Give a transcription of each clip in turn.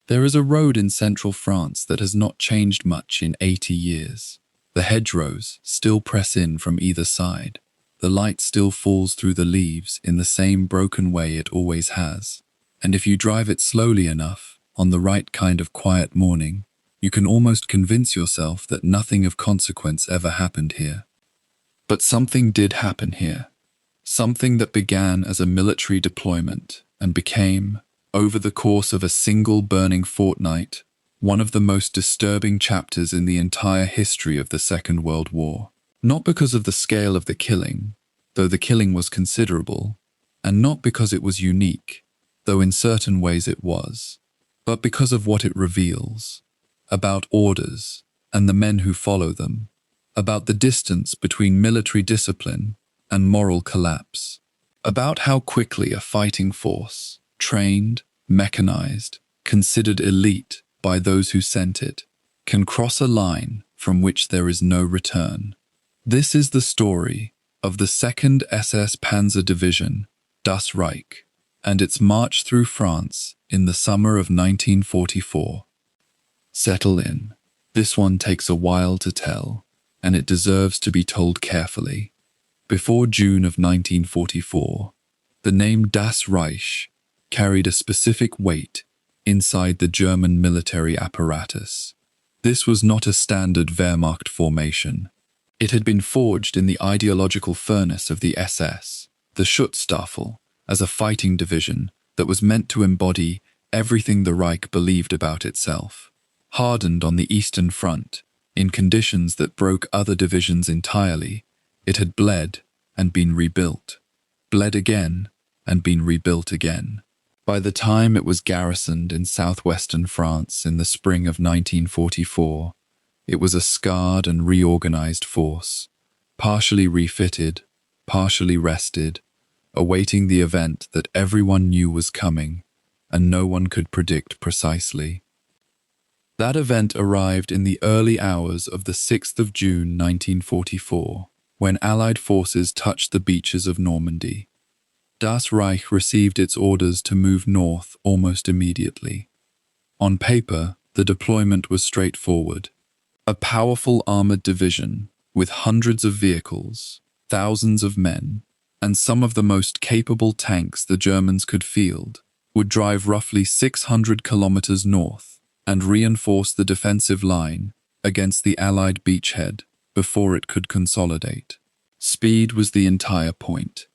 There is a road in central France that has not changed much in 80 years. The hedgerows still press in from either side. The light still falls through the leaves in the same broken way it always has. And if you drive it slowly enough, on the right kind of quiet morning, you can almost convince yourself that nothing of consequence ever happened here. But something did happen here. Something that began as a military deployment and became, over the course of a single burning fortnight, one of the most disturbing chapters in the entire history of the Second World War. Not because of the scale of the killing, though the killing was considerable, and not because it was unique, though in certain ways it was, but because of what it reveals, about orders and the men who follow them, about the distance between military discipline and moral collapse, about how quickly a fighting force, trained, mechanized, considered elite by those who sent it, can cross a line from which there is no return. This is the story of the 2nd SS Panzer Division, Das Reich, and its march through France in the summer of 1944. Settle in. This one takes a while to tell, and it deserves to be told carefully. Before June of 1944, the name Das Reich carried a specific weight inside the German military apparatus. This was not a standard Wehrmacht formation. It had been forged in the ideological furnace of the SS, the Schutzstaffel, as a fighting division that was meant to embody everything the Reich believed about itself. Hardened on the Eastern Front, in conditions that broke other divisions entirely, it had bled and been rebuilt, bled again and been rebuilt again. By the time it was garrisoned in southwestern France in the spring of 1944, it was a scarred and reorganized force, partially refitted, partially rested, awaiting the event that everyone knew was coming and no one could predict precisely. That event arrived in the early hours of the 6th of June 1944, when Allied forces touched the beaches of Normandy. Das Reich received its orders to move north almost immediately. On paper, the deployment was straightforward. A powerful armored division with hundreds of vehicles, thousands of men, and some of the most capable tanks the Germans could field would drive roughly 600 kilometers north and reinforce the defensive line against the Allied beachhead before it could consolidate. Speed was the entire point.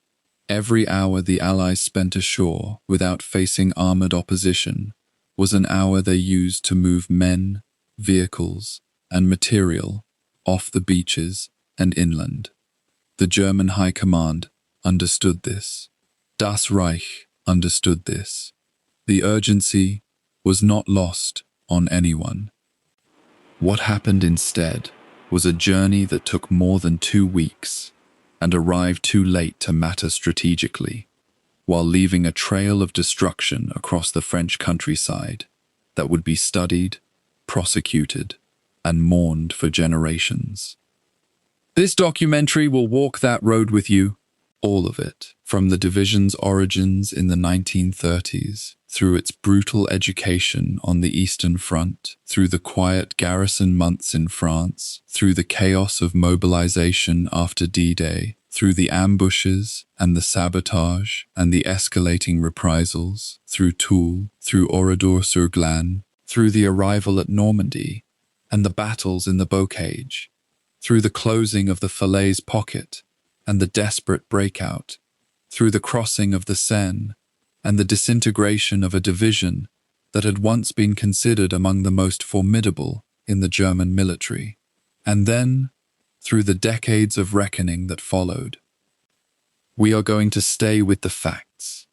Every hour the Allies spent ashore without facing armored opposition was an hour they used to move men, vehicles, and material off the beaches and inland. The German High Command understood this. Das Reich understood this. The urgency was not lost on anyone. What happened instead was a journey that took more than 2 weeks and arrived too late to matter strategically, while leaving a trail of destruction across the French countryside that would be studied, prosecuted, and mourned for generations. This documentary will walk that road with you, all of it, from the division's origins in the 1930s, through its brutal education on the Eastern Front, through the quiet garrison months in France, through the chaos of mobilization after D-Day, through the ambushes and the sabotage and the escalating reprisals, through Toul, through Oradour-sur-Glane, through the arrival at Normandy, and the battles in the Bocage, through the closing of the Falaise pocket and the desperate breakout, through the crossing of the Seine and the disintegration of a division that had once been considered among the most formidable in the German military, and then through the decades of reckoning that followed. We are going to stay with the facts.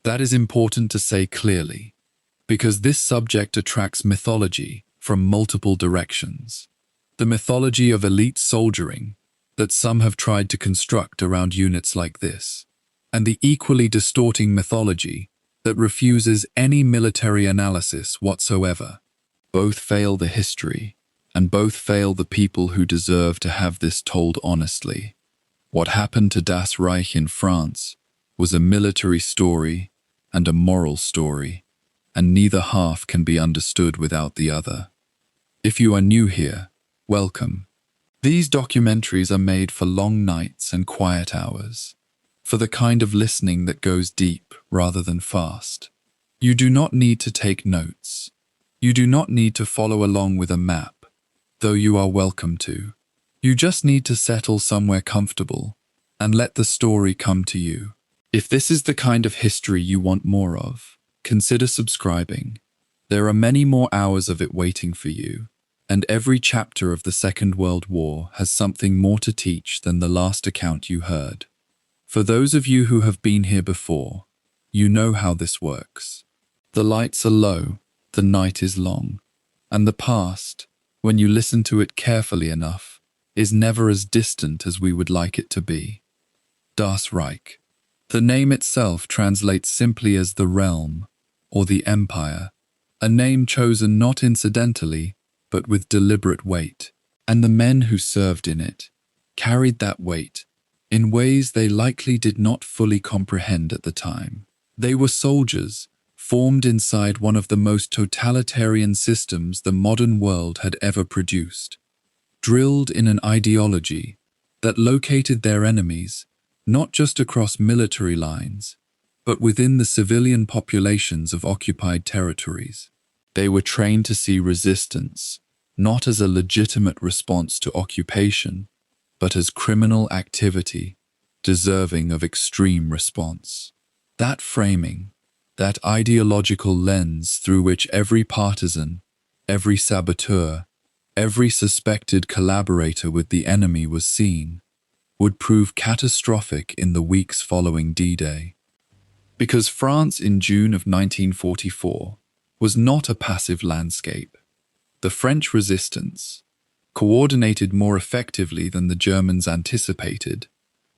That is important to say clearly, because this subject attracts mythology from multiple directions. The mythology of elite soldiering that some have tried to construct around units like this, and the equally distorting mythology that refuses any military analysis whatsoever. Both fail the history, and both fail the people who deserve to have this told honestly. What happened to Das Reich in France was a military story and a moral story, and neither half can be understood without the other. If you are new here, welcome. These documentaries are made for long nights and quiet hours, for the kind of listening that goes deep rather than fast. You do not need to take notes. You do not need to follow along with a map, though you are welcome to. You just need to settle somewhere comfortable and let the story come to you. If this is the kind of history you want more of, consider subscribing. There are many more hours of it waiting for you, and every chapter of the Second World War has something more to teach than the last account you heard. For those of you who have been here before, you know how this works. The lights are low, the night is long, and the past, when you listen to it carefully enough, is never as distant as we would like it to be. Das Reich. The name itself translates simply as the realm, or the empire, a name chosen not incidentally, but with deliberate weight. And the men who served in it carried that weight in ways they likely did not fully comprehend at the time. They were soldiers, formed inside one of the most totalitarian systems the modern world had ever produced, drilled in an ideology that located their enemies not just across military lines, but within the civilian populations of occupied territories. They were trained to see resistance not as a legitimate response to occupation, but as criminal activity deserving of extreme response. That framing, that ideological lens through which every partisan, every saboteur, every suspected collaborator with the enemy was seen, would prove catastrophic in the weeks following D-Day. Because France in June of 1944 was not a passive landscape. The French resistance, coordinated more effectively than the Germans anticipated,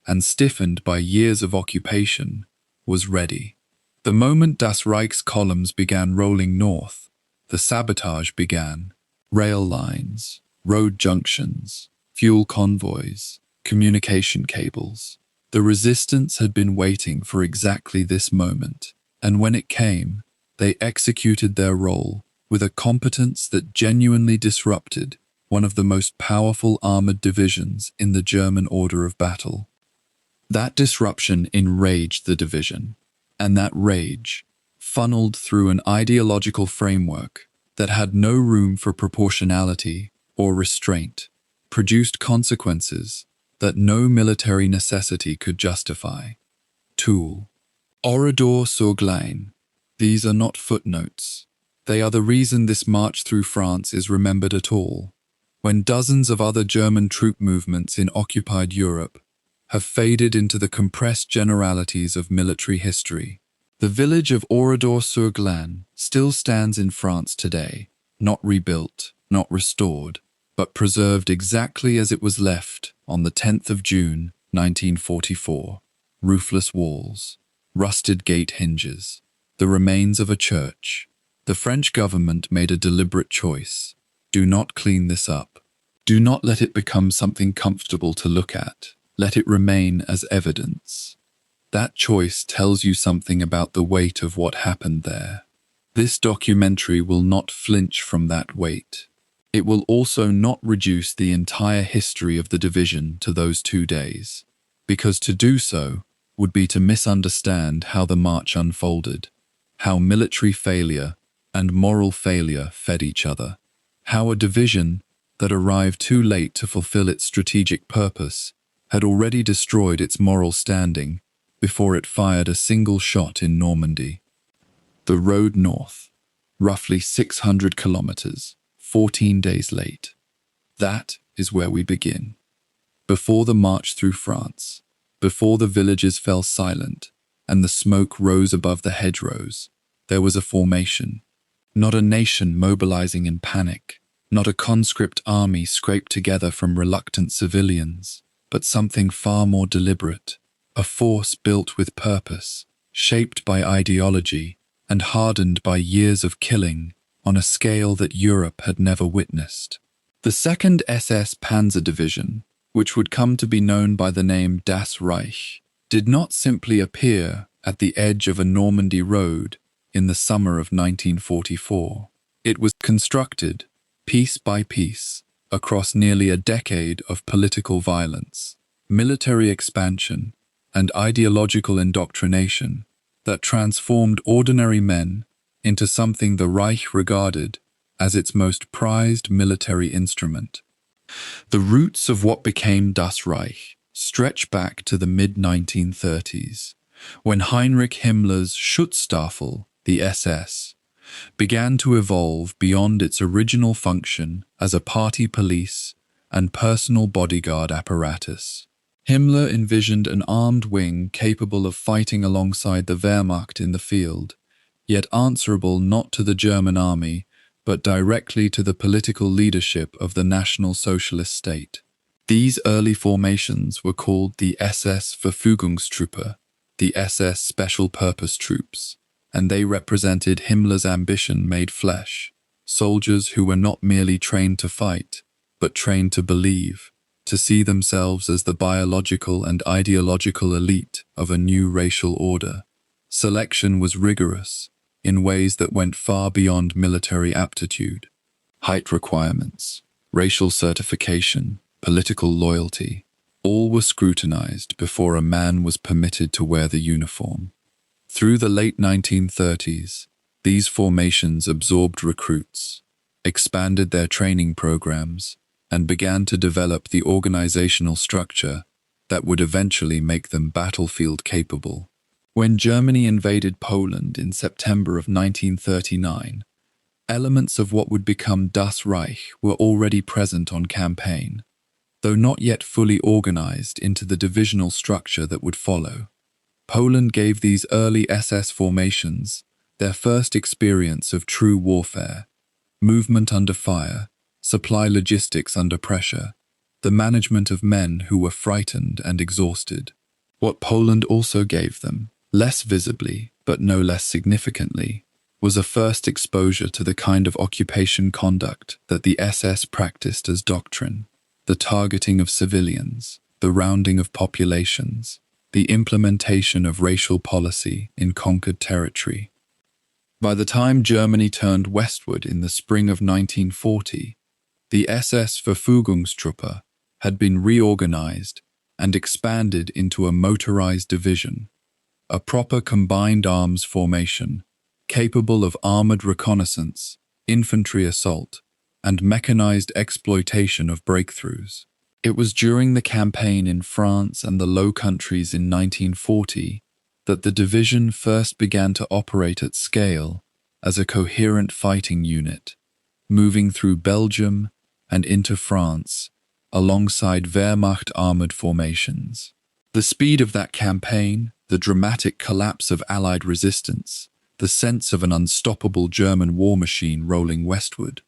and stiffened by years of occupation, was ready. The moment Das Reich's columns began rolling north, the sabotage began. Rail lines, road junctions, fuel convoys, communication cables. The resistance had been waiting for exactly this moment, and when it came, they executed their role with a competence that genuinely disrupted one of the most powerful armored divisions in the German order of battle. That disruption enraged the division, and that rage, funneled through an ideological framework that had no room for proportionality or restraint, produced consequences that no military necessity could justify. Tool. Oradour-sur-Glane. These are not footnotes. They are the reason this march through France is remembered at all, when dozens of other German troop movements in occupied Europe have faded into the compressed generalities of military history. The village of Oradour-sur-Glane still stands in France today, not rebuilt, not restored, but preserved exactly as it was left on the 10th of June, 1944. Roofless walls, rusted gate hinges, the remains of a church. The French government made a deliberate choice. Do not clean this up. Do not let it become something comfortable to look at. Let it remain as evidence. That choice tells you something about the weight of what happened there. This documentary will not flinch from that weight. It will also not reduce the entire history of the division to those 2 days, because to do so would be to misunderstand how the march unfolded, how military failure and moral failure fed each other, how a division that arrived too late to fulfill its strategic purpose had already destroyed its moral standing before it fired a single shot in Normandy. The road north, roughly 600 kilometers, 14 days late. That is where we begin. Before the march through France, before the villages fell silent and the smoke rose above the hedgerows, there was a formation. Not a nation mobilizing in panic, not a conscript army scraped together from reluctant civilians, but something far more deliberate, a force built with purpose, shaped by ideology and hardened by years of killing on a scale that Europe had never witnessed. The 2nd SS Panzer Division, which would come to be known by the name Das Reich, did not simply appear at the edge of a Normandy road in the summer of 1944. It was constructed, piece by piece, across nearly a decade of political violence, military expansion, and ideological indoctrination that transformed ordinary men into something the Reich regarded as its most prized military instrument. The roots of what became Das Reich stretch back to the mid-1930s, when Heinrich Himmler's Schutzstaffel, the SS, began to evolve beyond its original function as a party police and personal bodyguard apparatus. Himmler envisioned an armed wing capable of fighting alongside the Wehrmacht in the field, yet answerable not to the German army, but directly to the political leadership of the National Socialist State. These early formations were called the SS Verfügungstruppe, the SS Special Purpose Troops, and they represented Himmler's ambition made flesh, soldiers who were not merely trained to fight, but trained to believe, to see themselves as the biological and ideological elite of a new racial order. Selection was rigorous, in ways that went far beyond military aptitude. Height requirements, racial certification, political loyalty, all were scrutinized before a man was permitted to wear the uniform. Through the late 1930s, these formations absorbed recruits, expanded their training programs, and began to develop the organizational structure that would eventually make them battlefield capable. When Germany invaded Poland in September of 1939, elements of what would become Das Reich were already present on campaign, though not yet fully organized into the divisional structure that would follow. Poland gave these early SS formations their first experience of true warfare, movement under fire, supply logistics under pressure, the management of men who were frightened and exhausted. What Poland also gave them, less visibly but no less significantly, was a first exposure to the kind of occupation conduct that the SS practiced as doctrine, the targeting of civilians, the rounding of populations, the implementation of racial policy in conquered territory. By the time Germany turned westward in the spring of 1940, the SS Verfügungstruppe had been reorganized and expanded into a motorized division, a proper combined arms formation capable of armored reconnaissance, infantry assault, and mechanized exploitation of breakthroughs. It was during the campaign in France and the Low Countries in 1940 that the division first began to operate at scale as a coherent fighting unit, moving through Belgium and into France alongside Wehrmacht armored formations. The speed of that campaign, the dramatic collapse of Allied resistance, the sense of an unstoppable German war machine rolling westward,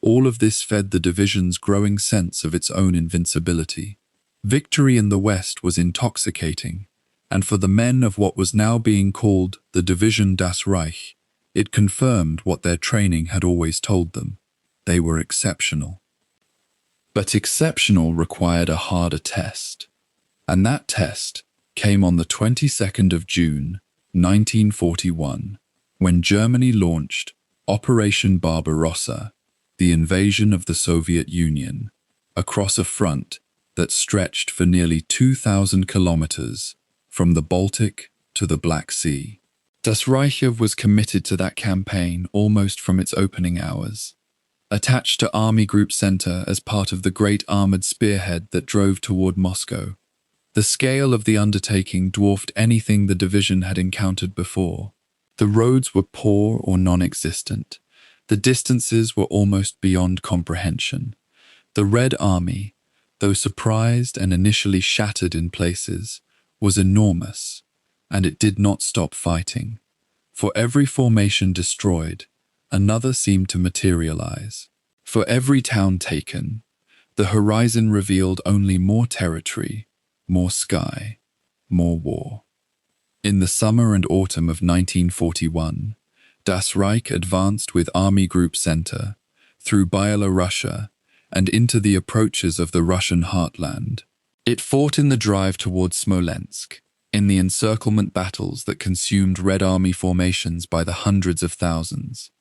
all of this fed the division's growing sense of its own invincibility. Victory in the West was intoxicating, and for the men of what was now being called the Division Das Reich, it confirmed what their training had always told them. They were exceptional. But exceptional required a harder test, and that test came on the 22nd of June, 1941, when Germany launched Operation Barbarossa, the invasion of the Soviet Union, across a front that stretched for nearly 2,000 kilometers from the Baltic to the Black Sea. Das Reich was committed to that campaign almost from its opening hours. Attached to Army Group Center as part of the great armored spearhead that drove toward Moscow, the scale of the undertaking dwarfed anything the division had encountered before. The roads were poor or non-existent. The distances were almost beyond comprehension. The Red Army, though surprised and initially shattered in places, was enormous, and it did not stop fighting. For every formation destroyed, another seemed to materialize. For every town taken, the horizon revealed only more territory, more sky, more war. In the summer and autumn of 1941, Das Reich advanced with Army Group Center through Byelorussia and into the approaches of the Russian heartland. It fought in the drive towards Smolensk, in the encirclement battles that consumed Red Army formations by the hundreds of thousands,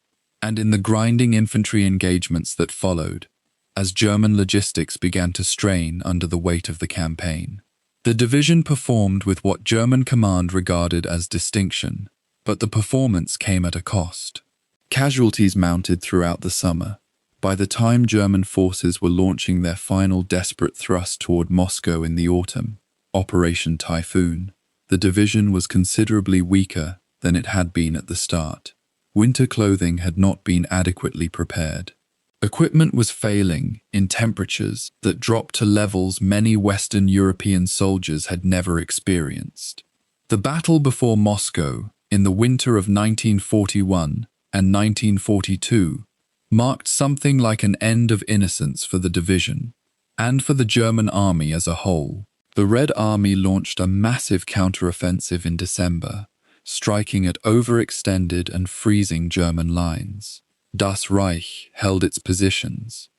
and in the grinding infantry engagements that followed, as German logistics began to strain under the weight of the campaign. The division performed with what German command regarded as distinction, but the performance came at a cost. Casualties mounted throughout the summer. By the time German forces were launching their final desperate thrust toward Moscow in the autumn, Operation Typhoon, the division was considerably weaker than it had been at the start. Winter clothing had not been adequately prepared. Equipment was failing in temperatures that dropped to levels many Western European soldiers had never experienced. The battle before Moscow in the winter of 1941 and 1942 marked something like an end of innocence for the division and for the German army as a whole. The Red Army launched a massive counteroffensive in December, striking at overextended and freezing German lines. Das Reich held its positions,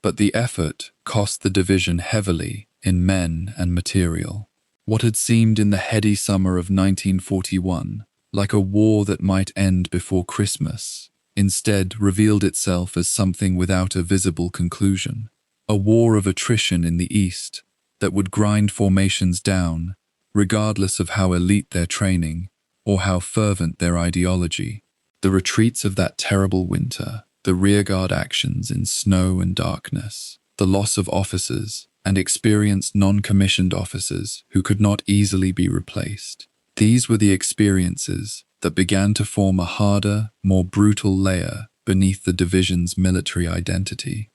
but the effort cost the division heavily in men and material. What had seemed in the heady summer of 1941 like a war that might end before Christmas, instead revealed itself as something without a visible conclusion, a war of attrition in the East that would grind formations down, regardless of how elite their training or how fervent their ideology. The retreats of that terrible winter, the rearguard actions in snow and darkness, the loss of officers and experienced non-commissioned officers who could not easily be replaced. These were the experiences that began to form a harder, more brutal layer beneath the division's military identity.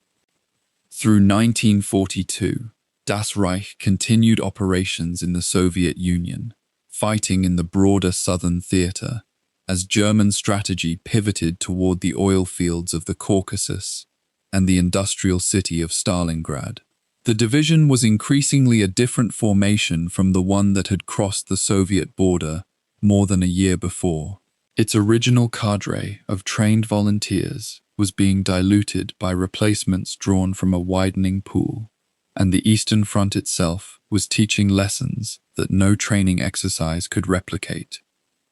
Through 1942, Das Reich continued operations in the Soviet Union, fighting in the broader southern theater as German strategy pivoted toward the oil fields of the Caucasus and the industrial city of Stalingrad. The division was increasingly a different formation from the one that had crossed the Soviet border more than a year before. Its original cadre of trained volunteers was being diluted by replacements drawn from a widening pool, and the Eastern Front itself was teaching lessons that no training exercise could replicate.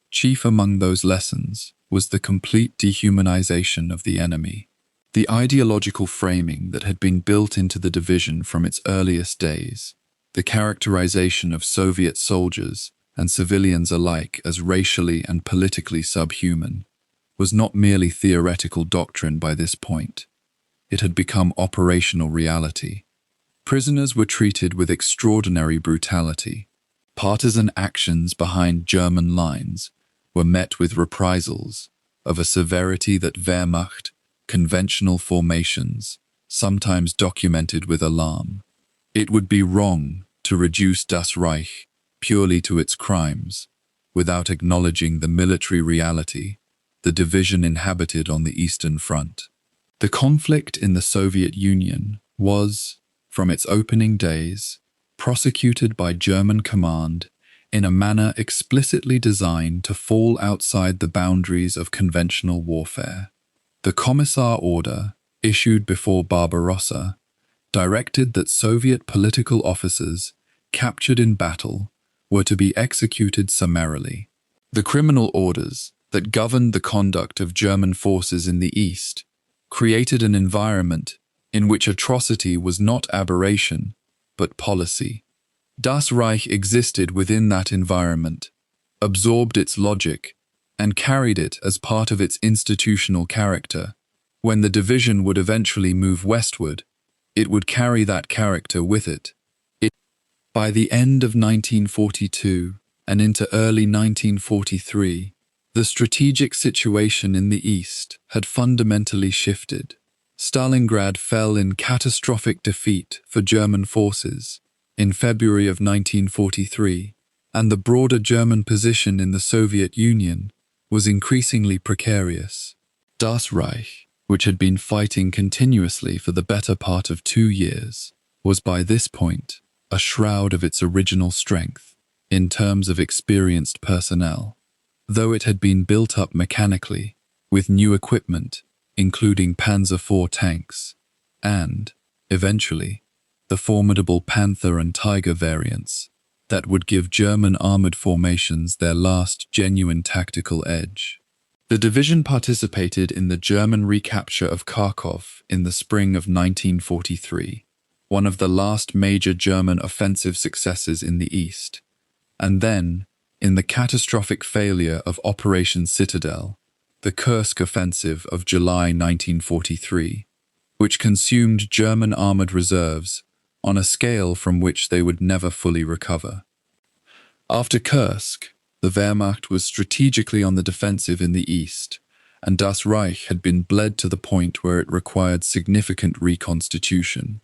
Chief among those lessons was the complete dehumanization of the enemy. The ideological framing that had been built into the division from its earliest days, the characterization of Soviet soldiers and civilians alike as racially and politically subhuman, was not merely theoretical doctrine by this point. It had become operational reality. Prisoners were treated with extraordinary brutality. Partisan actions behind German lines were met with reprisals of a severity that Wehrmacht, conventional formations, sometimes documented with alarm. It would be wrong to reduce Das Reich purely to its crimes, without acknowledging the military reality the division inhabited on the Eastern Front. The conflict in the Soviet Union was, from its opening days, prosecuted by German command in a manner explicitly designed to fall outside the boundaries of conventional warfare. The Commissar Order, issued before Barbarossa, directed that Soviet political officers captured in battle were to be executed summarily. The criminal orders that governed the conduct of German forces in the East created an environment in which atrocity was not aberration, but policy. Das Reich existed within that environment, absorbed its logic, and carried it as part of its institutional character. When the division would eventually move westward, it would carry that character with it. By the end of 1942 and into early 1943, the strategic situation in the East had fundamentally shifted. Stalingrad fell in catastrophic defeat for German forces in February of 1943, and the broader German position in the Soviet Union was increasingly precarious. Das Reich, which had been fighting continuously for the better part of 2 years, was by this point a shroud of its original strength in terms of experienced personnel, though it had been built up mechanically with new equipment, including Panzer IV tanks, and, eventually, the formidable Panther and Tiger variants. that would give German armored formations their last genuine tactical edge. The division participated in the German recapture of Kharkov in the spring of 1943, one of the last major German offensive successes in the East, and then, in the catastrophic failure of Operation Citadel, the Kursk offensive of July 1943, which consumed German armored reserves on a scale from which they would never fully recover. After Kursk, the Wehrmacht was strategically on the defensive in the east, and Das Reich had been bled to the point where it required significant reconstitution.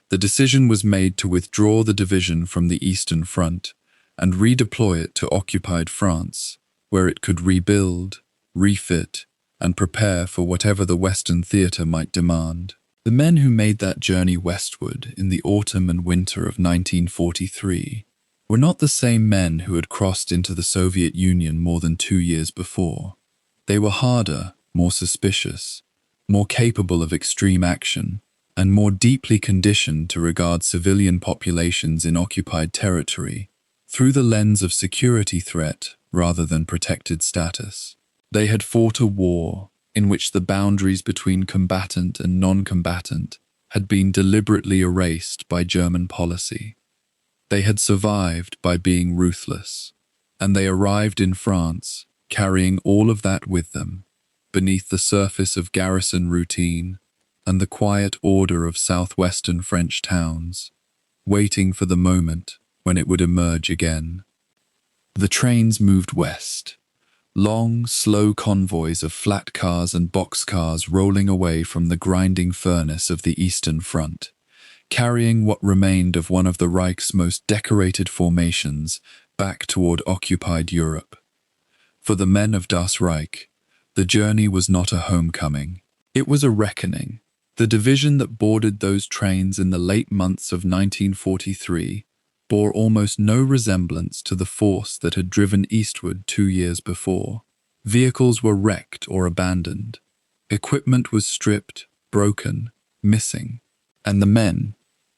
The decision was made to withdraw the division from the Eastern Front and redeploy it to occupied France, where it could rebuild, refit, and prepare for whatever the Western theatre might demand. The men who made that journey westward in the autumn and winter of 1943 were not the same men who had crossed into the Soviet Union more than 2 years before. They were harder, more suspicious, more capable of extreme action, and more deeply conditioned to regard civilian populations in occupied territory through the lens of security threat rather than protected status. They had fought a war in which the boundaries between combatant and non-combatant had been deliberately erased by German policy. They had survived by being ruthless, and they arrived in France carrying all of that with them, beneath the surface of garrison routine and the quiet order of southwestern French towns, waiting for the moment when it would emerge again. The trains moved west. Long, slow convoys of flat cars and boxcars rolling away from the grinding furnace of the Eastern Front, carrying what remained of one of the Reich's most decorated formations back toward occupied Europe. For the men of Das Reich, the journey was not a homecoming. It was a reckoning. The division that boarded those trains in the late months of 1943 bore almost no resemblance to the force that had driven eastward 2 years before. Vehicles were wrecked or abandoned. Equipment was stripped, broken, missing. And the men,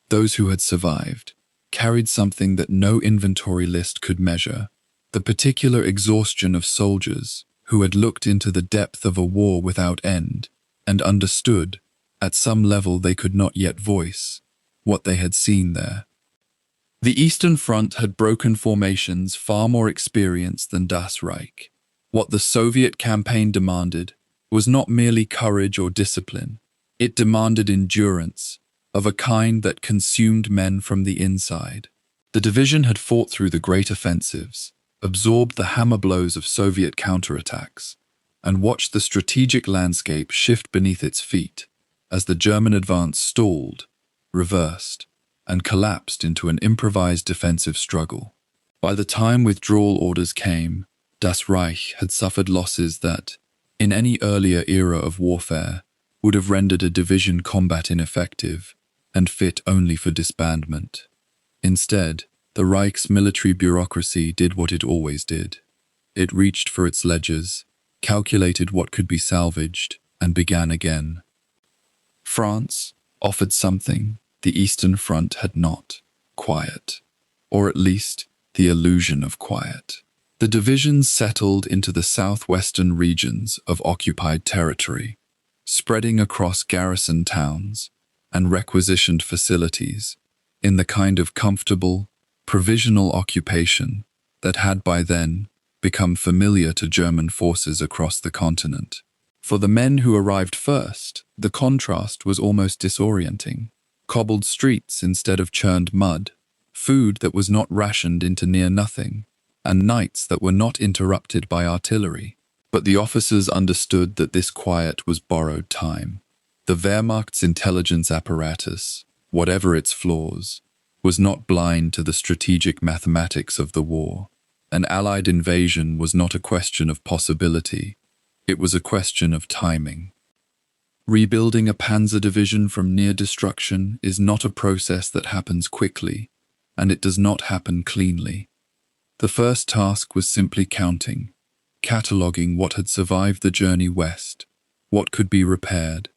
those who had survived, carried something that no inventory list could measure: the particular exhaustion of soldiers who had looked into the depth of a war without end and understood, at some level they could not yet voice, what they had seen there. The Eastern Front had broken formations far more experienced than Das Reich. What the Soviet campaign demanded was not merely courage or discipline. It demanded endurance, of a kind that consumed men from the inside. The division had fought through the great offensives, absorbed the hammer blows of Soviet counterattacks, and watched the strategic landscape shift beneath its feet as the German advance stalled, reversed, and collapsed into an improvised defensive struggle. By the time withdrawal orders came, Das Reich had suffered losses that, in any earlier era of warfare, would have rendered a division combat ineffective and fit only for disbandment. Instead, the Reich's military bureaucracy did what it always did. It reached for its ledgers, calculated what could be salvaged, and began again. France offered something the Eastern Front had not: quiet, or at least the illusion of quiet. The divisions settled into the southwestern regions of occupied territory, spreading across garrison towns and requisitioned facilities in the kind of comfortable, provisional occupation that had by then become familiar to German forces across the continent. For the men who arrived first, the contrast was almost disorienting. Cobbled streets instead of churned mud, food that was not rationed into near nothing, and nights that were not interrupted by artillery. But the officers understood that this quiet was borrowed time. The Wehrmacht's intelligence apparatus, whatever its flaws, was not blind to the strategic mathematics of the war. An Allied invasion was not a question of possibility, it was a question of timing. Rebuilding a Panzer division from near destruction is not a process that happens quickly, and it does not happen cleanly. The first task was simply counting, cataloguing what had survived the journey west, what could be repaired,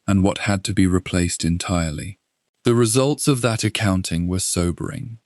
and what had to be replaced entirely. The results of that accounting were sobering.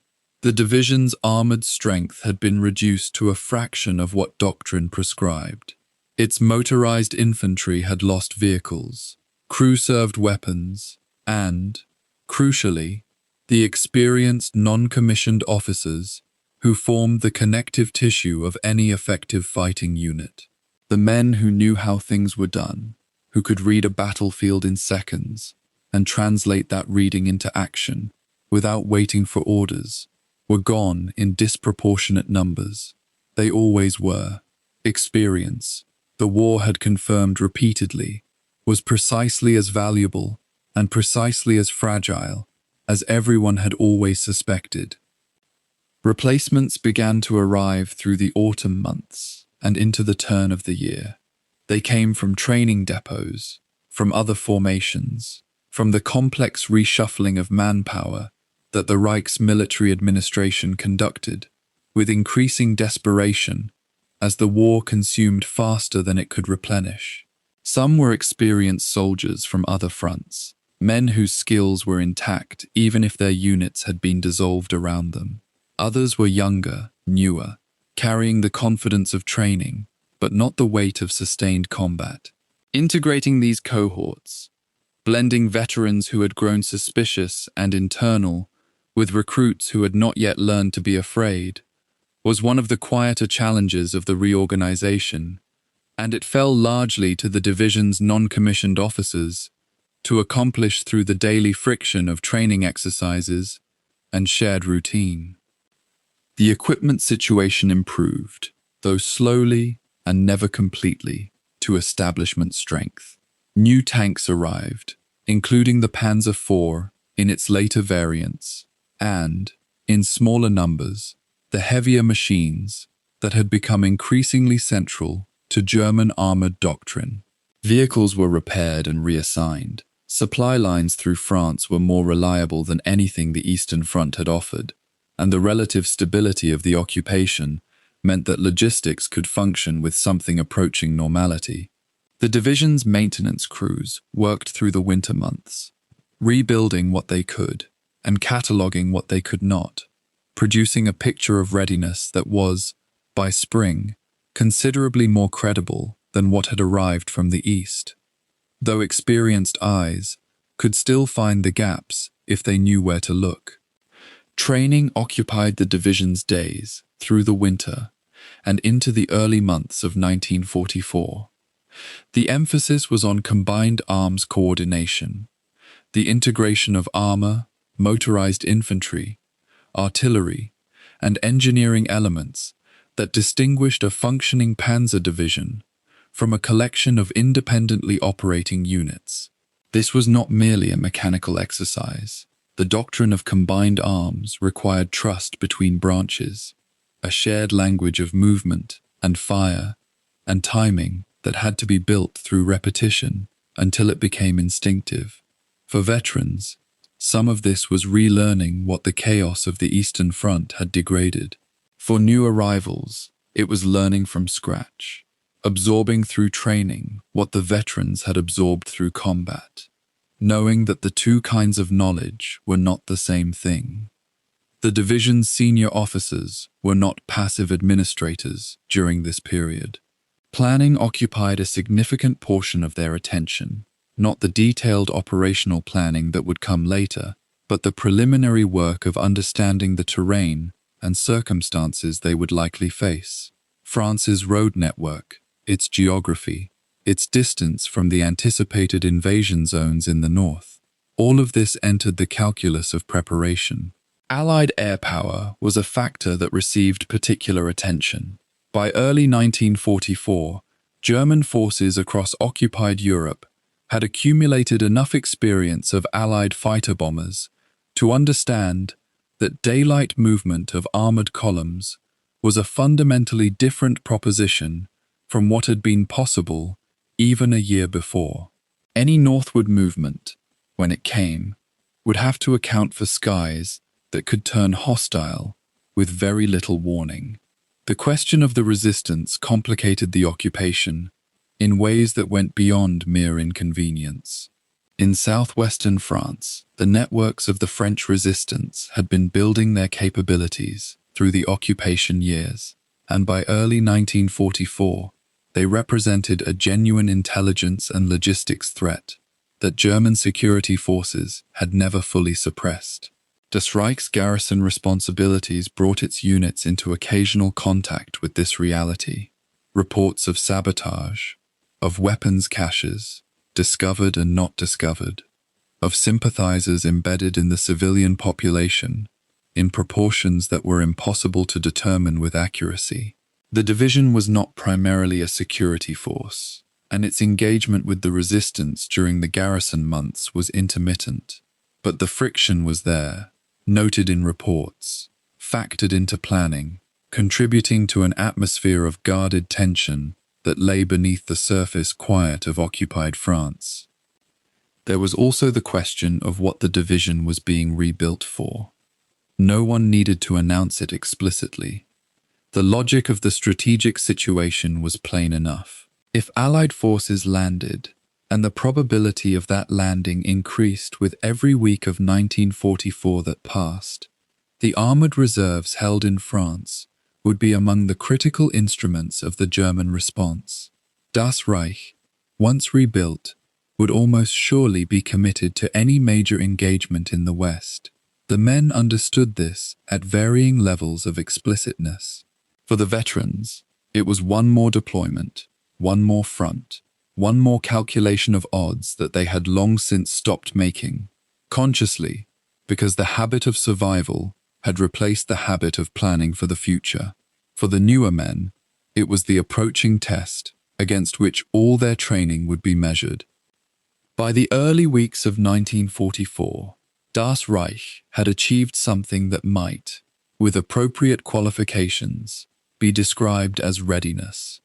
The division's armored strength had been reduced to a fraction of what doctrine prescribed. Its motorized infantry had lost vehicles, crew-served weapons, and, crucially, the experienced non-commissioned officers who formed the connective tissue of any effective fighting unit. The men who knew how things were done, who could read a battlefield in seconds and translate that reading into action without waiting for orders, were gone in disproportionate numbers. They always were. Experience, the war had confirmed repeatedly, was precisely as valuable and precisely as fragile as everyone had always suspected. Replacements began to arrive through the autumn months and into the turn of the year. They came from training depots, from other formations, from the complex reshuffling of manpower that the Reich's military administration conducted with increasing desperation as the war consumed faster than it could replenish. Some were experienced soldiers from other fronts, men whose skills were intact even if their units had been dissolved around them. Others were younger, newer, carrying the confidence of training, but not the weight of sustained combat. Integrating these cohorts, blending veterans who had grown suspicious and internal with recruits who had not yet learned to be afraid, was one of the quieter challenges of the reorganization, and it fell largely to the division's non-commissioned officers to accomplish through the daily friction of training exercises and shared routine. The equipment situation improved, though slowly and never completely, to establishment strength. New tanks arrived, including the Panzer IV in its later variants, and, in smaller numbers, the heavier machines that had become increasingly central to German armored doctrine. Vehicles were repaired and reassigned. Supply lines through France were more reliable than anything the Eastern Front had offered, and the relative stability of the occupation meant that logistics could function with something approaching normality. The division's maintenance crews worked through the winter months, rebuilding what they could and cataloguing what they could not, producing a picture of readiness that was, by spring, considerably more credible than what had arrived from the east, though experienced eyes could still find the gaps if they knew where to look. Training occupied the division's days through the winter and into the early months of 1944. The emphasis was on combined arms coordination, the integration of armor, motorized infantry, artillery, and engineering elements that distinguished a functioning Panzer division from a collection of independently operating units. This was not merely a mechanical exercise. The doctrine of combined arms required trust between branches, a shared language of movement and fire and timing that had to be built through repetition until it became instinctive. For veterans, some of this was relearning what the chaos of the Eastern Front had degraded. For new arrivals, it was learning from scratch, absorbing through training what the veterans had absorbed through combat, knowing that the two kinds of knowledge were not the same thing. The division's senior officers were not passive administrators during this period. Planning occupied a significant portion of their attention, not the detailed operational planning that would come later, but the preliminary work of understanding the terrain and circumstances they would likely face. France's road network, its geography, its distance from the anticipated invasion zones in the north. All of this entered the calculus of preparation. Allied air power was a factor that received particular attention. By early 1944, German forces across occupied Europe had accumulated enough experience of Allied fighter bombers to understand that daylight movement of armored columns was a fundamentally different proposition from what had been possible even a year before. Any northward movement, when it came, would have to account for skies that could turn hostile with very little warning. The question of the resistance complicated the occupation in ways that went beyond mere inconvenience. In southwestern France, the networks of the French resistance had been building their capabilities through the occupation years, and by early 1944, they represented a genuine intelligence and logistics threat that German security forces had never fully suppressed. Das Reich's garrison responsibilities brought its units into occasional contact with this reality. Reports of sabotage, of weapons caches, discovered and not discovered, of sympathizers embedded in the civilian population in proportions that were impossible to determine with accuracy. The division was not primarily a security force, and its engagement with the resistance during the garrison months was intermittent. But the friction was there, noted in reports, factored into planning, contributing to an atmosphere of guarded tension that lay beneath the surface quiet of occupied France. There was also the question of what the division was being rebuilt for. No one needed to announce it explicitly. The logic of the strategic situation was plain enough. If Allied forces landed, and the probability of that landing increased with every week of 1944 that passed, the armoured reserves held in France would be among the critical instruments of the German response. Das Reich, once rebuilt, would almost surely be committed to any major engagement in the West. The men understood this at varying levels of explicitness. For the veterans, it was one more deployment, one more front, one more calculation of odds that they had long since stopped making, consciously, because the habit of survival had replaced the habit of planning for the future. For the newer men, it was the approaching test against which all their training would be measured. By the early weeks of 1944, Das Reich had achieved something that might, with appropriate qualifications, be described as readiness.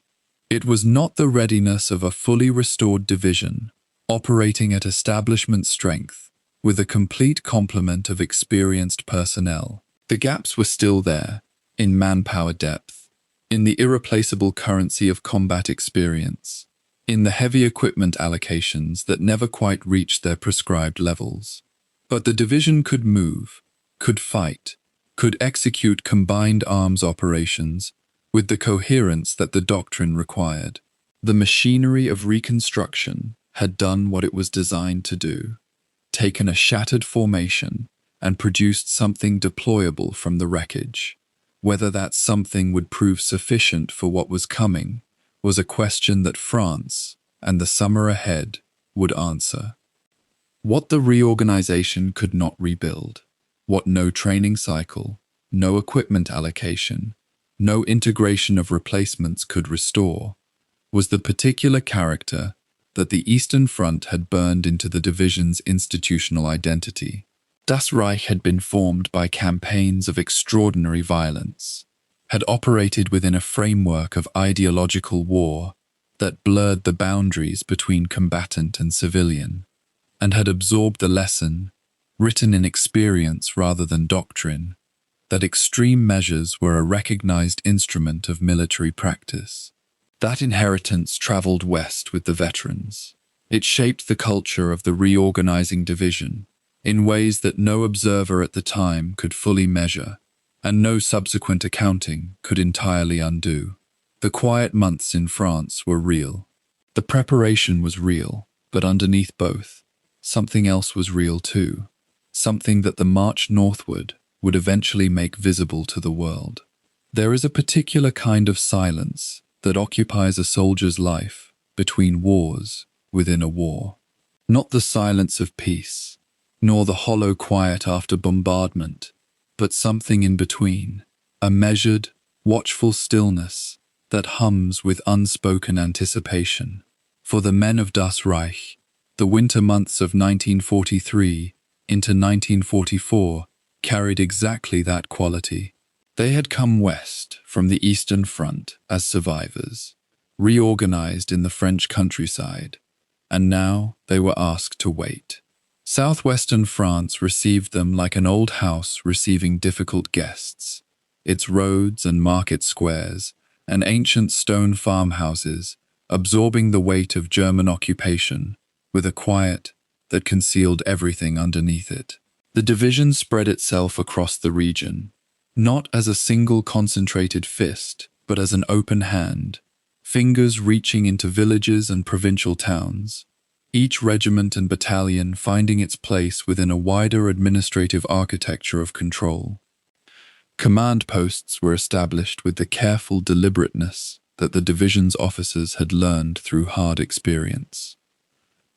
It was not the readiness of a fully restored division, operating at establishment strength, with a complete complement of experienced personnel. The gaps were still there, in manpower depth, in the irreplaceable currency of combat experience, in the heavy equipment allocations that never quite reached their prescribed levels. But the division could move, could fight, could execute combined arms operations with the coherence that the doctrine required. The machinery of reconstruction had done what it was designed to do, taken a shattered formation and produced something deployable from the wreckage. Whether that something would prove sufficient for what was coming was a question that France, and the summer ahead, would answer. What the reorganization could not rebuild, what no training cycle, no equipment allocation, no integration of replacements could restore, was the particular character that the Eastern Front had burned into the division's institutional identity. Das Reich had been formed by campaigns of extraordinary violence, had operated within a framework of ideological war that blurred the boundaries between combatant and civilian, and had absorbed the lesson, written in experience rather than doctrine, that extreme measures were a recognized instrument of military practice. That inheritance traveled west with the veterans. It shaped the culture of the reorganizing division in ways that no observer at the time could fully measure, and no subsequent accounting could entirely undo. The quiet months in France were real. The preparation was real, but underneath both, something else was real too, something that the march northward would eventually make visible to the world. There is a particular kind of silence that occupies a soldier's life between wars within a war. Not the silence of peace, nor the hollow quiet after bombardment, but something in between, a measured, watchful stillness that hums with unspoken anticipation. For the men of Das Reich, the winter months of 1943 into 1944 carried exactly that quality. They had come west from the Eastern Front as survivors, reorganized in the French countryside, and now they were asked to wait. Southwestern France received them like an old house receiving difficult guests, its roads and market squares and ancient stone farmhouses absorbing the weight of German occupation with a quiet, that concealed everything underneath it. The division spread itself across the region, not as a single concentrated fist, but as an open hand, fingers reaching into villages and provincial towns, each regiment and battalion finding its place within a wider administrative architecture of control. Command posts were established with the careful deliberateness that the division's officers had learned through hard experience.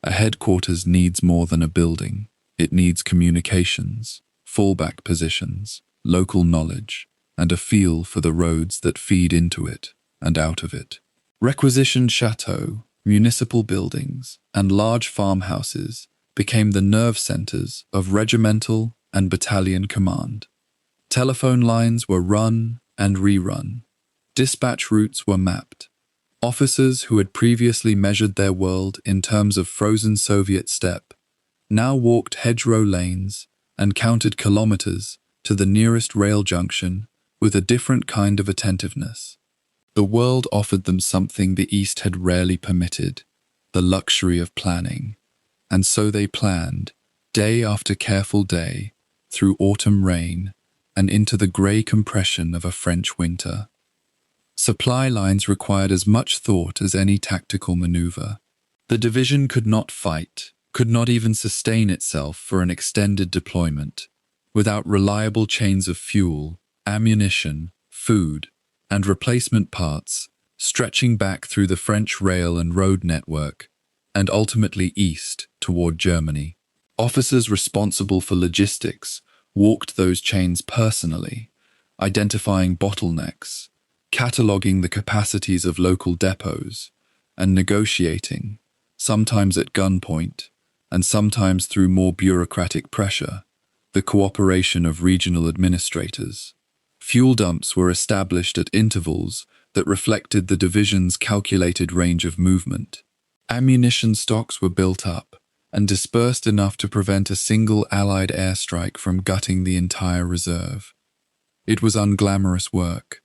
A headquarters needs more than a building. It needs communications, fallback positions, local knowledge, and a feel for the roads that feed into it and out of it. Requisitioned chateaux, municipal buildings, and large farmhouses became the nerve centers of regimental and battalion command. Telephone lines were run and rerun. Dispatch routes were mapped. Officers who had previously measured their world in terms of frozen Soviet steppe now walked hedgerow lanes and counted kilometers to the nearest rail junction with a different kind of attentiveness. The world offered them something the East had rarely permitted, the luxury of planning, and so they planned, day after careful day, through autumn rain and into the grey compression of a French winter. Supply lines required as much thought as any tactical maneuver. The division could not fight, could not even sustain itself for an extended deployment, without reliable chains of fuel, ammunition, food, and replacement parts stretching back through the French rail and road network, and ultimately east toward Germany. Officers responsible for logistics walked those chains personally, identifying bottlenecks, cataloguing the capacities of local depots, and negotiating, sometimes at gunpoint, and sometimes through more bureaucratic pressure, the cooperation of regional administrators. Fuel dumps were established at intervals that reflected the division's calculated range of movement. Ammunition stocks were built up and dispersed enough to prevent a single Allied airstrike from gutting the entire reserve. It was unglamorous work,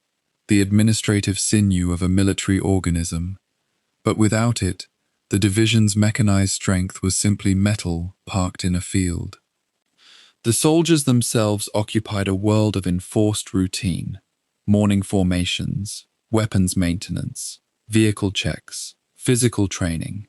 the administrative sinew of a military organism, but without it, the division's mechanized strength was simply metal parked in a field. The soldiers themselves occupied a world of enforced routine, morning formations, weapons maintenance, vehicle checks, physical training,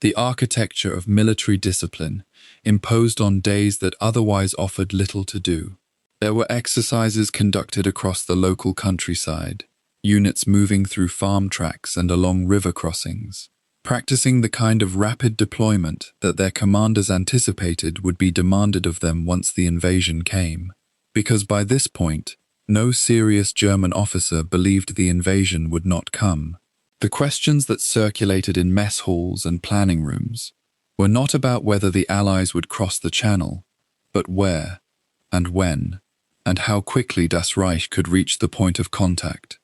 the architecture of military discipline imposed on days that otherwise offered little to do. There were exercises conducted across the local countryside, units moving through farm tracks and along river crossings, practicing the kind of rapid deployment that their commanders anticipated would be demanded of them once the invasion came, because by this point, no serious German officer believed the invasion would not come. The questions that circulated in mess halls and planning rooms were not about whether the Allies would cross the Channel, but where, and when, and how quickly Das Reich could reach the point of contact.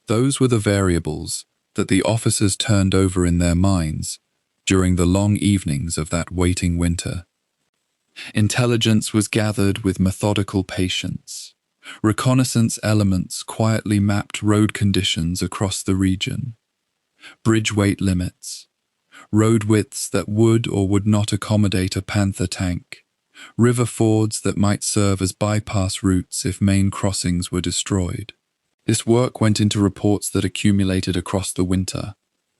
Those were the variables that the officers turned over in their minds during the long evenings of that waiting winter. Intelligence was gathered with methodical patience. Reconnaissance elements quietly mapped road conditions across the region. Bridge weight limits, road widths that would or would not accommodate a Panzer tank, river fords that might serve as bypass routes if main crossings were destroyed. This work went into reports that accumulated across the winter,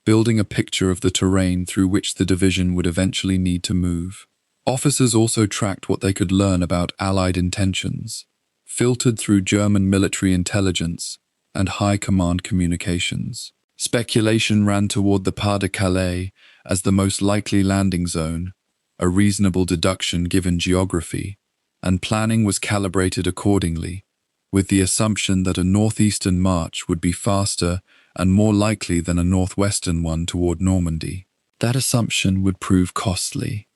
building a picture of the terrain through which the division would eventually need to move. Officers also tracked what they could learn about Allied intentions, filtered through German military intelligence and high command communications. Speculation ran toward the Pas de Calais as the most likely landing zone, a reasonable deduction given geography, and planning was calibrated accordingly, with the assumption that a northeastern march would be faster and more likely than a northwestern one toward Normandy. That assumption would prove costly,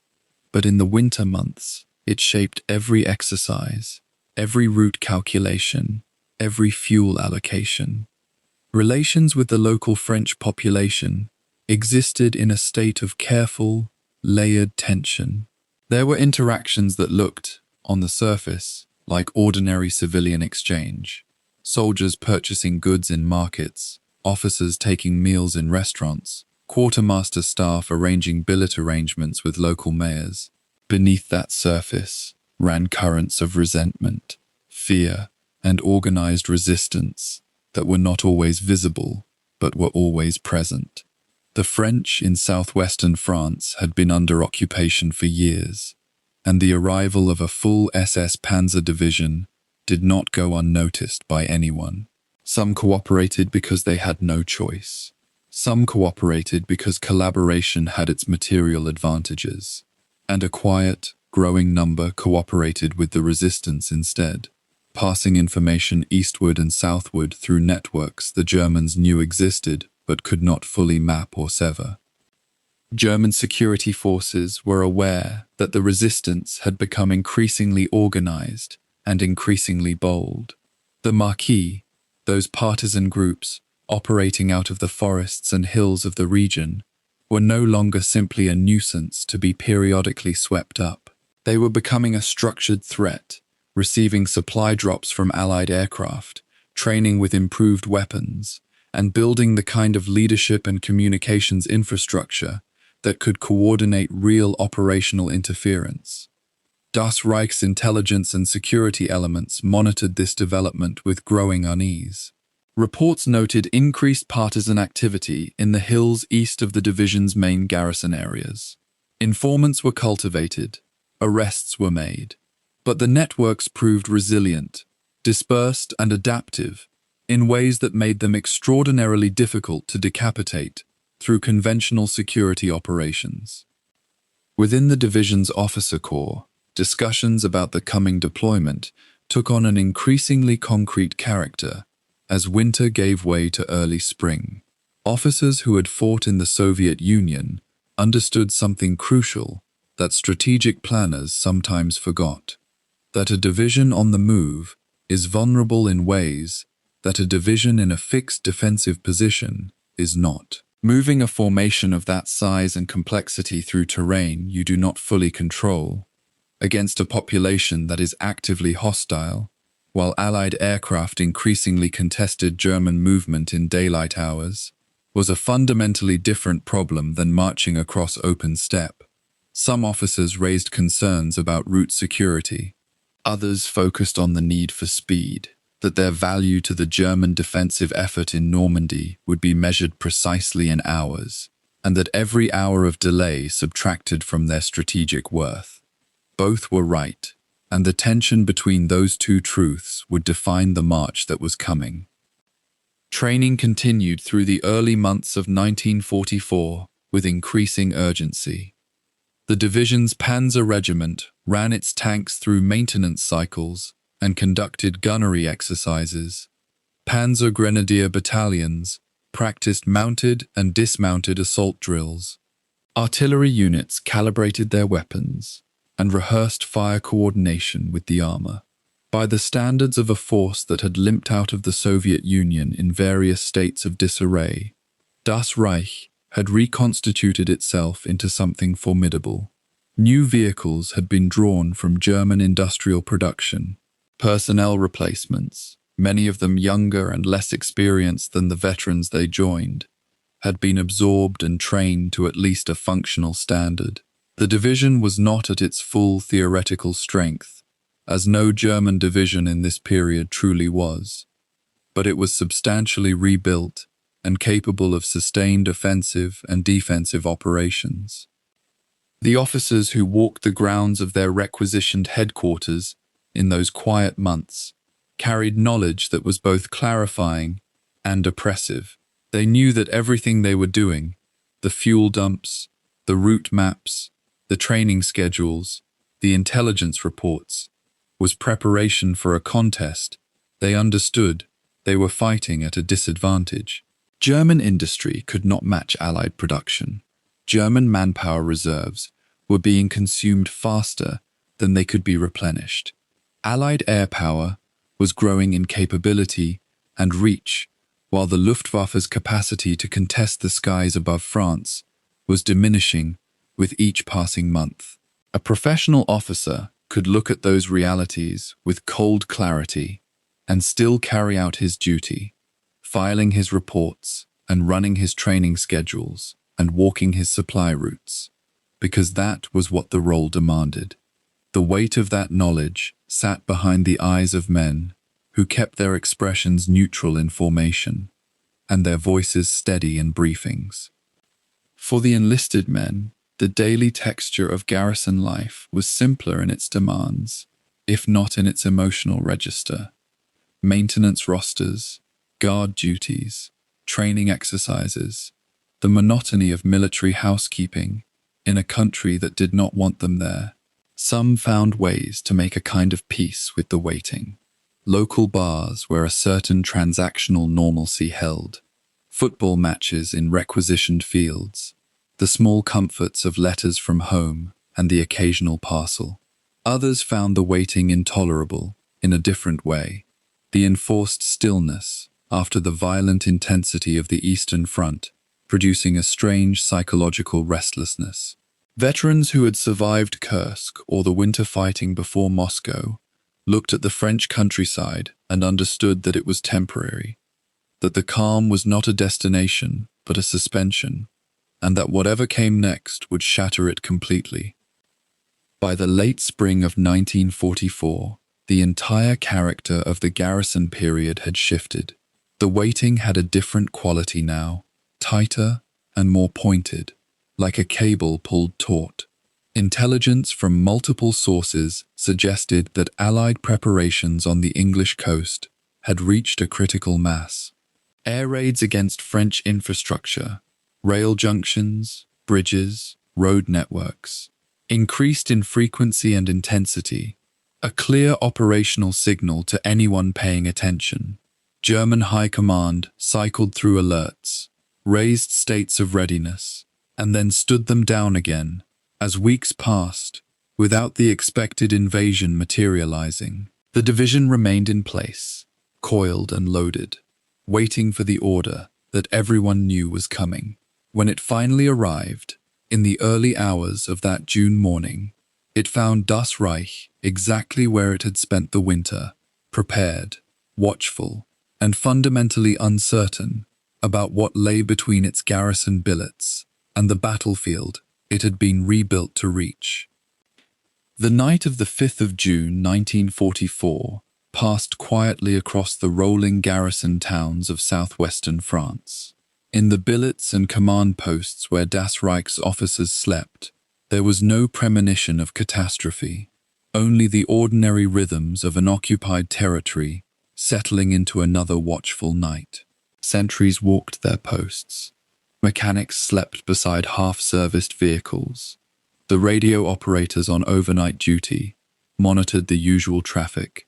but in the winter months, it shaped every exercise, every route calculation, every fuel allocation. Relations with the local French population existed in a state of careful, layered tension. There were interactions that looked, on the surface, like ordinary civilian exchange. Soldiers purchasing goods in markets, officers taking meals in restaurants, quartermaster staff arranging billet arrangements with local mayors. Beneath that surface ran currents of resentment, fear, and organized resistance that were not always visible, but were always present. The French in southwestern France had been under occupation for years, and the arrival of a full SS Panzer division did not go unnoticed by anyone. Some cooperated because they had no choice. Some cooperated because collaboration had its material advantages, and a quiet, growing number cooperated with the resistance instead, passing information eastward and southward through networks the Germans knew existed but could not fully map or sever. German security forces were aware that the resistance had become increasingly organized and increasingly bold. The Maquis, those partisan groups operating out of the forests and hills of the region, were no longer simply a nuisance to be periodically swept up. They were becoming a structured threat, receiving supply drops from Allied aircraft, training with improved weapons, and building the kind of leadership and communications infrastructure that could coordinate real operational interference. Das Reich's intelligence and security elements monitored this development with growing unease. Reports noted increased partisan activity in the hills east of the division's main garrison areas. Informants were cultivated, arrests were made, but the networks proved resilient, dispersed and adaptive in ways that made them extraordinarily difficult to decapitate through conventional security operations. Within the division's officer corps, discussions about the coming deployment took on an increasingly concrete character as winter gave way to early spring. Officers who had fought in the Soviet Union understood something crucial that strategic planners sometimes forgot: that a division on the move is vulnerable in ways that a division in a fixed defensive position is not. Moving a formation of that size and complexity through terrain you do not fully control, against a population that is actively hostile, while Allied aircraft increasingly contested German movement in daylight hours, was a fundamentally different problem than marching across open steppe. Some officers raised concerns about route security. Others focused on the need for speed, that their value to the German defensive effort in Normandy would be measured precisely in hours, and that every hour of delay subtracted from their strategic worth. Both were right, and the tension between those two truths would define the march that was coming. Training continued through the early months of 1944 with increasing urgency. The division's Panzer regiment ran its tanks through maintenance cycles and conducted gunnery exercises. Panzer Grenadier battalions practiced mounted and dismounted assault drills. Artillery units calibrated their weapons and rehearsed fire coordination with the armor. By the standards of a force that had limped out of the Soviet Union in various states of disarray, Das Reich had reconstituted itself into something formidable. New vehicles had been drawn from German industrial production. Personnel replacements, many of them younger and less experienced than the veterans they joined, had been absorbed and trained to at least a functional standard. The division was not at its full theoretical strength, as no German division in this period truly was, but it was substantially rebuilt and capable of sustained offensive and defensive operations. The officers who walked the grounds of their requisitioned headquarters in those quiet months carried knowledge that was both clarifying and oppressive. They knew that everything they were doing, the fuel dumps, the route maps, the training schedules, the intelligence reports, was preparation for a contest. They understood they were fighting at a disadvantage. German industry could not match Allied production. German manpower reserves were being consumed faster than they could be replenished. Allied air power was growing in capability and reach, while the Luftwaffe's capacity to contest the skies above France was diminishing with each passing month. A professional officer could look at those realities with cold clarity and still carry out his duty, filing his reports and running his training schedules and walking his supply routes. because that was what the role demanded. The weight of that knowledge sat behind the eyes of men who kept their expressions neutral in formation and their voices steady in briefings. For the enlisted men, the daily texture of garrison life was simpler in its demands, if not in its emotional register. Maintenance rosters, guard duties, training exercises, the monotony of military housekeeping in a country that did not want them there. Some found ways to make a kind of peace with the waiting. Local bars where a certain transactional normalcy held, football matches in requisitioned fields, the small comforts of letters from home and the occasional parcel. Others found the waiting intolerable in a different way, the enforced stillness after the violent intensity of the Eastern Front, producing a strange psychological restlessness. Veterans who had survived Kursk or the winter fighting before Moscow looked at the French countryside and understood that it was temporary, that the calm was not a destination but a suspension, and that whatever came next would shatter it completely. By the late spring of 1944, the entire character of the garrison period had shifted. The waiting had a different quality now, tighter and more pointed, like a cable pulled taut. Intelligence from multiple sources suggested that Allied preparations on the English coast had reached a critical mass. Air raids against French infrastructure, rail junctions, bridges, road networks, increased in frequency and intensity, a clear operational signal to anyone paying attention. German High Command cycled through alerts, raised states of readiness, and then stood them down again as weeks passed without the expected invasion materializing. The division remained in place, coiled and loaded, waiting for the order that everyone knew was coming. When it finally arrived, in the early hours of that June morning, it found Das Reich exactly where it had spent the winter, prepared, watchful, and fundamentally uncertain about what lay between its garrison billets and the battlefield it had been rebuilt to reach. The night of the 5th of June 1944 passed quietly across the rolling garrison towns of southwestern France. In the billets and command posts where Das Reich's officers slept, there was no premonition of catastrophe, only the ordinary rhythms of an occupied territory settling into another watchful night. Sentries walked their posts. Mechanics slept beside half-serviced vehicles. The radio operators on overnight duty monitored the usual traffic,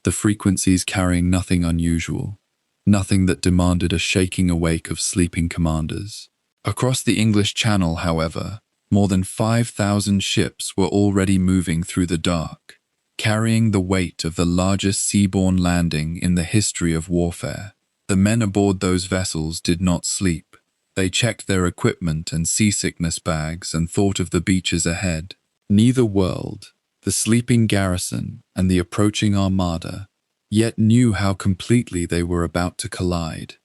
the frequencies carrying nothing unusual, nothing that demanded a shaking awake of sleeping commanders. Across the English Channel, however, more than 5,000 ships were already moving through the dark, carrying the weight of the largest seaborne landing in the history of warfare. The men aboard those vessels did not sleep. They checked their equipment and seasickness bags and thought of the beaches ahead. Neither world, the sleeping garrison and the approaching armada, yet knew how completely they were about to collide.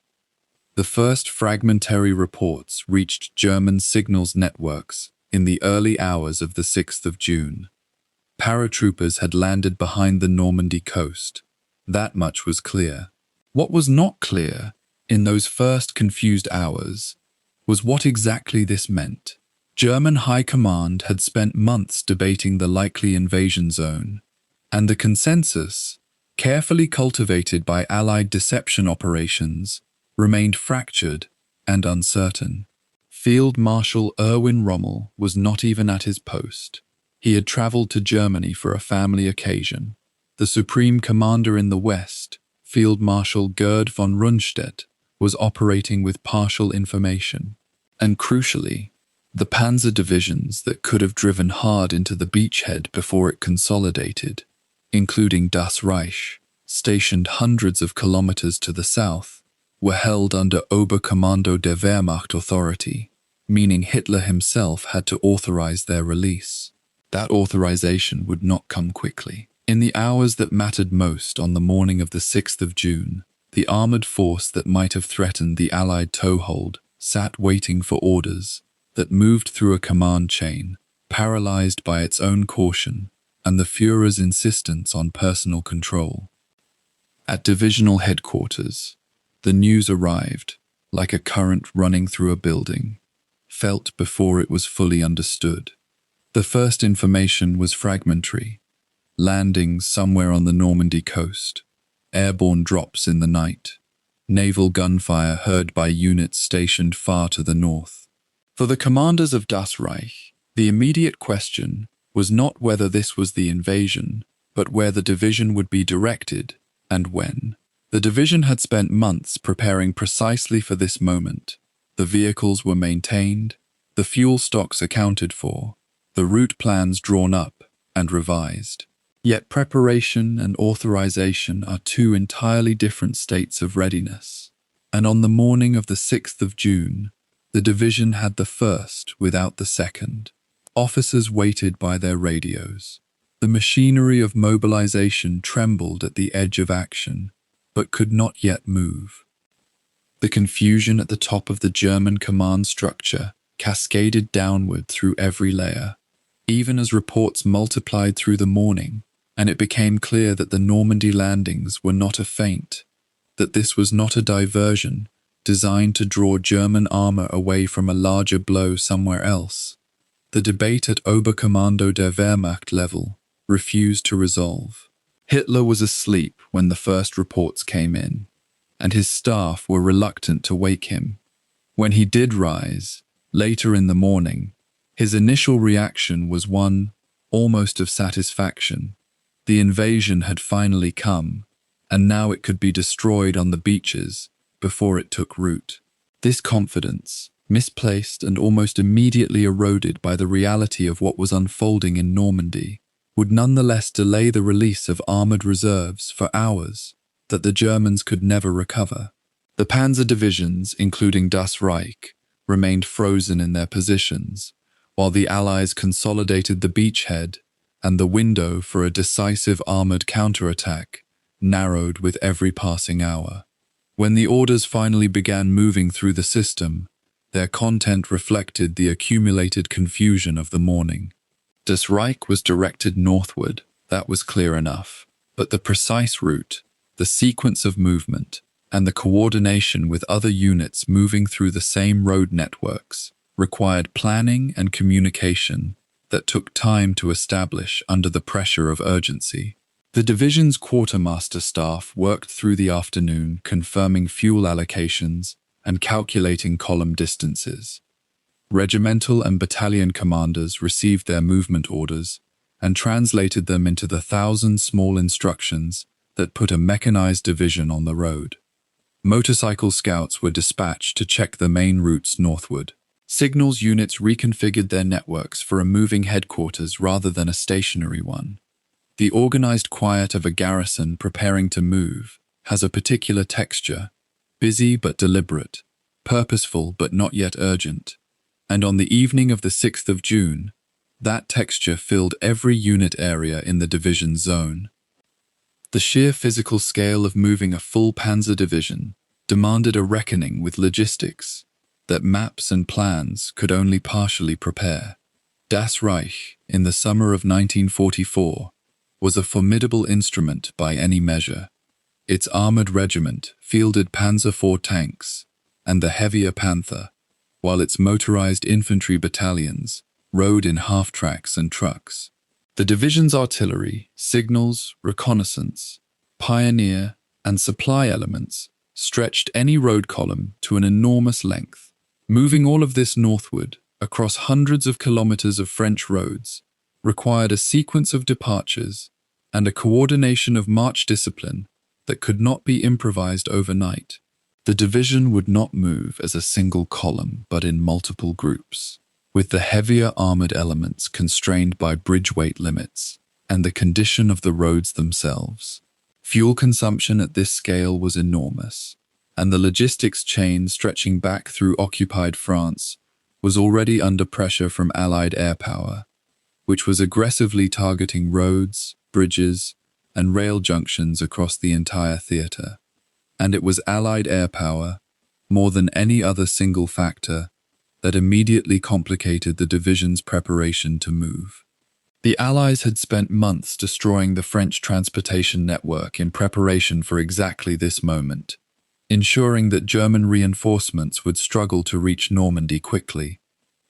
The first fragmentary reports reached German signals networks in the early hours of the 6th of June. Paratroopers had landed behind the Normandy coast. That much was clear. What was not clear, in those first confused hours, was what exactly this meant. German High Command had spent months debating the likely invasion zone, and the consensus, carefully cultivated by Allied deception operations, remained fractured and uncertain. Field Marshal Erwin Rommel was not even at his post. He had traveled to Germany for a family occasion. The Supreme Commander in the West, Field Marshal Gerd von Rundstedt, was operating with partial information. And crucially, the Panzer divisions that could have driven hard into the beachhead before it consolidated, including Das Reich, stationed hundreds of kilometers to the south, were held under Oberkommando der Wehrmacht authority, meaning Hitler himself had to authorize their release. That authorization would not come quickly. In the hours that mattered most on the morning of the 6th of June, the armored force that might have threatened the Allied toehold sat waiting for orders that moved through a command chain paralyzed by its own caution and the Führer's insistence on personal control. At divisional headquarters, the news arrived, like a current running through a building, felt before it was fully understood. The first information was fragmentary: landings somewhere on the Normandy coast, airborne drops in the night, naval gunfire heard by units stationed far to the north. For the commanders of Das Reich, the immediate question was not whether this was the invasion, but where the division would be directed and when. The division had spent months preparing precisely for this moment. The vehicles were maintained, the fuel stocks accounted for, the route plans drawn up and revised. Yet preparation and authorization are two entirely different states of readiness. And on the morning of the 6th of June, the division had the first without the second. Officers waited by their radios. The machinery of mobilization trembled at the edge of action, but could not yet move. The confusion at the top of the German command structure cascaded downward through every layer, even as reports multiplied through the morning, and it became clear that the Normandy landings were not a feint, that this was not a diversion designed to draw German armor away from a larger blow somewhere else. The debate at Oberkommando der Wehrmacht level refused to resolve. Hitler was asleep when the first reports came in, and his staff were reluctant to wake him. When he did rise, later in the morning, his initial reaction was one almost of satisfaction. The invasion had finally come, and now it could be destroyed on the beaches before it took root. This confidence, misplaced and almost immediately eroded by the reality of what was unfolding in Normandy, would nonetheless delay the release of armored reserves for hours that the Germans could never recover. The Panzer divisions, including Das Reich, remained frozen in their positions, while the Allies consolidated the beachhead, and the window for a decisive armored counterattack narrowed with every passing hour. When the orders finally began moving through the system, their content reflected the accumulated confusion of the morning. Das Reich was directed northward, that was clear enough, but the precise route, the sequence of movement, and the coordination with other units moving through the same road networks required planning and communication that took time to establish under the pressure of urgency. The division's quartermaster staff worked through the afternoon confirming fuel allocations and calculating column distances. Regimental and battalion commanders received their movement orders and translated them into the 1,000 small instructions that put a mechanized division on the road. Motorcycle scouts were dispatched to check the main routes northward. Signals units reconfigured their networks for a moving headquarters rather than a stationary one. The organized quiet of a garrison preparing to move has a particular texture, busy but deliberate, purposeful but not yet urgent. And on the evening of the 6th of June, that texture filled every unit area in the division zone. The sheer physical scale of moving a full Panzer division demanded a reckoning with logistics that maps and plans could only partially prepare. Das Reich, in the summer of 1944, was a formidable instrument by any measure. Its armored regiment fielded Panzer IV tanks and the heavier Panther, while its motorized infantry battalions rode in half-tracks and trucks. The division's artillery, signals, reconnaissance, pioneer, and supply elements stretched any road column to an enormous length. Moving all of this northward, across hundreds of kilometers of French roads, required a sequence of departures and a coordination of march discipline that could not be improvised overnight. The division would not move as a single column, but in multiple groups, with the heavier armored elements constrained by bridge weight limits and the condition of the roads themselves. Fuel consumption at this scale was enormous, and the logistics chain stretching back through occupied France was already under pressure from Allied air power, which was aggressively targeting roads, bridges, and rail junctions across the entire theater. And it was Allied air power, more than any other single factor, that immediately complicated the division's preparation to move. The Allies had spent months destroying the French transportation network in preparation for exactly this moment, ensuring that German reinforcements would struggle to reach Normandy quickly.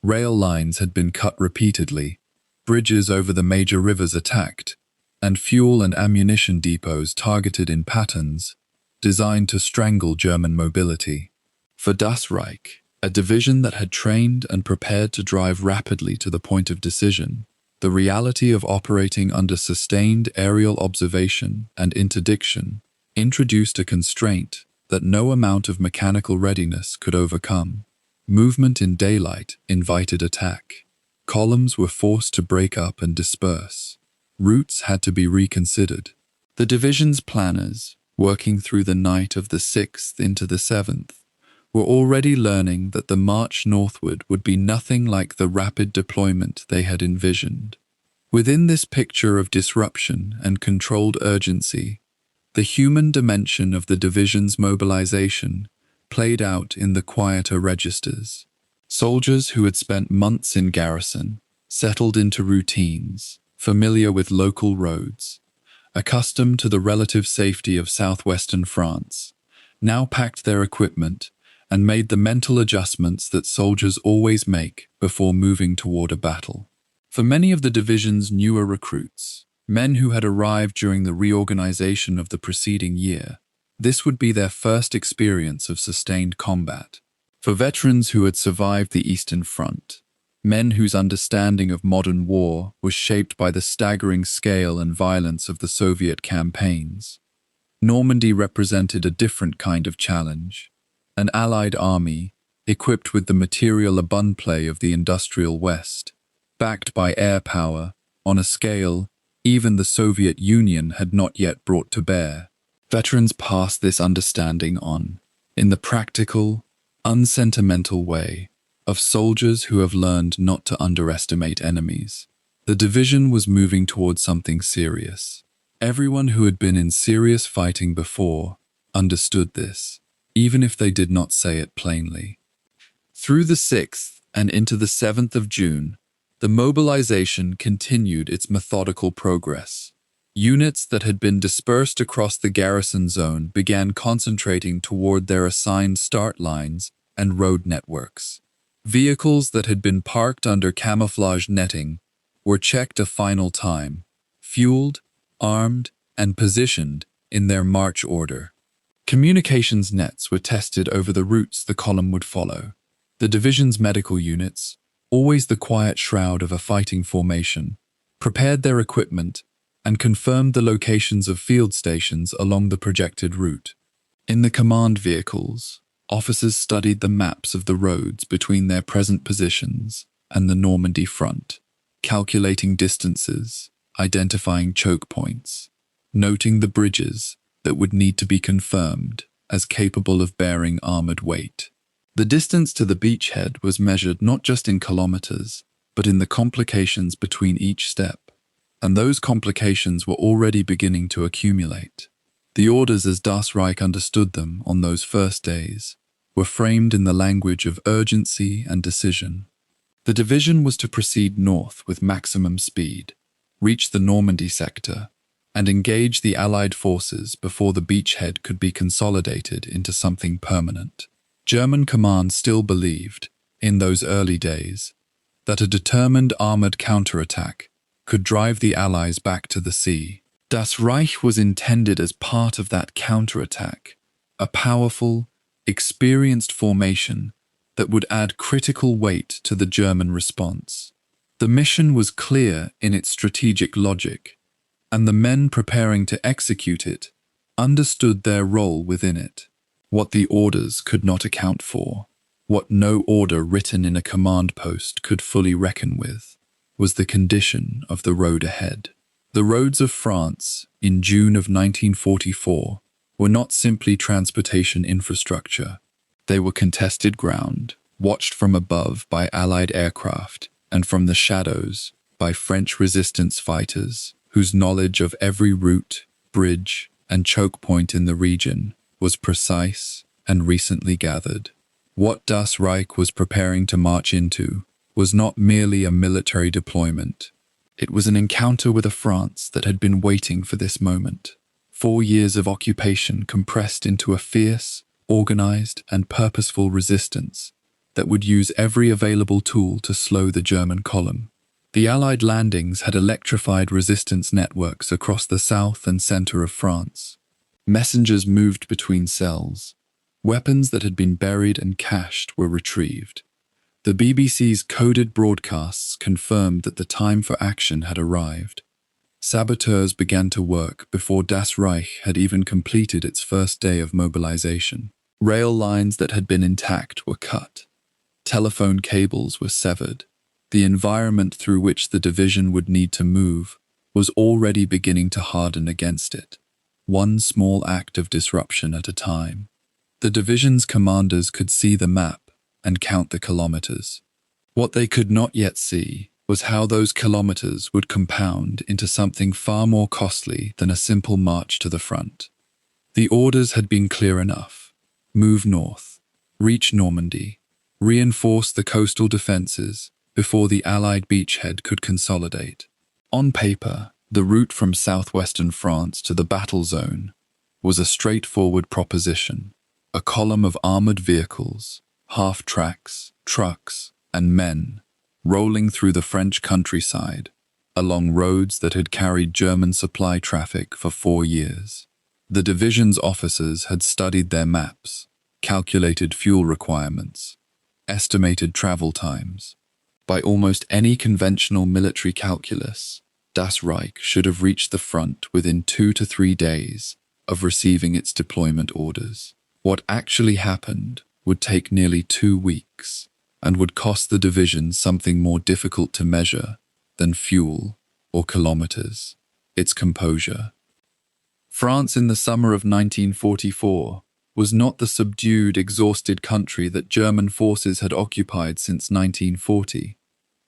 Rail lines had been cut repeatedly, bridges over the major rivers attacked, and fuel and ammunition depots targeted in patterns designed to strangle German mobility. For Das Reich, a division that had trained and prepared to drive rapidly to the point of decision, the reality of operating under sustained aerial observation and interdiction introduced a constraint that no amount of mechanical readiness could overcome. Movement in daylight invited attack. Columns were forced to break up and disperse. Routes had to be reconsidered. The division's planners, working through the night of the 6th into the 7th, were already learning that the march northward would be nothing like the rapid deployment they had envisioned. Within this picture of disruption and controlled urgency, the human dimension of the division's mobilization played out in the quieter registers. Soldiers who had spent months in garrison, settled into routines, familiar with local roads, accustomed to the relative safety of southwestern France, now packed their equipment and made the mental adjustments that soldiers always make before moving toward a battle. For many of the division's newer recruits, men who had arrived during the reorganization of the preceding year, this would be their first experience of sustained combat. For veterans who had survived the Eastern Front, men whose understanding of modern war was shaped by the staggering scale and violence of the Soviet campaigns, Normandy represented a different kind of challenge. An Allied army, equipped with the material abundance of the industrial West, backed by air power, on a scale even the Soviet Union had not yet brought to bear. Veterans passed this understanding on, in the practical, unsentimental way of soldiers who have learned not to underestimate enemies. The division was moving towards something serious. Everyone who had been in serious fighting before understood this, even if they did not say it plainly. Through the 6th and into the 7th of June, the mobilization continued its methodical progress. Units that had been dispersed across the garrison zone began concentrating toward their assigned start lines and road networks. Vehicles that had been parked under camouflage netting were checked a final time, fueled, armed, and positioned in their march order. Communications nets were tested over the routes the column would follow. The division's medical units, always the quiet shroud of a fighting formation, prepared their equipment and confirmed the locations of field stations along the projected route. In the command vehicles, officers studied the maps of the roads between their present positions and the Normandy front, calculating distances, identifying choke points, noting the bridges that would need to be confirmed as capable of bearing armored weight. The distance to the beachhead was measured not just in kilometers, but in the complications between each step, and those complications were already beginning to accumulate. The orders as Das Reich understood them on those first days were framed in the language of urgency and decision. The division was to proceed north with maximum speed, reach the Normandy sector, and engage the Allied forces before the beachhead could be consolidated into something permanent. German command still believed, in those early days, that a determined armored counterattack could drive the Allies back to the sea. Das Reich was intended as part of that counterattack, a powerful, experienced formation that would add critical weight to the German response. The mission was clear in its strategic logic, and the men preparing to execute it understood their role within it. What the orders could not account for, what no order written in a command post could fully reckon with, was the condition of the road ahead. The roads of France, in June of 1944, were not simply transportation infrastructure. They were contested ground, watched from above by Allied aircraft, and from the shadows by French resistance fighters, whose knowledge of every route, bridge, and choke point in the region was precise and recently gathered. What Das Reich was preparing to march into was not merely a military deployment. It was an encounter with a France that had been waiting for this moment. 4 years of occupation compressed into a fierce, organized, and purposeful resistance that would use every available tool to slow the German column. The Allied landings had electrified resistance networks across the south and center of France. Messengers moved between cells. Weapons that had been buried and cached were retrieved. The BBC's coded broadcasts confirmed that the time for action had arrived. Saboteurs began to work before Das Reich had even completed its first day of mobilization. Rail lines that had been intact were cut. Telephone cables were severed. The environment through which the division would need to move was already beginning to harden against it, one small act of disruption at a time. The division's commanders could see the map and count the kilometers. What they could not yet see was how those kilometers would compound into something far more costly than a simple march to the front. The orders had been clear enough. Move north, reach Normandy, reinforce the coastal defenses before the Allied beachhead could consolidate. On paper, the route from southwestern France to the battle zone was a straightforward proposition. A column of armored vehicles, half-tracks, trucks, and men rolling through the French countryside along roads that had carried German supply traffic for 4 years. The division's officers had studied their maps, calculated fuel requirements, estimated travel times. By almost any conventional military calculus, Das Reich should have reached the front within 2 to 3 days of receiving its deployment orders. What actually happened would take nearly 2 weeks and would cost the division something more difficult to measure than fuel or kilometers: its composure. France in the summer of 1944 was not the subdued, exhausted country that German forces had occupied since 1940.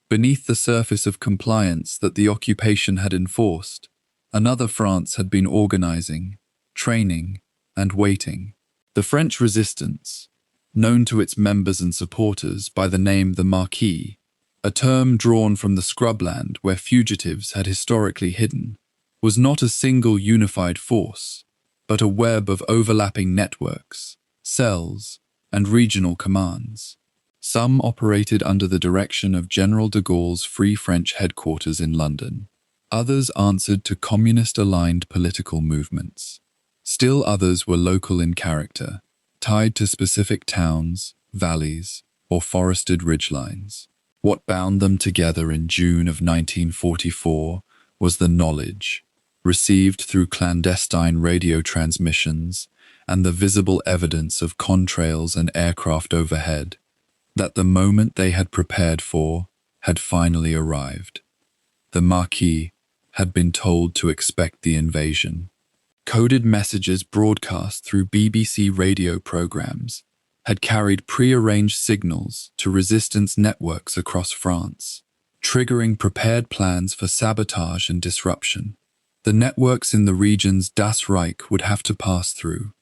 Beneath the surface of compliance that the occupation had enforced, another France had been organizing, training, and waiting. The French resistance, known to its members and supporters by the name the Maquis, a term drawn from the scrubland where fugitives had historically hidden, was not a single unified force, but a web of overlapping networks, cells, and regional commands. Some operated under the direction of General de Gaulle's Free French headquarters in London. Others answered to communist-aligned political movements. Still others were local in character, tied to specific towns, valleys, or forested ridgelines. What bound them together in June of 1944 was the knowledge, received through clandestine radio transmissions and the visible evidence of contrails and aircraft overhead, that the moment they had prepared for had finally arrived. The Maquis had been told to expect the invasion. Coded messages broadcast through BBC radio programs had carried pre-arranged signals to resistance networks across France, triggering prepared plans for sabotage and disruption. The networks in the regions Das Reich would have to pass through: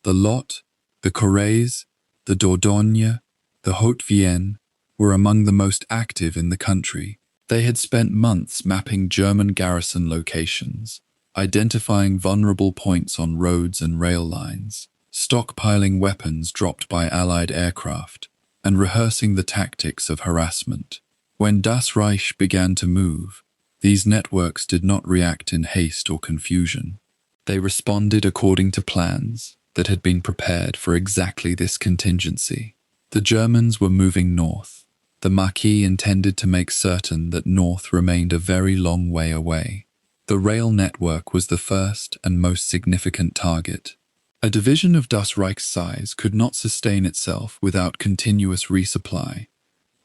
the Lot, the Corrèze, the Dordogne, the Haute-Vienne were among the most active in the country. They had spent months mapping German garrison locations, identifying vulnerable points on roads and rail lines, stockpiling weapons dropped by Allied aircraft, and rehearsing the tactics of harassment. When Das Reich began to move, these networks did not react in haste or confusion. They responded according to plans that had been prepared for exactly this contingency. The Germans were moving north. The Maquis intended to make certain that north remained a very long way away. The rail network was the first and most significant target. A division of Das Reich's size could not sustain itself without continuous resupply,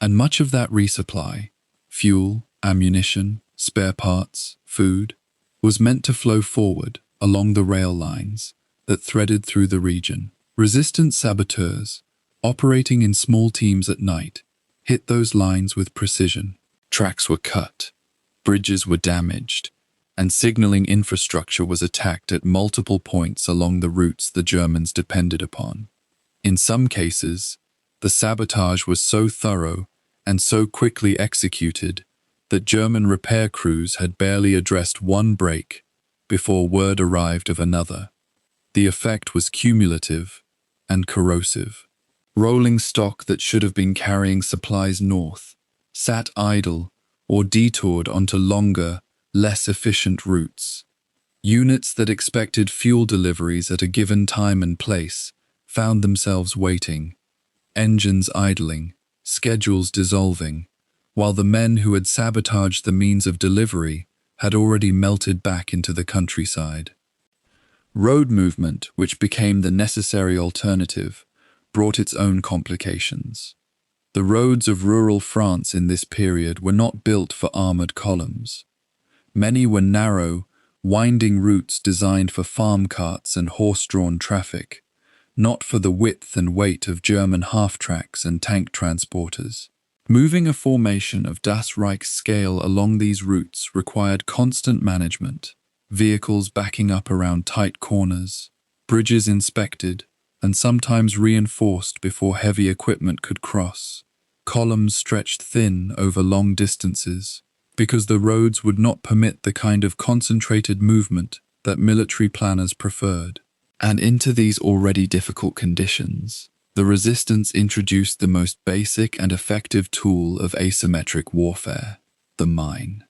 and much of that resupply, fuel, ammunition, spare parts, food, was meant to flow forward along the rail lines that threaded through the region. Resistance saboteurs, operating in small teams at night, hit those lines with precision. Tracks were cut, bridges were damaged, and signaling infrastructure was attacked at multiple points along the routes the Germans depended upon. In some cases, The sabotage was so thorough and so quickly executed that German repair crews had barely addressed one break before word arrived of another. The effect was cumulative and corrosive. Rolling stock that should have been carrying supplies north sat idle or detoured onto longer, less efficient routes. Units that expected fuel deliveries at a given time and place found themselves waiting, engines idling, schedules dissolving, while the men who had sabotaged the means of delivery had already melted back into the countryside. Road movement, which became the necessary alternative, brought its own complications. The roads of rural France in this period were not built for armoured columns. Many were narrow, winding routes designed for farm carts and horse-drawn traffic, not for the width and weight of German half-tracks and tank transporters. Moving a formation of Das Reich scale along these routes required constant management, vehicles backing up around tight corners, bridges inspected, and sometimes reinforced before heavy equipment could cross. Columns stretched thin over long distances, because the roads would not permit the kind of concentrated movement that military planners preferred. And into these already difficult conditions, the resistance introduced the most basic and effective tool of asymmetric warfare, the mine.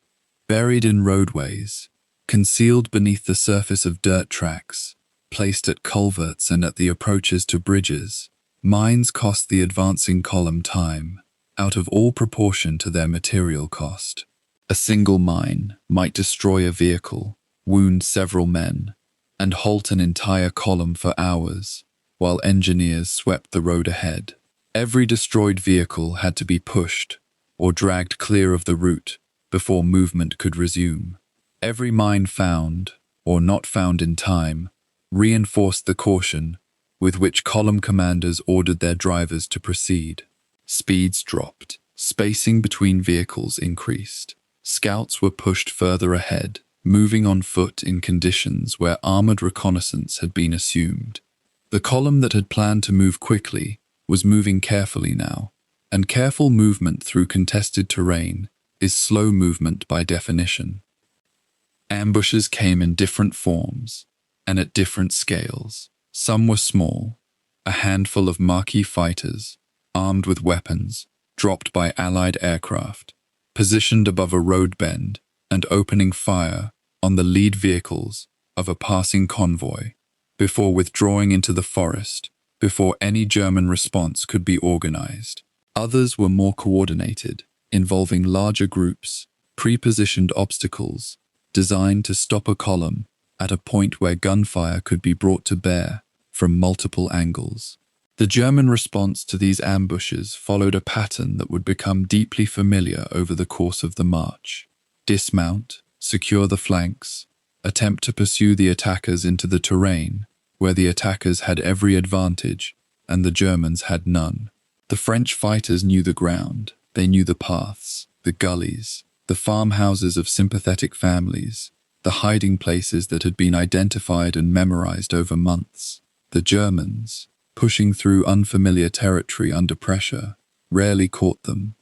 Buried in roadways, concealed beneath the surface of dirt tracks, placed at culverts and at the approaches to bridges, mines cost the advancing column time, out of all proportion to their material cost. A single mine might destroy a vehicle, wound several men, and halt an entire column for hours, while engineers swept the road ahead. Every destroyed vehicle had to be pushed or dragged clear of the route before movement could resume. Every mine found, or not found in time, reinforced the caution with which column commanders ordered their drivers to proceed. Speeds dropped, spacing between vehicles increased. Scouts were pushed further ahead, moving on foot in conditions where armored reconnaissance had been assumed. The column that had planned to move quickly was moving carefully now, and careful movement through contested terrain is slow movement by definition. Ambushes came in different forms and at different scales. Some were small, a handful of Marquis fighters, armed with weapons, dropped by Allied aircraft, positioned above a road bend and opening fire on the lead vehicles of a passing convoy, before withdrawing into the forest, before any German response could be organized. Others were more coordinated, involving larger groups, pre-positioned obstacles, designed to stop a column at a point where gunfire could be brought to bear from multiple angles. The German response to these ambushes followed a pattern that would become deeply familiar over the course of the march. Dismount, secure the flanks, attempt to pursue the attackers into the terrain, where the attackers had every advantage and the Germans had none. The French fighters knew the ground, they knew the paths, the gullies, the farmhouses of sympathetic families, the hiding places that had been identified and memorized over months. The Germans, pushing through unfamiliar territory under pressure, rarely caught them.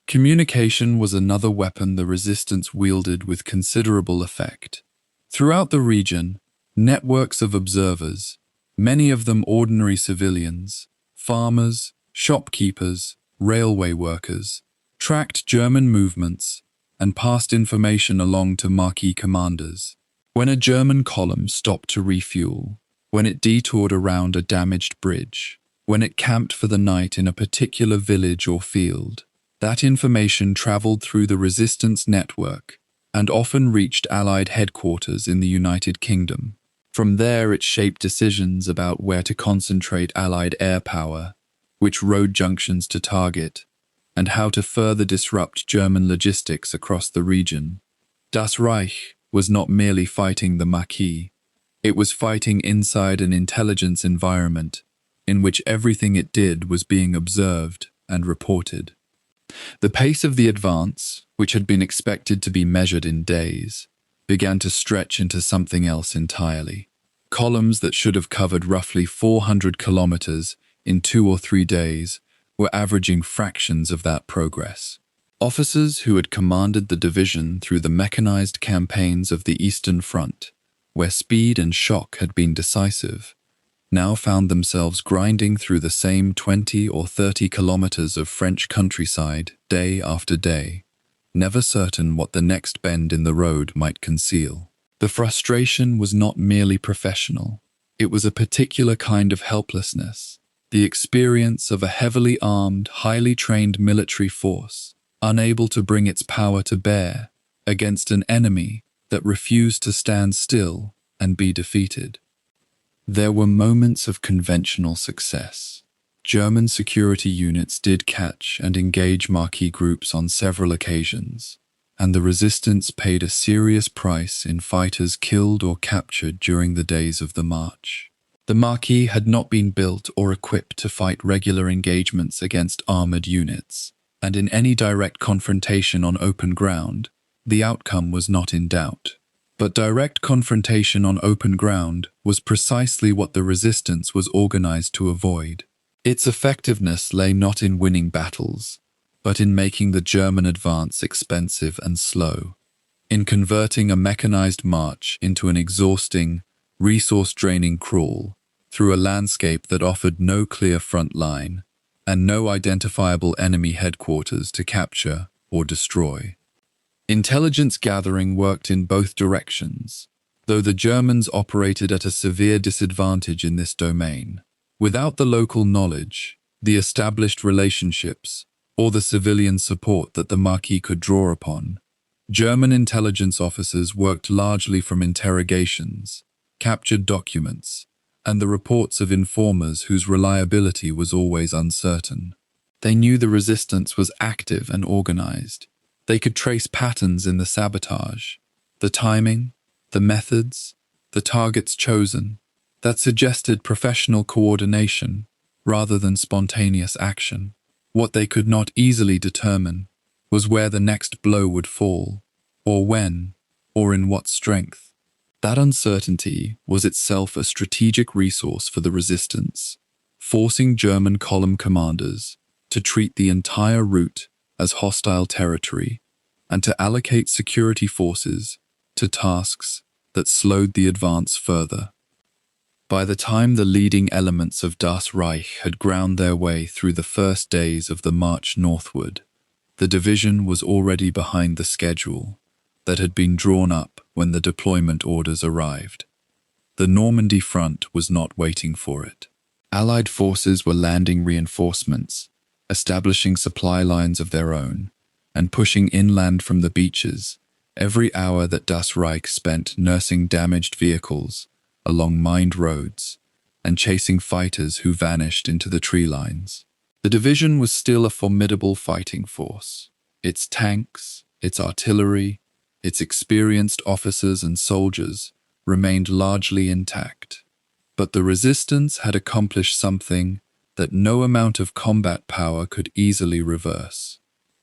Communication was another weapon the resistance wielded with considerable effect. Throughout the region, networks of observers, many of them ordinary civilians, farmers, shopkeepers, railway workers, tracked German movements and passed information along to Marquis commanders. When a German column stopped to refuel, when it detoured around a damaged bridge, when it camped for the night in a particular village or field, that information traveled through the resistance network and often reached Allied headquarters in the United Kingdom. From there it shaped decisions about where to concentrate Allied air power, which road junctions to target, and how to further disrupt German logistics across the region. Das Reich was not merely fighting the Maquis, it was fighting inside an intelligence environment in which everything it did was being observed and reported. The pace of the advance, which had been expected to be measured in days, began to stretch into something else entirely. Columns that should have covered roughly 400 kilometers in 2 or 3 days, were averaging fractions of that progress. Officers who had commanded the division through the mechanized campaigns of the Eastern Front, where speed and shock had been decisive, now found themselves grinding through the same 20 or 30 kilometers of French countryside day after day, never certain what the next bend in the road might conceal. The frustration was not merely professional. It was a particular kind of helplessness, the experience of a heavily armed, highly trained military force, unable to bring its power to bear against an enemy that refused to stand still and be defeated. There were moments of conventional success. German security units did catch and engage Maquis groups on several occasions, and the resistance paid a serious price in fighters killed or captured during the days of the march. The Maquis had not been built or equipped to fight regular engagements against armored units, and in any direct confrontation on open ground, the outcome was not in doubt. But direct confrontation on open ground was precisely what the resistance was organized to avoid. Its effectiveness lay not in winning battles, but in making the German advance expensive and slow, in converting a mechanized march into an exhausting, resource-draining crawl through a landscape that offered no clear front line and no identifiable enemy headquarters to capture or destroy. Intelligence gathering worked in both directions, though the Germans operated at a severe disadvantage in this domain. Without the local knowledge, the established relationships, or the civilian support that the Maquis could draw upon, German intelligence officers worked largely from interrogations, captured documents, and the reports of informers whose reliability was always uncertain. They knew the resistance was active and organized. They could trace patterns in the sabotage, the timing, the methods, the targets chosen, that suggested professional coordination rather than spontaneous action. What they could not easily determine was where the next blow would fall, or when, or in what strength. That uncertainty was itself a strategic resource for the resistance, forcing German column commanders to treat the entire route as hostile territory and to allocate security forces to tasks that slowed the advance further. By the time the leading elements of Das Reich had ground their way through the first days of the march northward, the division was already behind the schedule that had been drawn up when the deployment orders arrived. The Normandy front was not waiting for it. Allied forces were landing reinforcements, establishing supply lines of their own, and pushing inland from the beaches every hour that Das Reich spent nursing damaged vehicles along mined roads and chasing fighters who vanished into the tree lines. The division was still a formidable fighting force. Its tanks, its artillery, its experienced officers and soldiers remained largely intact. But the resistance had accomplished something that no amount of combat power could easily reverse.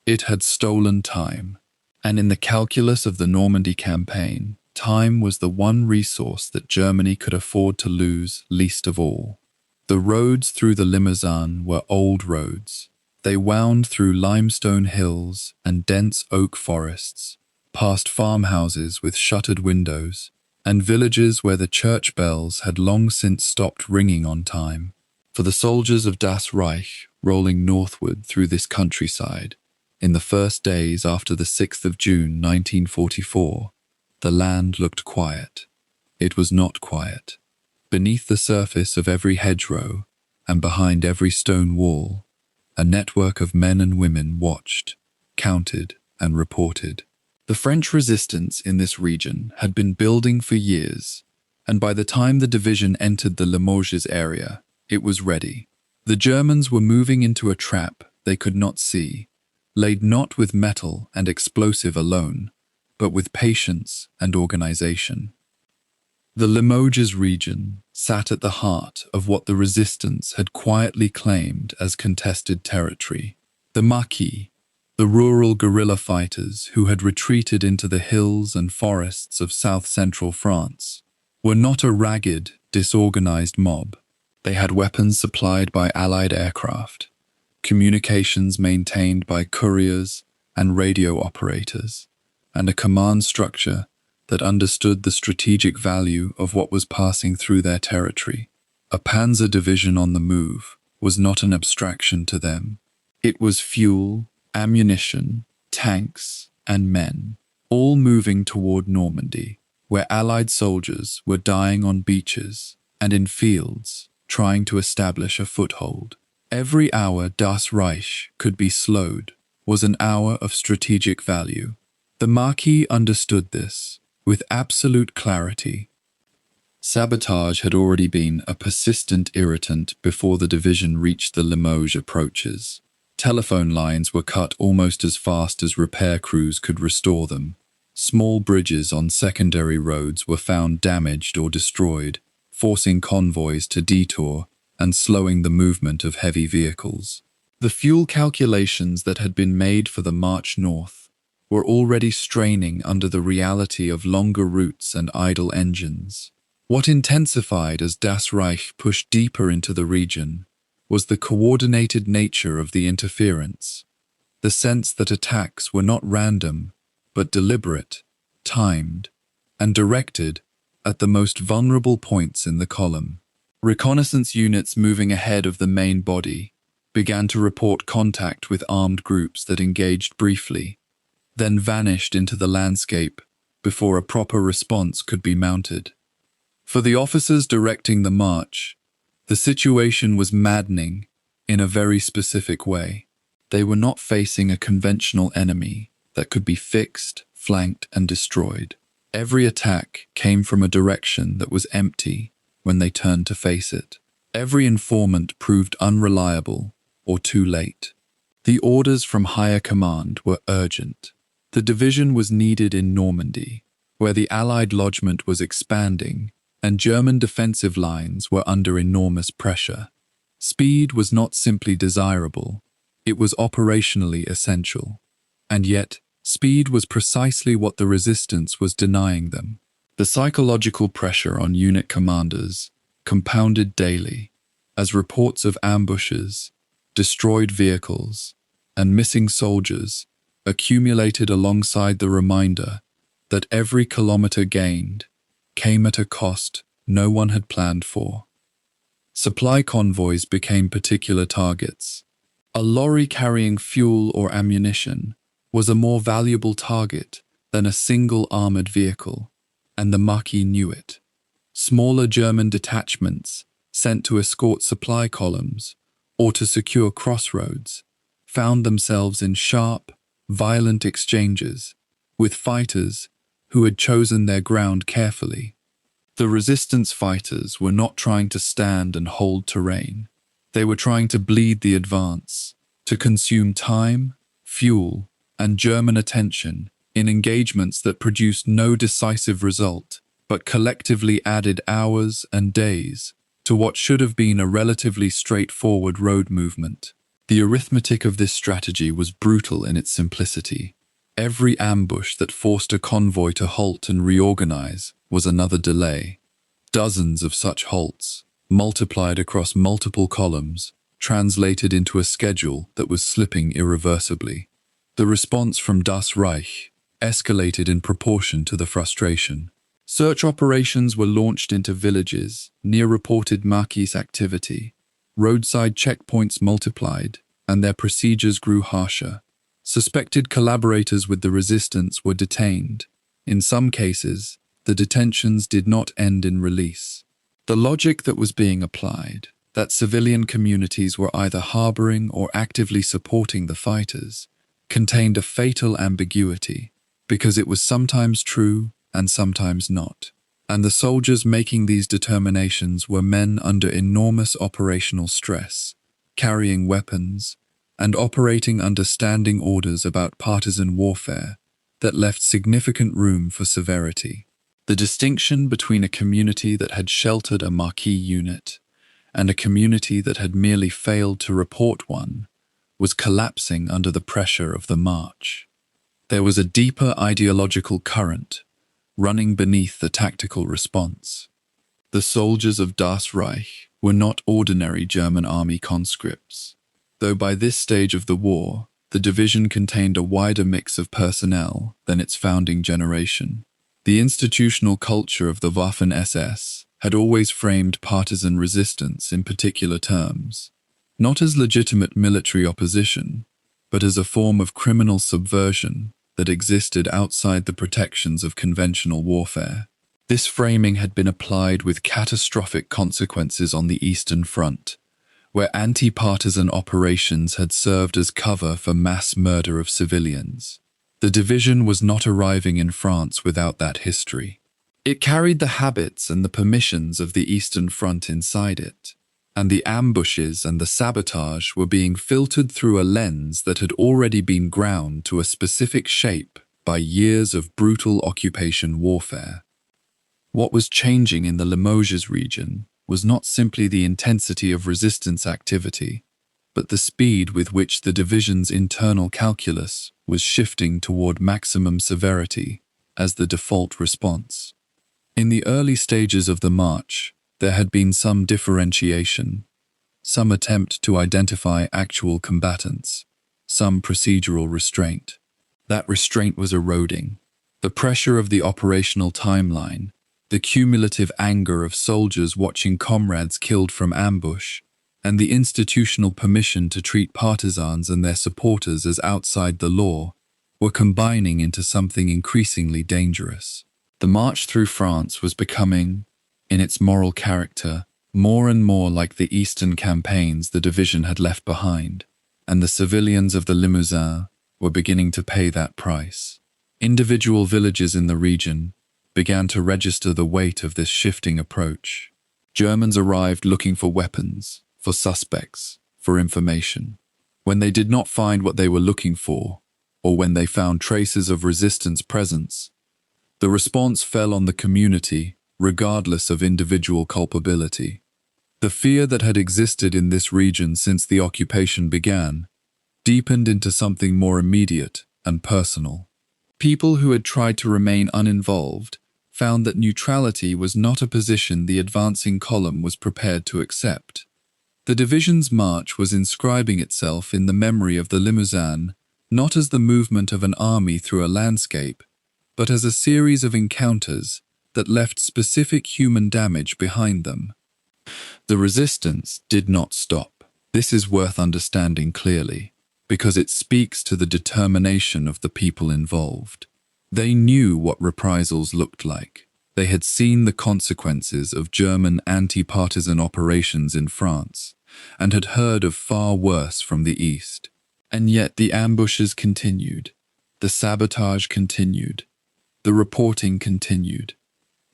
It had stolen time, and in the calculus of the Normandy campaign, time was the one resource that Germany could afford to lose least of all. The roads through the Limousin were old roads. They wound through limestone hills and dense oak forests, past farmhouses with shuttered windows, and villages where the church bells had long since stopped ringing on time. For the soldiers of Das Reich rolling northward through this countryside, in the first days after the 6th of June 1944, the land looked quiet. It was not quiet. Beneath the surface of every hedgerow and behind every stone wall, a network of men and women watched, counted, and reported. The French resistance in this region had been building for years, and by the time the division entered the Limoges area, it was ready. The Germans were moving into a trap they could not see, laid not with metal and explosive alone, but with patience and organization. The Limoges region sat at the heart of what the resistance had quietly claimed as contested territory. The Maquis, the rural guerrilla fighters who had retreated into the hills and forests of south-central France, were not a ragged, disorganized mob, They had weapons supplied by Allied aircraft, communications maintained by couriers and radio operators, and a command structure that understood the strategic value of what was passing through their territory. A Panzer division on the move was not an abstraction to them. It was fuel, ammunition, tanks, and men, all moving toward Normandy, where Allied soldiers were dying on beaches and in fields, trying to establish a foothold. Every hour Das Reich could be slowed was an hour of strategic value. The Marquis understood this with absolute clarity. Sabotage had already been a persistent irritant before the division reached the Limoges approaches. Telephone lines were cut almost as fast as repair crews could restore them. Small bridges on secondary roads were found damaged or destroyed, forcing convoys to detour and slowing the movement of heavy vehicles. The fuel calculations that had been made for the march north were already straining under the reality of longer routes and idle engines. What intensified as Das Reich pushed deeper into the region was the coordinated nature of the interference, the sense that attacks were not random, but deliberate, timed, and directed at the most vulnerable points in the column. Reconnaissance units moving ahead of the main body began to report contact with armed groups that engaged briefly, then vanished into the landscape before a proper response could be mounted. For the officers directing the march, the situation was maddening in a very specific way. They were not facing a conventional enemy that could be fixed, flanked, and destroyed. Every attack came from a direction that was empty when they turned to face it. Every informant proved unreliable or too late. The orders from higher command were urgent. The division was needed in Normandy, where the Allied lodgment was expanding and German defensive lines were under enormous pressure. Speed was not simply desirable, it was operationally essential. And yet, speed was precisely what the resistance was denying them. The psychological pressure on unit commanders compounded daily as reports of ambushes, destroyed vehicles, and missing soldiers accumulated alongside the reminder that every kilometer gained came at a cost no one had planned for. Supply convoys became particular targets. A lorry carrying fuel or ammunition was a more valuable target than a single armored vehicle, and the Marquis knew it. Smaller German detachments sent to escort supply columns or to secure crossroads found themselves in sharp, violent exchanges with fighters who had chosen their ground carefully. The resistance fighters were not trying to stand and hold terrain. They were trying to bleed the advance, to consume time, fuel, and German attention in engagements that produced no decisive result, but collectively added hours and days to what should have been a relatively straightforward road movement. The arithmetic of this strategy was brutal in its simplicity. Every ambush that forced a convoy to halt and reorganize was another delay. Dozens of such halts, multiplied across multiple columns, translated into a schedule that was slipping irreversibly. The response from Das Reich escalated in proportion to the frustration. Search operations were launched into villages near reported Marquis activity. Roadside checkpoints multiplied, and their procedures grew harsher. Suspected collaborators with the resistance were detained. In some cases, the detentions did not end in release. The logic that was being applied, that civilian communities were either harboring or actively supporting the fighters, contained a fatal ambiguity, because it was sometimes true and sometimes not. And the soldiers making these determinations were men under enormous operational stress, carrying weapons, and operating under standing orders about partisan warfare that left significant room for severity. The distinction between a community that had sheltered a Marquis unit and a community that had merely failed to report one was collapsing under the pressure of the march. There was a deeper ideological current running beneath the tactical response. The soldiers of Das Reich were not ordinary German army conscripts. Though by this stage of the war, the division contained a wider mix of personnel than its founding generation. The institutional culture of the Waffen-SS had always framed partisan resistance in particular terms, not as legitimate military opposition, but as a form of criminal subversion that existed outside the protections of conventional warfare. This framing had been applied with catastrophic consequences on the Eastern Front, where anti-partisan operations had served as cover for mass murder of civilians. The division was not arriving in France without that history. It carried the habits and the permissions of the Eastern Front inside it, and the ambushes and the sabotage were being filtered through a lens that had already been ground to a specific shape by years of brutal occupation warfare. What was changing in the Limoges region was not simply the intensity of resistance activity, but the speed with which the division's internal calculus was shifting toward maximum severity as the default response. In the early stages of the march, there had been some differentiation, some attempt to identify actual combatants, some procedural restraint. That restraint was eroding. The pressure of the operational timeline, the cumulative anger of soldiers watching comrades killed from ambush, and the institutional permission to treat partisans and their supporters as outside the law were combining into something increasingly dangerous. The march through France was becoming, in its moral character, more and more like the Eastern campaigns the division had left behind, and the civilians of the Limousin were beginning to pay that price. Individual villages in the region began to register the weight of this shifting approach. Germans arrived looking for weapons, for suspects, for information. When they did not find what they were looking for, or when they found traces of resistance presence, the response fell on the community, regardless of individual culpability. The fear that had existed in this region since the occupation began deepened into something more immediate and personal. People who had tried to remain uninvolved found that neutrality was not a position the advancing column was prepared to accept. The division's march was inscribing itself in the memory of the Limousin not as the movement of an army through a landscape, but as a series of encounters that left specific human damage behind them. The resistance did not stop. This is worth understanding clearly, because it speaks to the determination of the people involved. They knew what reprisals looked like. They had seen the consequences of German anti-partisan operations in France, and had heard of far worse from the East. And yet the ambushes continued, the sabotage continued, the reporting continued.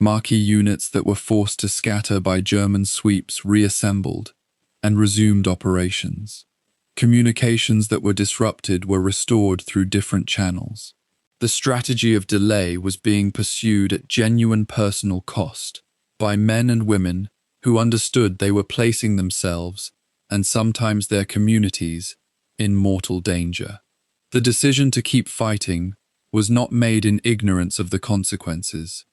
Marquee units that were forced to scatter by German sweeps reassembled and resumed operations. Communications that were disrupted were restored through different channels. The strategy of delay was being pursued at genuine personal cost by men and women who understood they were placing themselves, and sometimes their communities, in mortal danger. The decision to keep fighting was not made in ignorance of the consequences.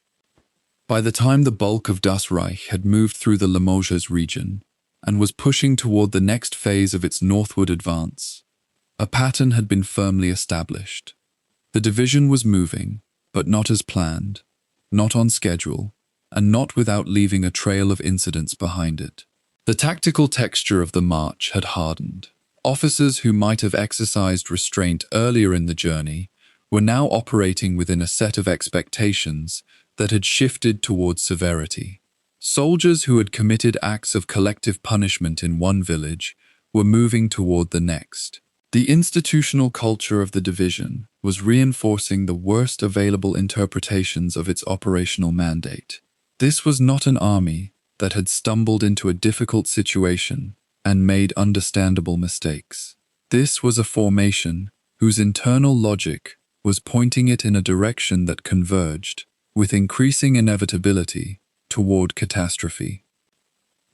By the time the bulk of Das Reich had moved through the Limoges region and was pushing toward the next phase of its northward advance, a pattern had been firmly established. The division was moving, but not as planned, not on schedule, and not without leaving a trail of incidents behind it. The tactical texture of the march had hardened. Officers who might have exercised restraint earlier in the journey were now operating within a set of expectations that had shifted towards severity. Soldiers who had committed acts of collective punishment in one village were moving toward the next. The institutional culture of the division was reinforcing the worst available interpretations of its operational mandate. This was not an army that had stumbled into a difficult situation and made understandable mistakes. This was a formation whose internal logic was pointing it in a direction that converged, with increasing inevitability, toward catastrophe.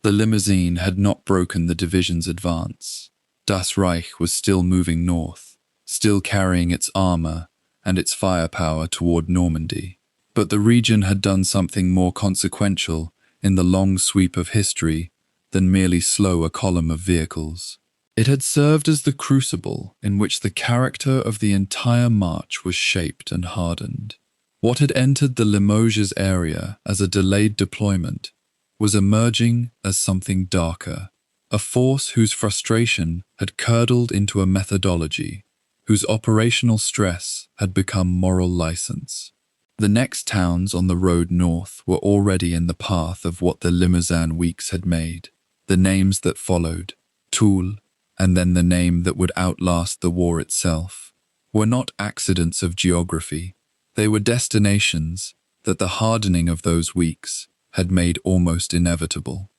The Limousin had not broken the division's advance. Das Reich was still moving north, still carrying its armor and its firepower toward Normandy. But the region had done something more consequential in the long sweep of history than merely slow a column of vehicles. It had served as the crucible in which the character of the entire march was shaped and hardened. What had entered the Limoges area as a delayed deployment was emerging as something darker, a force whose frustration had curdled into a methodology, whose operational stress had become moral license. The next towns on the road north were already in the path of what the Limousin weeks had made. The names that followed, Toul, and then the name that would outlast the war itself, were not accidents of geography. They were destinations that the hardening of those weeks had made almost inevitable.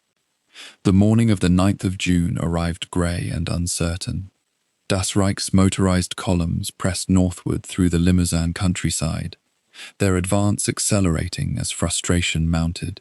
The morning of the 9th of June arrived grey and uncertain. Das Reich's motorized columns pressed northward through the Limousin countryside, their advance accelerating as frustration mounted.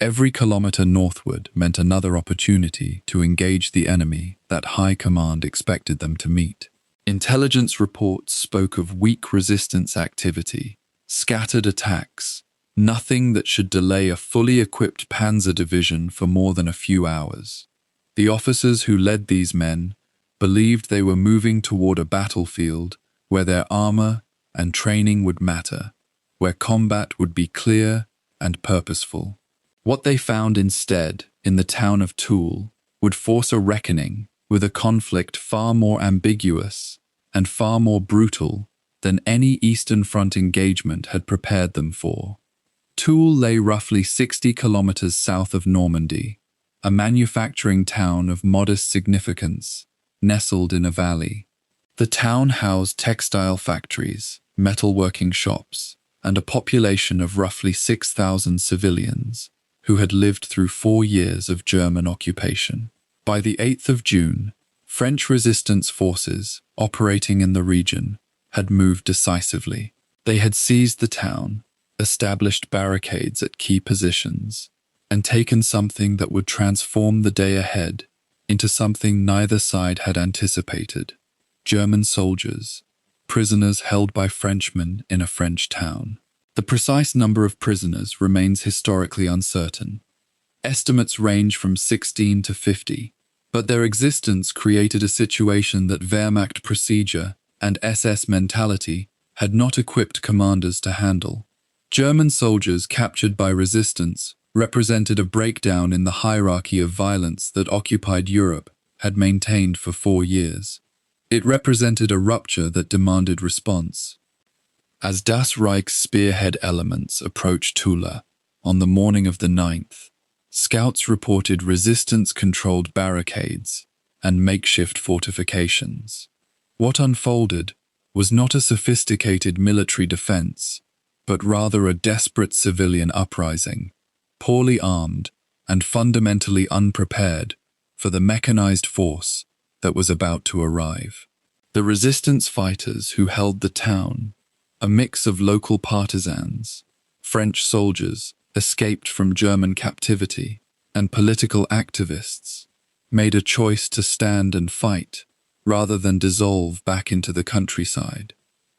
Every kilometre northward meant another opportunity to engage the enemy that High Command expected them to meet. Intelligence reports spoke of weak resistance activity, scattered attacks, nothing that should delay a fully equipped Panzer division for more than a few hours. The officers who led these men believed they were moving toward a battlefield where their armour and training would matter, where combat would be clear and purposeful. What they found instead in the town of Toul would force a reckoning with a conflict far more ambiguous and far more brutal than any Eastern Front engagement had prepared them for. Toul lay roughly 60 kilometers south of Normandy, a manufacturing town of modest significance, nestled in a valley. The town housed textile factories, metalworking shops, and a population of roughly 6,000 civilians who had lived through 4 years of German occupation. By the 8th of June, French resistance forces operating in the region had moved decisively. They had seized the town, established barricades at key positions, and taken something that would transform the day ahead into something neither side had anticipated: German soldiers, prisoners held by Frenchmen in a French town. The precise number of prisoners remains historically uncertain. Estimates range from 16 to 50, but their existence created a situation that Wehrmacht procedure and SS mentality had not equipped commanders to handle. German soldiers captured by resistance represented a breakdown in the hierarchy of violence that occupied Europe had maintained for 4 years. It represented a rupture that demanded response. As Das Reich's spearhead elements approached Toul on the morning of the 9th, scouts reported resistance-controlled barricades and makeshift fortifications. What unfolded was not a sophisticated military defense, but rather a desperate civilian uprising, poorly armed and fundamentally unprepared for the mechanized force that was about to arrive. The resistance fighters who held the town, a mix of local partisans, French soldiers escaped from German captivity, and political activists, made a choice to stand and fight rather than dissolve back into the countryside.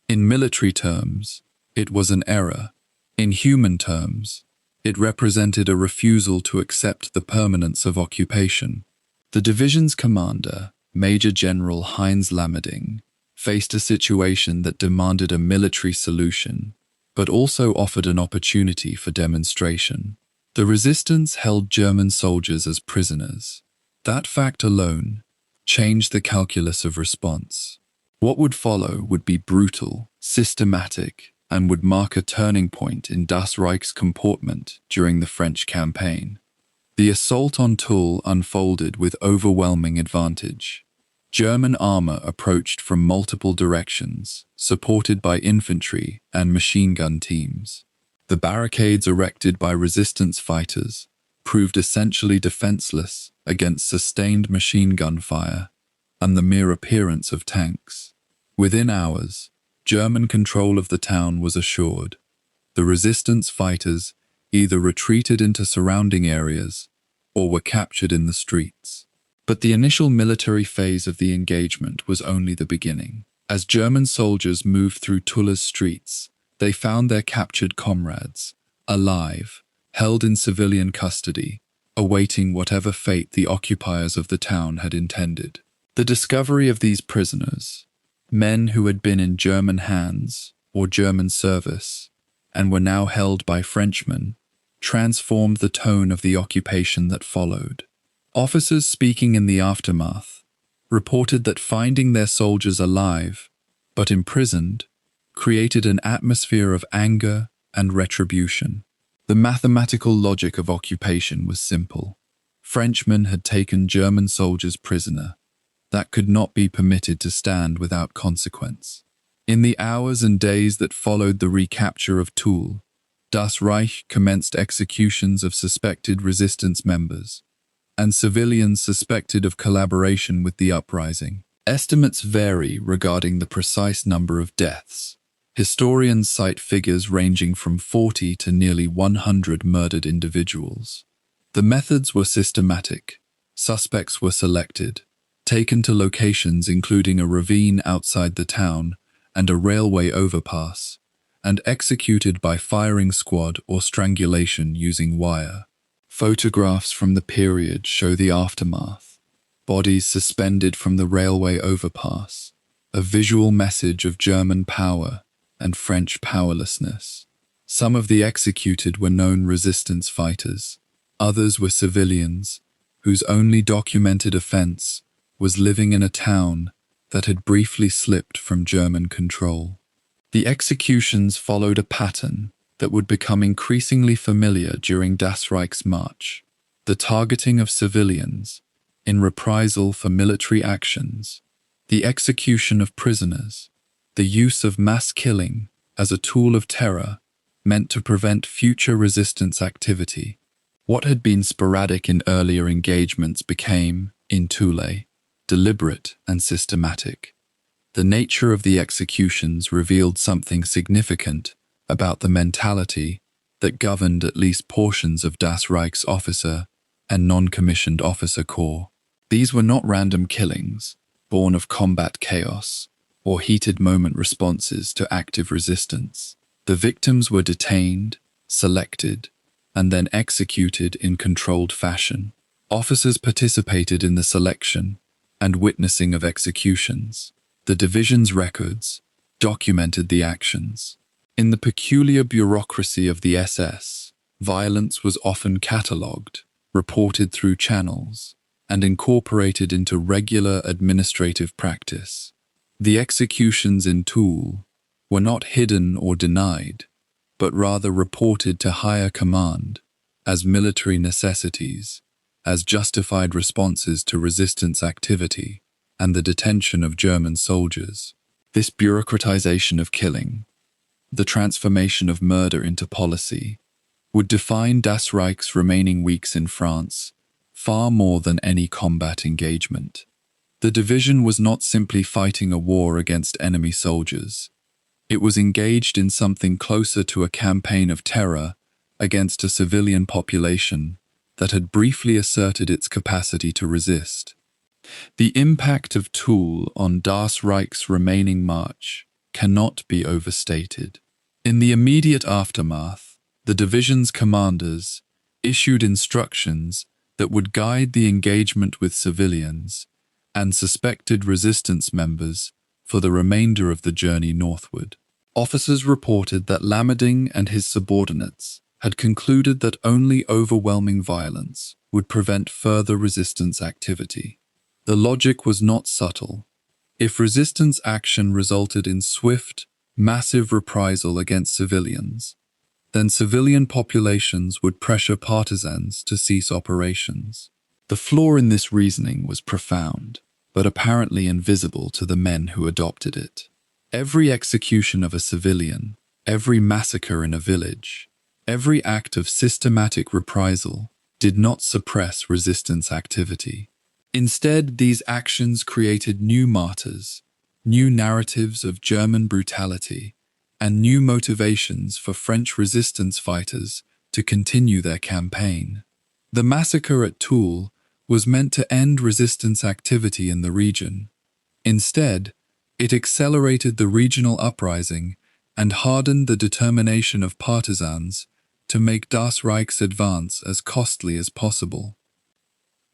In military terms, it was an error. In human terms, it represented a refusal to accept the permanence of occupation. The division's commander, Major General Heinz Lammerding, faced a situation that demanded a military solution, but also offered an opportunity for demonstration. The resistance held German soldiers as prisoners. That fact alone changed the calculus of response. What would follow would be brutal, systematic, and would mark a turning point in Das Reich's comportment during the French campaign. The assault on Toul unfolded with overwhelming advantage. German armor approached from multiple directions, supported by infantry and machine gun teams. The barricades erected by resistance fighters proved essentially defenseless against sustained machine gun fire and the mere appearance of tanks. Within hours, German control of the town was assured. The resistance fighters either retreated into surrounding areas or were captured in the streets. But the initial military phase of the engagement was only the beginning. As German soldiers moved through Toul's streets, they found their captured comrades, alive, held in civilian custody, awaiting whatever fate the occupiers of the town had intended. The discovery of these prisoners, men who had been in German hands or German service and were now held by Frenchmen, transformed the tone of the occupation that followed. Officers speaking in the aftermath reported that finding their soldiers alive, but imprisoned, created an atmosphere of anger and retribution. The mathematical logic of occupation was simple. Frenchmen had taken German soldiers prisoner. That could not be permitted to stand without consequence. In the hours and days that followed the recapture of Toul, Das Reich commenced executions of suspected resistance members and civilians suspected of collaboration with the uprising. Estimates vary regarding the precise number of deaths. Historians cite figures ranging from 40 to nearly 100 murdered individuals. The methods were systematic. Suspects were selected, taken to locations including a ravine outside the town and a railway overpass, and executed by firing squad or strangulation using wire. Photographs from the period show the aftermath. Bodies suspended from the railway overpass, a visual message of German power and French powerlessness. Some of the executed were known resistance fighters. Others were civilians whose only documented offense was living in a town that had briefly slipped from German control. The executions followed a pattern that would become increasingly familiar during Das Reich's march: the targeting of civilians in reprisal for military actions, the execution of prisoners, the use of mass killing as a tool of terror meant to prevent future resistance activity. What had been sporadic in earlier engagements became, in Toul, deliberate and systematic. The nature of the executions revealed something significant about the mentality that governed at least portions of Das Reich's officer and non-commissioned officer corps. These were not random killings, born of combat chaos or heated moment responses to active resistance. The victims were detained, selected, and then executed in controlled fashion. Officers participated in the selection and witnessing of executions. The division's records documented the actions. In the peculiar bureaucracy of the SS, violence was often catalogued, reported through channels, and incorporated into regular administrative practice. The executions in Toul were not hidden or denied, but rather reported to higher command as military necessities, as justified responses to resistance activity and the detention of German soldiers. This bureaucratization of killing, the transformation of murder into policy, would define Das Reich's remaining weeks in France far more than any combat engagement. The division was not simply fighting a war against enemy soldiers. It was engaged in something closer to a campaign of terror against a civilian population that had briefly asserted its capacity to resist. The impact of Toul on Das Reich's remaining march cannot be overstated. In the immediate aftermath, the division's commanders issued instructions that would guide the engagement with civilians and suspected resistance members for the remainder of the journey northward. Officers reported that Lammerding and his subordinates had concluded that only overwhelming violence would prevent further resistance activity. The logic was not subtle. If resistance action resulted in swift, massive reprisal against civilians, then civilian populations would pressure partisans to cease operations. The flaw in this reasoning was profound, but apparently invisible to the men who adopted it. Every execution of a civilian, every massacre in a village, every act of systematic reprisal did not suppress resistance activity. Instead, these actions created new martyrs, new narratives of German brutality, and new motivations for French resistance fighters to continue their campaign. The massacre at Toul was meant to end resistance activity in the region. Instead, it accelerated the regional uprising and hardened the determination of partisans to make Das Reich's advance as costly as possible.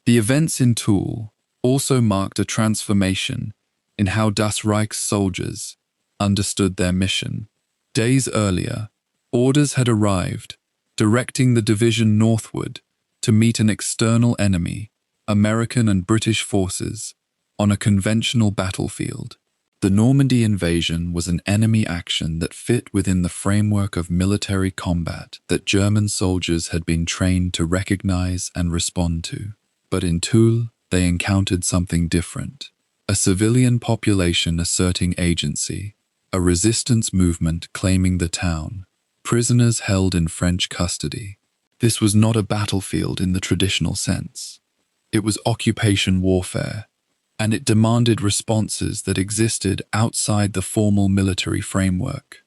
The events in Toul also marked a transformation in how Das Reich's soldiers understood their mission. Days earlier, orders had arrived, directing the division northward to meet an external enemy, American and British forces, on a conventional battlefield. The Normandy invasion was an enemy action that fit within the framework of military combat that German soldiers had been trained to recognize and respond to. But in Toul, they encountered something different. A civilian population asserting agency, a resistance movement claiming the town, prisoners held in French custody. This was not a battlefield in the traditional sense. It was occupation warfare, and it demanded responses that existed outside the formal military framework.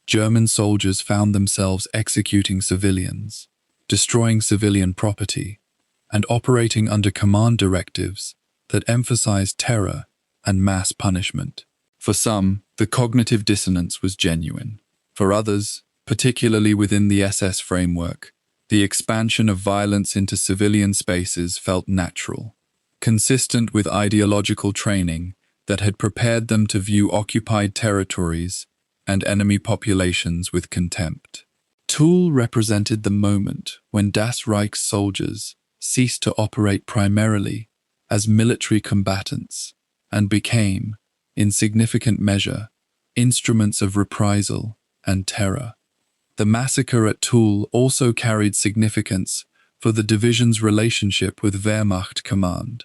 German soldiers found themselves executing civilians, destroying civilian property, and operating under command directives that emphasized terror and mass punishment. For some, the cognitive dissonance was genuine. For others, particularly within the SS framework, the expansion of violence into civilian spaces felt natural, consistent with ideological training that had prepared them to view occupied territories and enemy populations with contempt. Toul represented the moment when Das Reich's soldiers ceased to operate primarily as military combatants and became, in significant measure, instruments of reprisal and terror. The massacre at Toul also carried significance for the division's relationship with Wehrmacht command.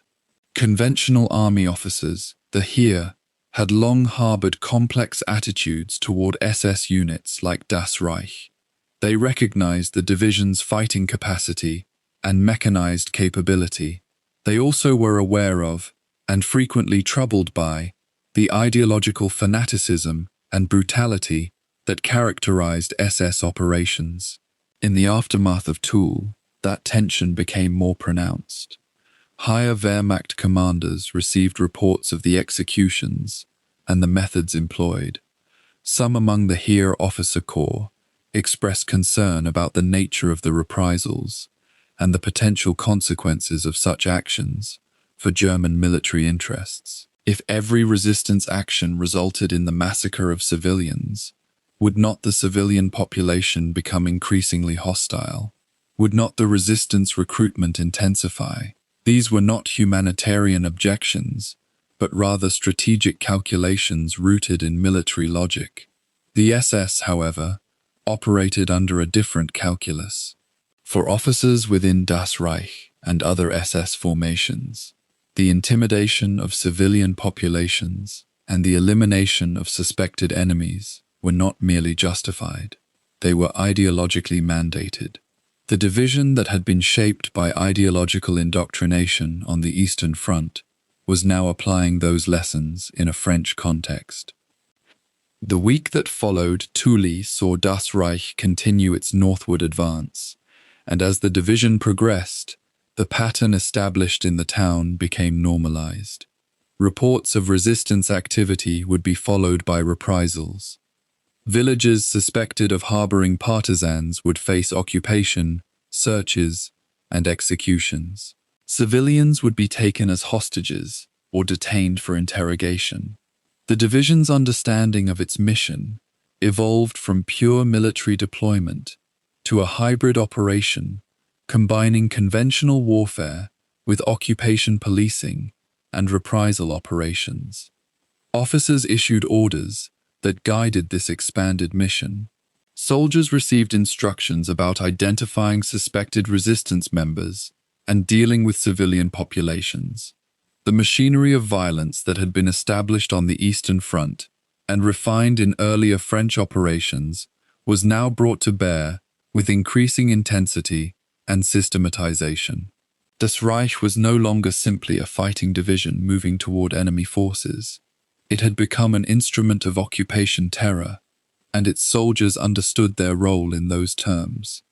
Conventional army officers, the Heer, had long harbored complex attitudes toward SS units like Das Reich. They recognized the division's fighting capacity and mechanized capability. They also were aware of, and frequently troubled by, the ideological fanaticism and brutality that characterized SS operations. In the aftermath of Toul, that tension became more pronounced. Higher Wehrmacht commanders received reports of the executions and the methods employed. Some among the Heer officer corps expressed concern about the nature of the reprisals and the potential consequences of such actions for German military interests. If every resistance action resulted in the massacre of civilians, would not the civilian population become increasingly hostile? Would not the resistance recruitment intensify? These were not humanitarian objections, but rather strategic calculations rooted in military logic. The SS, however, operated under a different calculus. For officers within Das Reich and other SS formations, the intimidation of civilian populations and the elimination of suspected enemies were not merely justified, they were ideologically mandated. The division that had been shaped by ideological indoctrination on the Eastern Front was now applying those lessons in a French context. The week that followed Toul saw Das Reich continue its northward advance, and as the division progressed, the pattern established in the town became normalized. Reports of resistance activity would be followed by reprisals. Villages suspected of harboring partisans would face occupation, searches, and executions. Civilians would be taken as hostages or detained for interrogation. The division's understanding of its mission evolved from pure military deployment to a hybrid operation combining conventional warfare with occupation policing and reprisal operations. Officers issued orders that guided this expanded mission. Soldiers received instructions about identifying suspected resistance members and dealing with civilian populations. The machinery of violence that had been established on the Eastern Front and refined in earlier French operations was now brought to bear with increasing intensity and systematization. Das Reich was no longer simply a fighting division moving toward enemy forces. It had become an instrument of occupation terror, and its soldiers understood their role in those terms.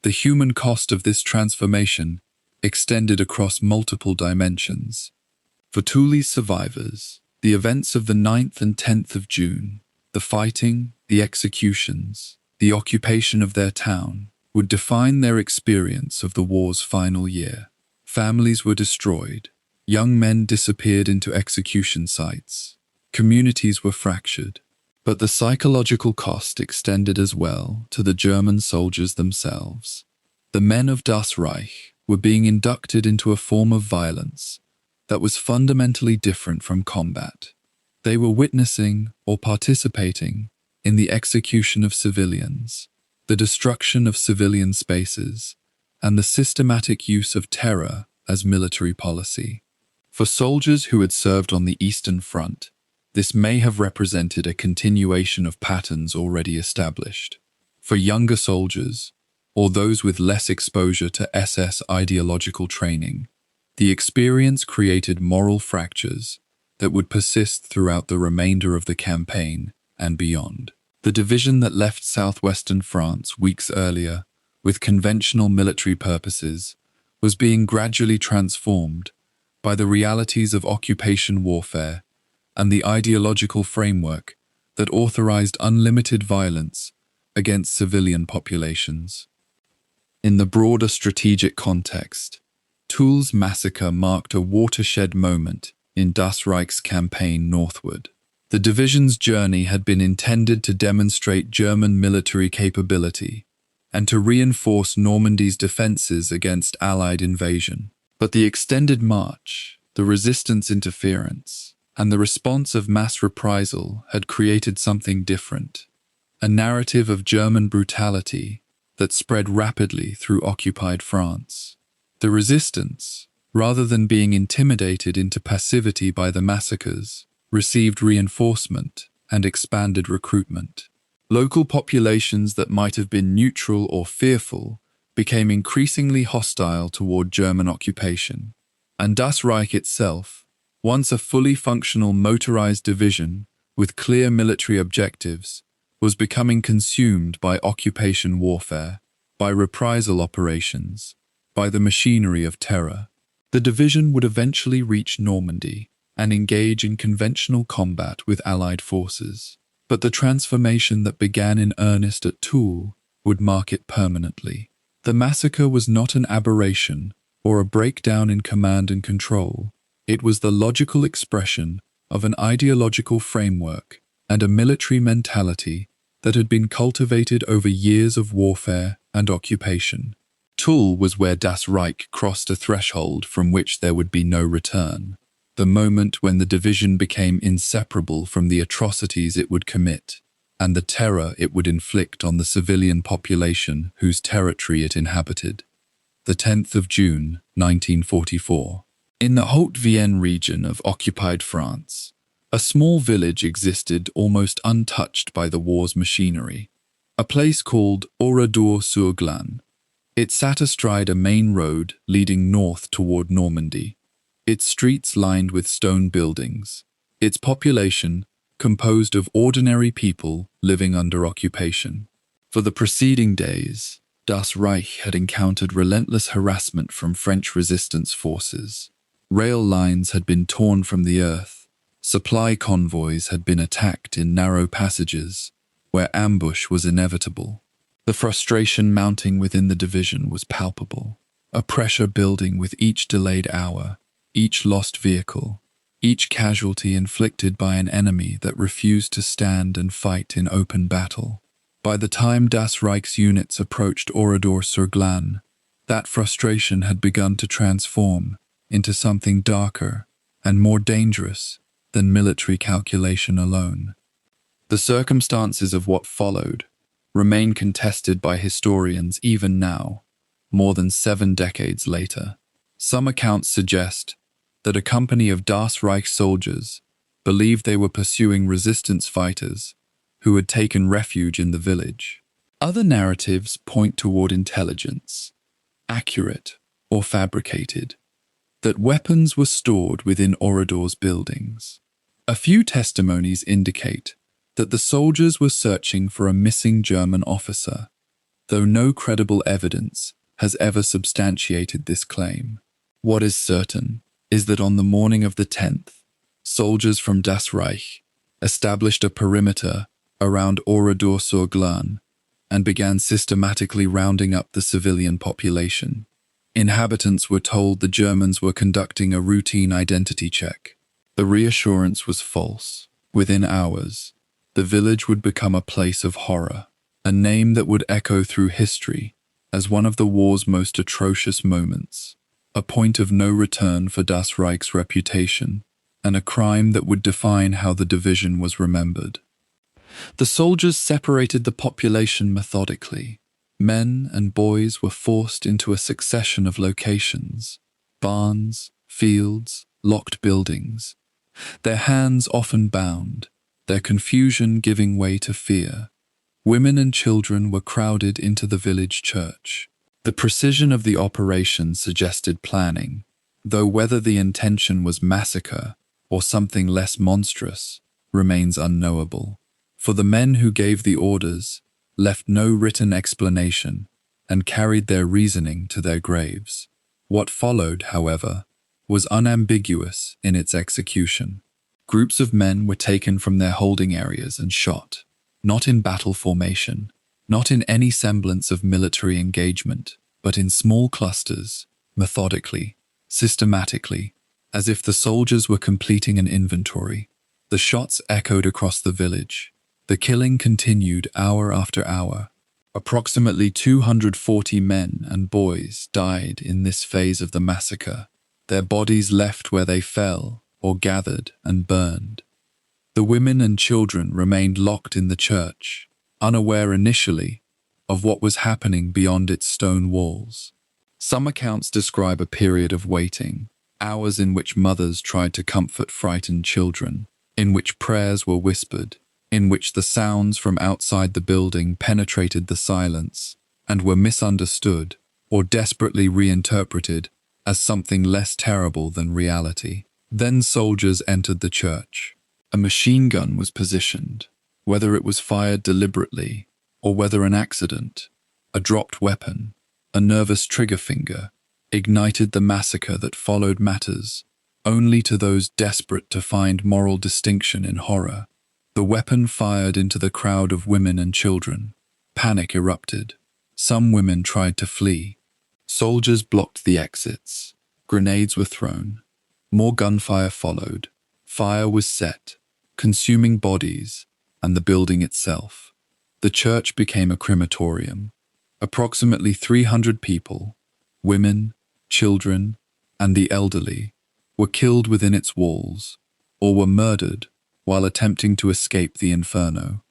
The human cost of this transformation extended across multiple dimensions. For Toul's survivors, the events of the 9th and 10th of June, the fighting, the executions, the occupation of their town, would define their experience of the war's final year. Families were destroyed, young men disappeared into execution sites, communities were fractured. But the psychological cost extended as well to the German soldiers themselves. The men of Das Reich were being inducted into a form of violence that was fundamentally different from combat. They were witnessing or participating in the execution of civilians, the destruction of civilian spaces, and the systematic use of terror as military policy. For soldiers who had served on the Eastern Front, this may have represented a continuation of patterns already established. For younger soldiers, or those with less exposure to SS ideological training, the experience created moral fractures that would persist throughout the remainder of the campaign and beyond. The division that left southwestern France weeks earlier with conventional military purposes was being gradually transformed by the realities of occupation warfare and the ideological framework that authorized unlimited violence against civilian populations. In the broader strategic context, Toul's massacre marked a watershed moment in Das Reich's campaign northward. The division's journey had been intended to demonstrate German military capability and to reinforce Normandy's defenses against Allied invasion. But the extended march, the resistance interference, and the response of mass reprisal had created something different, a narrative of German brutality that spread rapidly through occupied France. The resistance, rather than being intimidated into passivity by the massacres, received reinforcement and expanded recruitment. Local populations that might have been neutral or fearful became increasingly hostile toward German occupation, and Das Reich itself, once a fully functional motorized division with clear military objectives, was becoming consumed by occupation warfare, by reprisal operations, by the machinery of terror. The division would eventually reach Normandy and engage in conventional combat with Allied forces. But the transformation that began in earnest at Toul would mark it permanently. The massacre was not an aberration or a breakdown in command and control. It was the logical expression of an ideological framework and a military mentality that had been cultivated over years of warfare and occupation. Toul was where Das Reich crossed a threshold from which there would be no return, the moment when the division became inseparable from the atrocities it would commit and the terror it would inflict on the civilian population whose territory it inhabited. The 10th of June, 1944. In the Haute-Vienne region of occupied France, a small village existed almost untouched by the war's machinery, a place called Oradour-sur-Glane. It sat astride a main road leading north toward Normandy, its streets lined with stone buildings, its population composed of ordinary people living under occupation. For the preceding days, Das Reich had encountered relentless harassment from French resistance forces. Rail lines had been torn from the earth, supply convoys had been attacked in narrow passages where ambush was inevitable. The frustration mounting within the division was palpable, a pressure building with each delayed hour, each lost vehicle, each casualty inflicted by an enemy that refused to stand and fight in open battle. By the time Das Reich's units approached Oradour-sur-Glane, that frustration had begun to transform into something darker and more dangerous than military calculation alone. The circumstances of what followed remain contested by historians even now, more than 7 decades later. Some accounts suggest that a company of Das Reich soldiers believed they were pursuing resistance fighters who had taken refuge in the village. Other narratives point toward intelligence, accurate or fabricated, that weapons were stored within Oradour's buildings. A few testimonies indicate that the soldiers were searching for a missing German officer, though no credible evidence has ever substantiated this claim. What is certain is that on the morning of the 10th, soldiers from Das Reich established a perimeter around Oradour-sur-Glane and began systematically rounding up the civilian population. Inhabitants were told the Germans were conducting a routine identity check. The reassurance was false. Within hours, the village would become a place of horror, a name that would echo through history as one of the war's most atrocious moments, a point of no return for Das Reich's reputation, and a crime that would define how the division was remembered. The soldiers separated the population methodically. Men and boys were forced into a succession of locations: barns, fields, locked buildings, their hands often bound, their confusion giving way to fear. Women and children were crowded into the village church. The precision of the operation suggested planning, though whether the intention was massacre or something less monstrous remains unknowable. For the men who gave the orders left no written explanation and carried their reasoning to their graves. What followed, however, was unambiguous in its execution. Groups of men were taken from their holding areas and shot, not in battle formation, not in any semblance of military engagement, but in small clusters, methodically, systematically, as if the soldiers were completing an inventory. The shots echoed across the village. The killing continued hour after hour. Approximately 240 men and boys died in this phase of the massacre, their bodies left where they fell or gathered and burned. The women and children remained locked in the church, unaware initially of what was happening beyond its stone walls. Some accounts describe a period of waiting, hours in which mothers tried to comfort frightened children, in which prayers were whispered, in which the sounds from outside the building penetrated the silence and were misunderstood or desperately reinterpreted as something less terrible than reality. Then soldiers entered the church. A machine gun was positioned, whether it was fired deliberately or whether an accident, a dropped weapon, a nervous trigger finger, ignited the massacre that followed matters only to those desperate to find moral distinction in horror. The weapon fired into the crowd of women and children. Panic erupted. Some women tried to flee. Soldiers blocked the exits. Grenades were thrown. More gunfire followed. Fire was set, consuming bodies and the building itself. The church became a crematorium. Approximately 300 people, women, children, and the elderly, were killed within its walls, or were murdered while attempting to escape the inferno.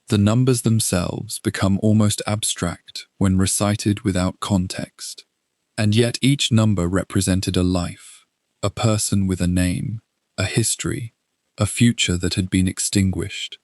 The numbers themselves become almost abstract when recited without context, and yet each number represented a life, a person with a name, a history, a future that had been extinguished,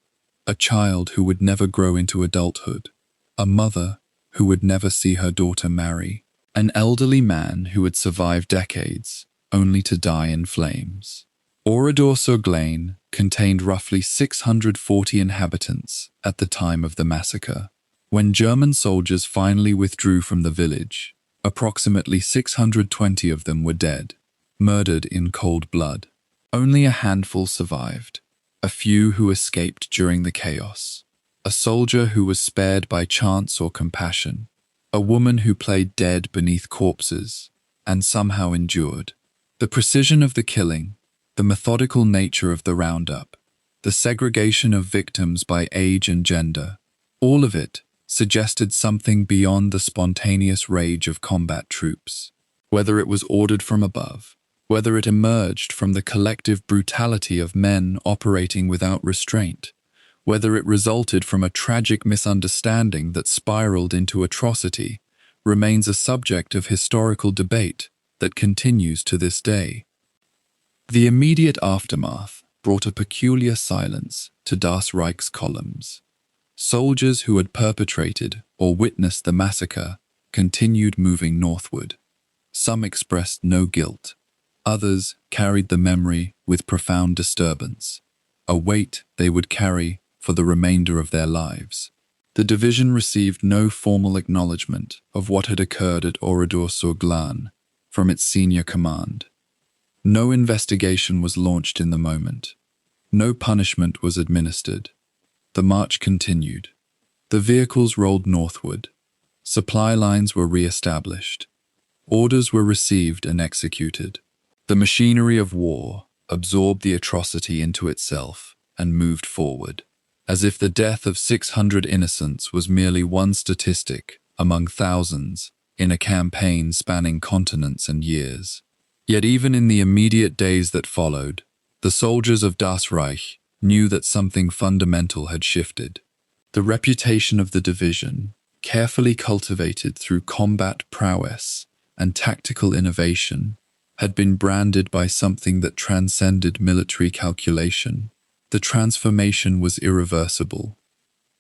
a child who would never grow into adulthood, a mother who would never see her daughter marry, an elderly man who would survive decades only to die in flames. Oradour-sur-Glane contained roughly 640 inhabitants at the time of the massacre. When German soldiers finally withdrew from the village, approximately 620 of them were dead, murdered in cold blood. Only a handful survived, a few who escaped during the chaos, a soldier who was spared by chance or compassion, a woman who played dead beneath corpses and somehow endured. The precision of the killing, the methodical nature of the roundup, the segregation of victims by age and gender, all of it suggested something beyond the spontaneous rage of combat troops. Whether it was ordered from above, whether it emerged from the collective brutality of men operating without restraint, whether it resulted from a tragic misunderstanding that spiraled into atrocity, remains a subject of historical debate that continues to this day. The immediate aftermath brought a peculiar silence to Das Reich's columns. Soldiers who had perpetrated or witnessed the massacre continued moving northward. Some expressed no guilt. Others carried the memory with profound disturbance, a weight they would carry for the remainder of their lives. The division received no formal acknowledgement of what had occurred at Oradour-sur-Glane from its senior command. No investigation was launched in the moment. No punishment was administered. The march continued. The vehicles rolled northward. Supply lines were re-established. Orders were received and executed. The machinery of war absorbed the atrocity into itself and moved forward, as if the death of 600 innocents was merely one statistic among thousands in a campaign spanning continents and years. Yet even in the immediate days that followed, the soldiers of Das Reich knew that something fundamental had shifted. The reputation of the division, carefully cultivated through combat prowess and tactical innovation, had been branded by something that transcended military calculation. The transformation was irreversible.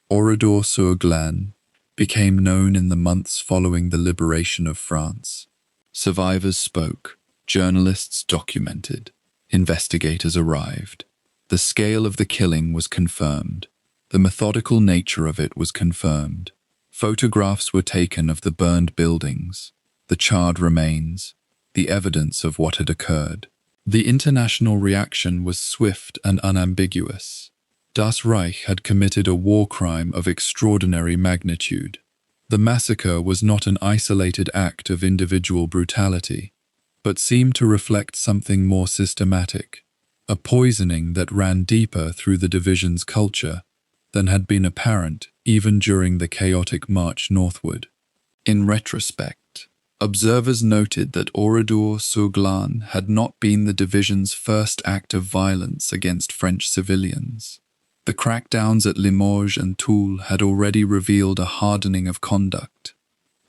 Oradour-sur-Glane became known in the months following the liberation of France. Survivors spoke, journalists documented, investigators arrived. The scale of the killing was confirmed. The methodical nature of it was confirmed. Photographs were taken of the burned buildings, the charred remains, the evidence of what had occurred. The international reaction was swift and unambiguous. Das Reich had committed a war crime of extraordinary magnitude. The massacre was not an isolated act of individual brutality, but seemed to reflect something more systematic, a poisoning that ran deeper through the division's culture than had been apparent even during the chaotic march northward. In retrospect, observers noted that Oradour-sur-Glane had not been the division's first act of violence against French civilians. The crackdowns at Limoges and Toul had already revealed a hardening of conduct,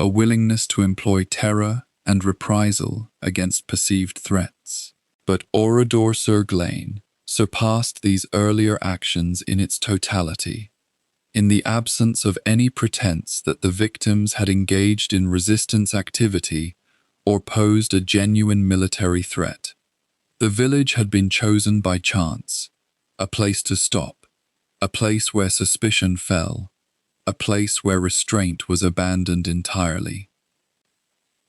a willingness to employ terror and reprisal against perceived threats. But Oradour-sur-Glane surpassed these earlier actions in its totality. In the absence of any pretense that the victims had engaged in resistance activity or posed a genuine military threat, the village had been chosen by chance, a place to stop, a place where suspicion fell, a place where restraint was abandoned entirely.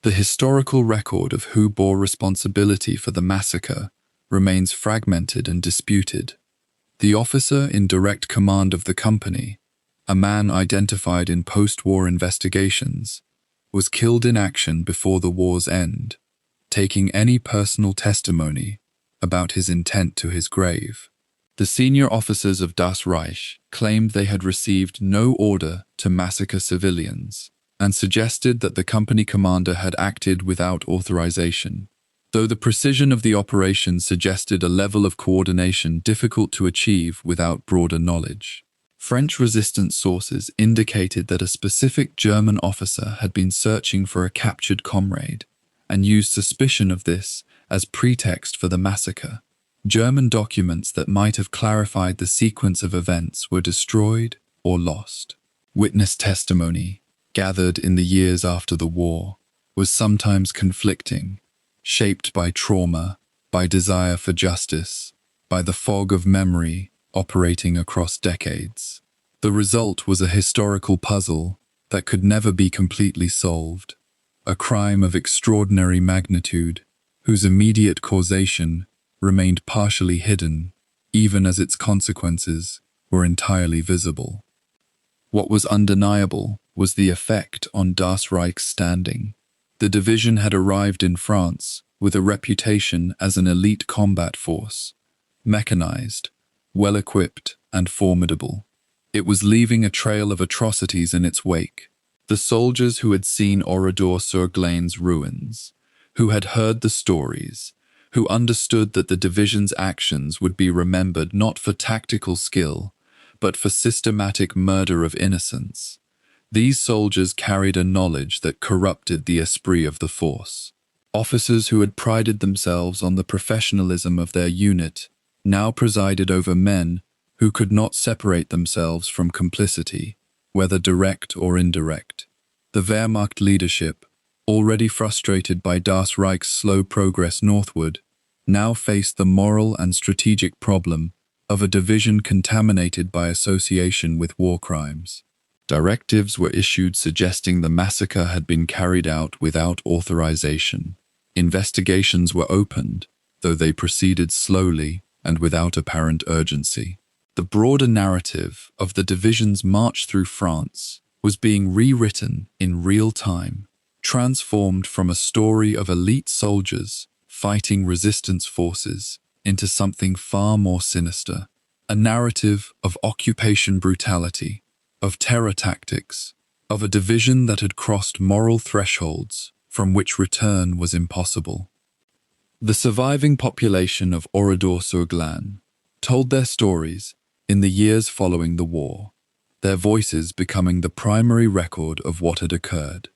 The historical record of who bore responsibility for the massacre remains fragmented and disputed. The officer in direct command of the company, a man identified in post-war investigations, was killed in action before the war's end, taking any personal testimony about his intent to his grave. The senior officers of Das Reich claimed they had received no order to massacre civilians and suggested that the company commander had acted without authorization, though the precision of the operation suggested a level of coordination difficult to achieve without broader knowledge. French resistance sources indicated that a specific German officer had been searching for a captured comrade and used suspicion of this as pretext for the massacre. German documents that might have clarified the sequence of events were destroyed or lost. Witness testimony, gathered in the years after the war, was sometimes conflicting, shaped by trauma, by desire for justice, by the fog of memory operating across decades. The result was a historical puzzle that could never be completely solved, a crime of extraordinary magnitude whose immediate causation remained partially hidden, even as its consequences were entirely visible. What was undeniable was the effect on Das Reich's standing. The division had arrived in France with a reputation as an elite combat force, mechanized, well-equipped, and formidable. It was leaving a trail of atrocities in its wake. The soldiers who had seen Oradour-sur-Glane's ruins, who had heard the stories, who understood that the division's actions would be remembered not for tactical skill, but for systematic murder of innocents. These soldiers carried a knowledge that corrupted the esprit of the force. Officers who had prided themselves on the professionalism of their unit now presided over men who could not separate themselves from complicity, whether direct or indirect. The Wehrmacht leadership, already frustrated by Das Reich's slow progress northward, now faced the moral and strategic problem of a division contaminated by association with war crimes. Directives were issued suggesting the massacre had been carried out without authorization. Investigations were opened, though they proceeded slowly and without apparent urgency. The broader narrative of the division's march through France was being rewritten in real time, transformed from a story of elite soldiers fighting resistance forces into something far more sinister, a narrative of occupation brutality, of terror tactics, of a division that had crossed moral thresholds from which return was impossible. The surviving population of Oradour-sur-Glane told their stories in the years following the war, their voices becoming the primary record of what had occurred.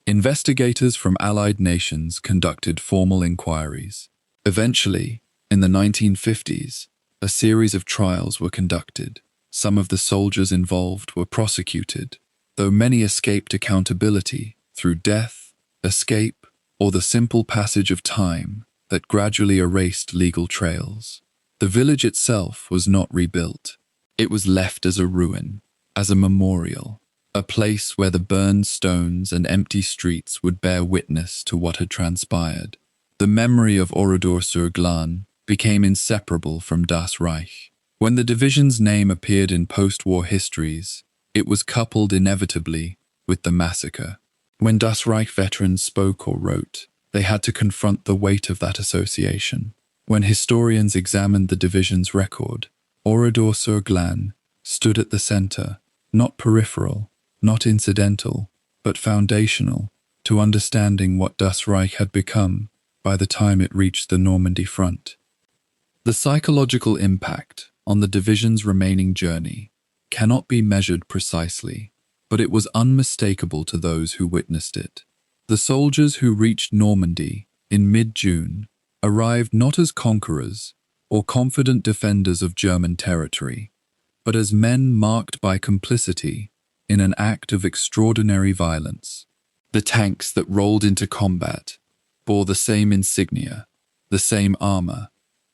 Investigators from Allied nations conducted formal inquiries. Eventually, in the 1950s, a series of trials were conducted. Some of the soldiers involved were prosecuted, though many escaped accountability through death, escape, or the simple passage of time that gradually erased legal trails. The village itself was not rebuilt. It was left as a ruin, as a memorial, a place where the burned stones and empty streets would bear witness to what had transpired. The memory of Oradour-sur-Glane became inseparable from Das Reich. When the division's name appeared in post-war histories, it was coupled inevitably with the massacre. When Das Reich veterans spoke or wrote, they had to confront the weight of that association. When historians examined the division's record, Oradour-sur-Glane stood at the center, not peripheral, not incidental, but foundational, to understanding what Das Reich had become by the time it reached the Normandy front. The psychological impact on the division's remaining journey cannot be measured precisely, but it was unmistakable to those who witnessed it. The soldiers who reached Normandy in mid-June arrived not as conquerors or confident defenders of German territory, but as men marked by complicity in an act of extraordinary violence. The tanks that rolled into combat bore the same insignia, the same armor,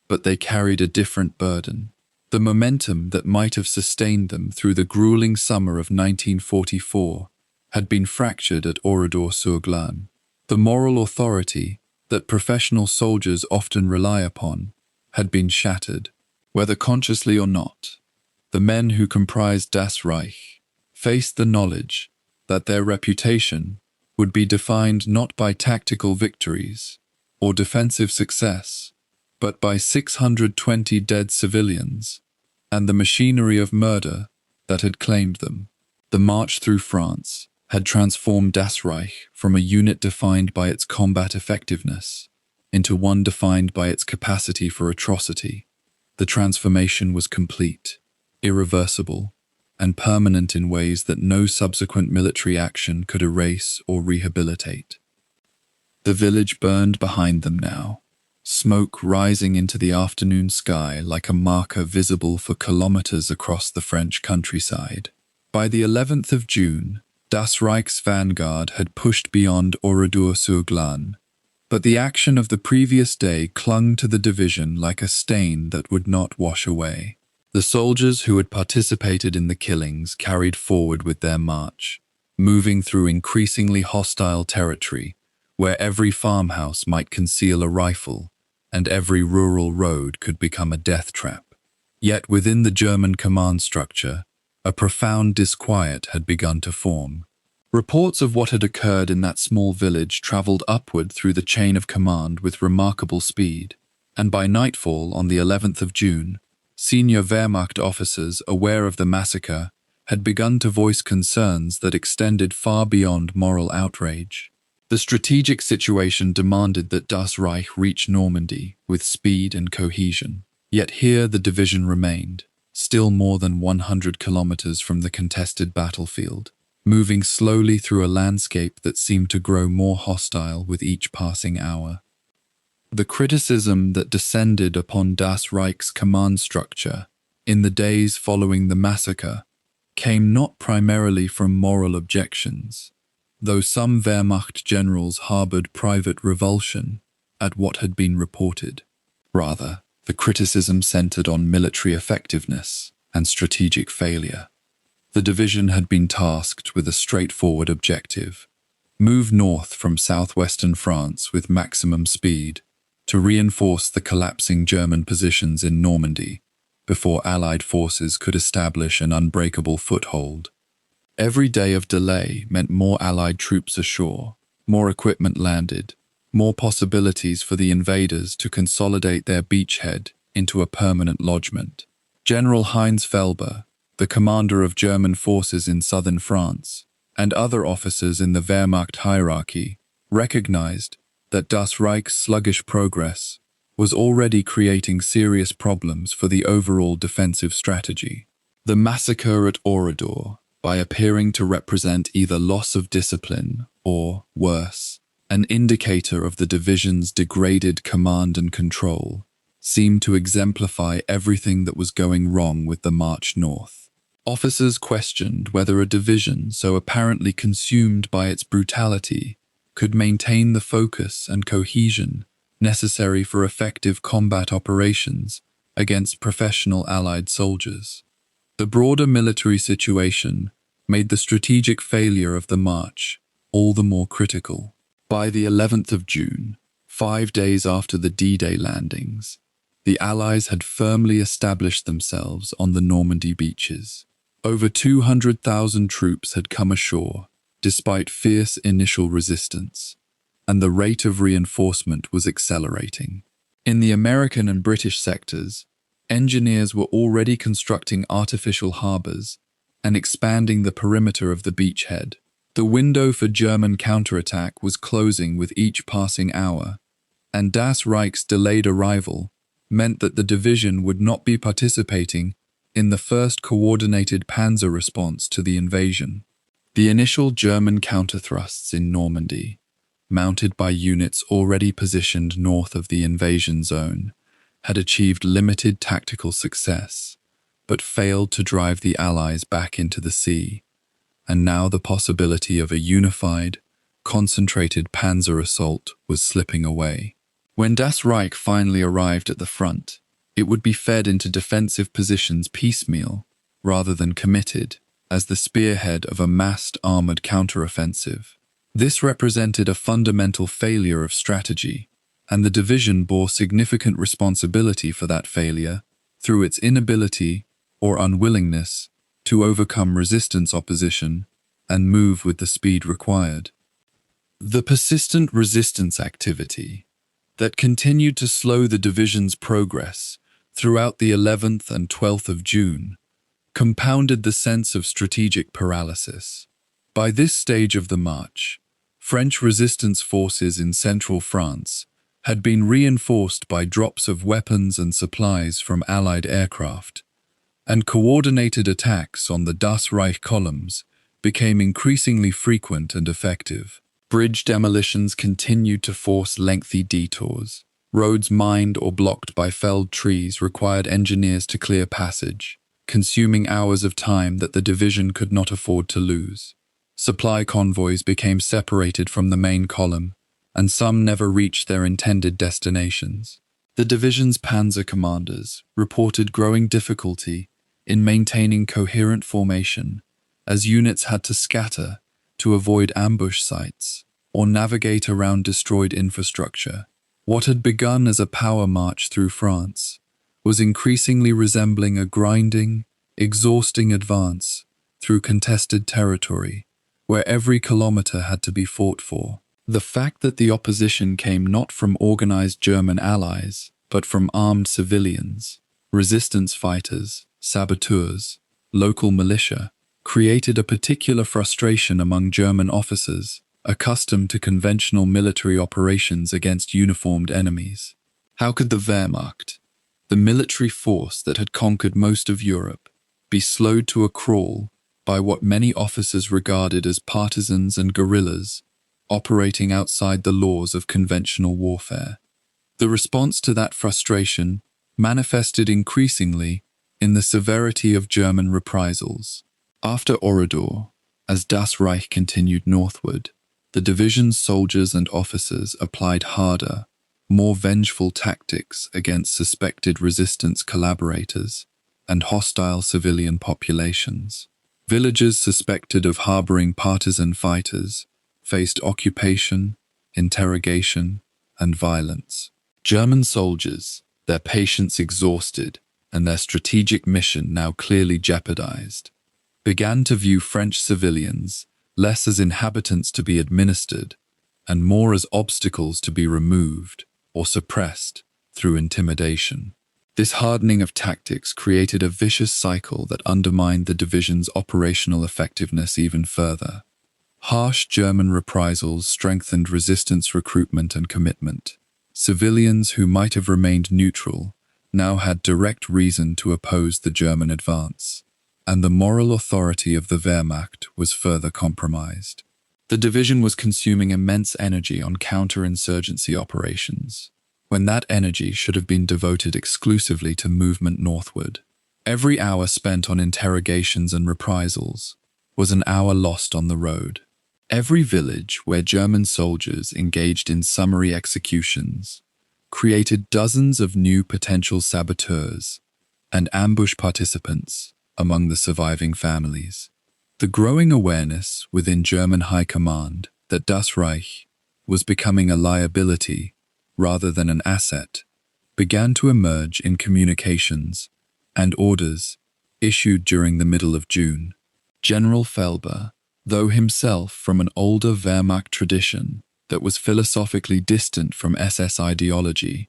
but they carried a different burden. The momentum that might have sustained them through the grueling summer of 1944 had been fractured at Oradour-sur-Glane. The moral authority that professional soldiers often rely upon had been shattered, whether consciously or not. The men who comprised Das Reich faced the knowledge that their reputation would be defined not by tactical victories or defensive success, but by 620 dead civilians and the machinery of murder that had claimed them. The march through France had transformed Das Reich from a unit defined by its combat effectiveness into one defined by its capacity for atrocity. The transformation was complete, irreversible, and permanent in ways that no subsequent military action could erase or rehabilitate. The village burned behind them now, smoke rising into the afternoon sky like a marker visible for kilometers across the French countryside. By the 11th of June, Das Reich's vanguard had pushed beyond Oradour-sur-Glane, but the action of the previous day clung to the division like a stain that would not wash away. The soldiers who had participated in the killings carried forward with their march, moving through increasingly hostile territory, where every farmhouse might conceal a rifle and every rural road could become a death trap. Yet within the German command structure, a profound disquiet had begun to form. Reports of what had occurred in that small village traveled upward through the chain of command with remarkable speed, and by nightfall on the 11th of June, senior Wehrmacht officers aware of the massacre had begun to voice concerns that extended far beyond moral outrage. The strategic situation demanded that Das Reich reach Normandy with speed and cohesion. Yet here the division remained, still more than 100 kilometers from the contested battlefield, moving slowly through a landscape that seemed to grow more hostile with each passing hour. The criticism that descended upon Das Reich's command structure in the days following the massacre came not primarily from moral objections, though some Wehrmacht generals harbored private revulsion at what had been reported. Rather, the criticism centered on military effectiveness and strategic failure. The division had been tasked with a straightforward objective: move north from southwestern France with maximum speed to reinforce the collapsing German positions in Normandy, before Allied forces could establish an unbreakable foothold. Every day of delay meant more Allied troops ashore, more equipment landed, more possibilities for the invaders to consolidate their beachhead into a permanent lodgment. General Heinz Felber, the commander of German forces in southern France, and other officers in the Wehrmacht hierarchy, recognized that Das Reich's sluggish progress was already creating serious problems for the overall defensive strategy. The massacre at Oradour, by appearing to represent either loss of discipline or, worse, an indicator of the division's degraded command and control, seemed to exemplify everything that was going wrong with the march north. Officers questioned whether a division so apparently consumed by its brutality could maintain the focus and cohesion necessary for effective combat operations against professional Allied soldiers. The broader military situation made the strategic failure of the march all the more critical. By the 11th of June, 5 days after the D-Day landings, the Allies had firmly established themselves on the Normandy beaches. Over 200,000 troops had come ashore, despite fierce initial resistance, and the rate of reinforcement was accelerating. In the American and British sectors, engineers were already constructing artificial harbors and expanding the perimeter of the beachhead. The window for German counterattack was closing with each passing hour, and Das Reich's delayed arrival meant that the division would not be participating in the first coordinated Panzer response to the invasion. The initial German counterthrusts in Normandy, mounted by units already positioned north of the invasion zone, had achieved limited tactical success, but failed to drive the Allies back into the sea, and now the possibility of a unified, concentrated Panzer assault was slipping away. When Das Reich finally arrived at the front, it would be fed into defensive positions piecemeal, rather than committed, as the spearhead of a massed armored counteroffensive. This represented a fundamental failure of strategy, and the division bore significant responsibility for that failure through its inability or unwillingness to overcome resistance opposition and move with the speed required. The persistent resistance activity that continued to slow the division's progress throughout the 11th and 12th of June compounded the sense of strategic paralysis. By this stage of the march, French resistance forces in central France had been reinforced by drops of weapons and supplies from Allied aircraft, and coordinated attacks on the Das Reich columns became increasingly frequent and effective. Bridge demolitions continued to force lengthy detours. Roads mined or blocked by felled trees required engineers to clear passage, consuming hours of time that the division could not afford to lose. Supply convoys became separated from the main column, and some never reached their intended destinations. The division's panzer commanders reported growing difficulty in maintaining coherent formation, as units had to scatter to avoid ambush sites or navigate around destroyed infrastructure. What had begun as a power march through France was increasingly resembling a grinding, exhausting advance through contested territory, where every kilometer had to be fought for. The fact that the opposition came not from organized German allies, but from armed civilians, resistance fighters, saboteurs, local militia, created a particular frustration among German officers accustomed to conventional military operations against uniformed enemies. How could the Wehrmacht, the military force that had conquered most of Europe, be slowed to a crawl by what many officers regarded as partisans and guerrillas operating outside the laws of conventional warfare? The response to that frustration manifested increasingly in the severity of German reprisals. After Oradour, as Das Reich continued northward, the division's soldiers and officers applied harder, more vengeful tactics against suspected resistance collaborators and hostile civilian populations. Villages suspected of harboring partisan fighters faced occupation, interrogation, and violence. German soldiers, their patience exhausted, and their strategic mission now clearly jeopardized, began to view French civilians less as inhabitants to be administered and more as obstacles to be removed or suppressed through intimidation. This hardening of tactics created a vicious cycle that undermined the division's operational effectiveness even further. Harsh German reprisals strengthened resistance recruitment and commitment. Civilians who might have remained neutral now had direct reason to oppose the German advance, and the moral authority of the Wehrmacht was further compromised. The division was consuming immense energy on counterinsurgency operations, when that energy should have been devoted exclusively to movement northward. Every hour spent on interrogations and reprisals was an hour lost on the road. Every village where German soldiers engaged in summary executions created dozens of new potential saboteurs and ambush participants among the surviving families. The growing awareness within German high command that Das Reich was becoming a liability rather than an asset began to emerge in communications and orders issued during the middle of June. General Felber, though himself from an older Wehrmacht tradition that was philosophically distant from SS ideology,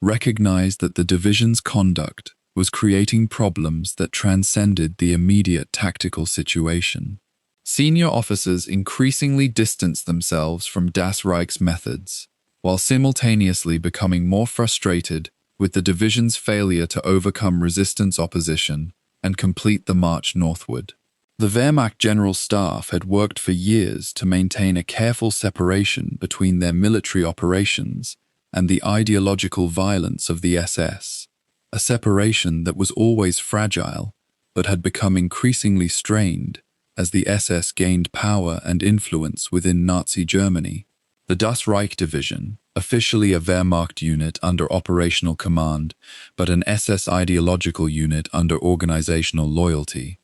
recognized that the division's conduct was creating problems that transcended the immediate tactical situation. Senior officers increasingly distanced themselves from Das Reich's methods, while simultaneously becoming more frustrated with the division's failure to overcome resistance opposition and complete the march northward. The Wehrmacht General Staff had worked for years to maintain a careful separation between their military operations and the ideological violence of the SS, a separation that was always fragile but had become increasingly strained as the SS gained power and influence within Nazi Germany. The Das Reich Division, officially a Wehrmacht unit under operational command but an SS ideological unit under organizational loyalty,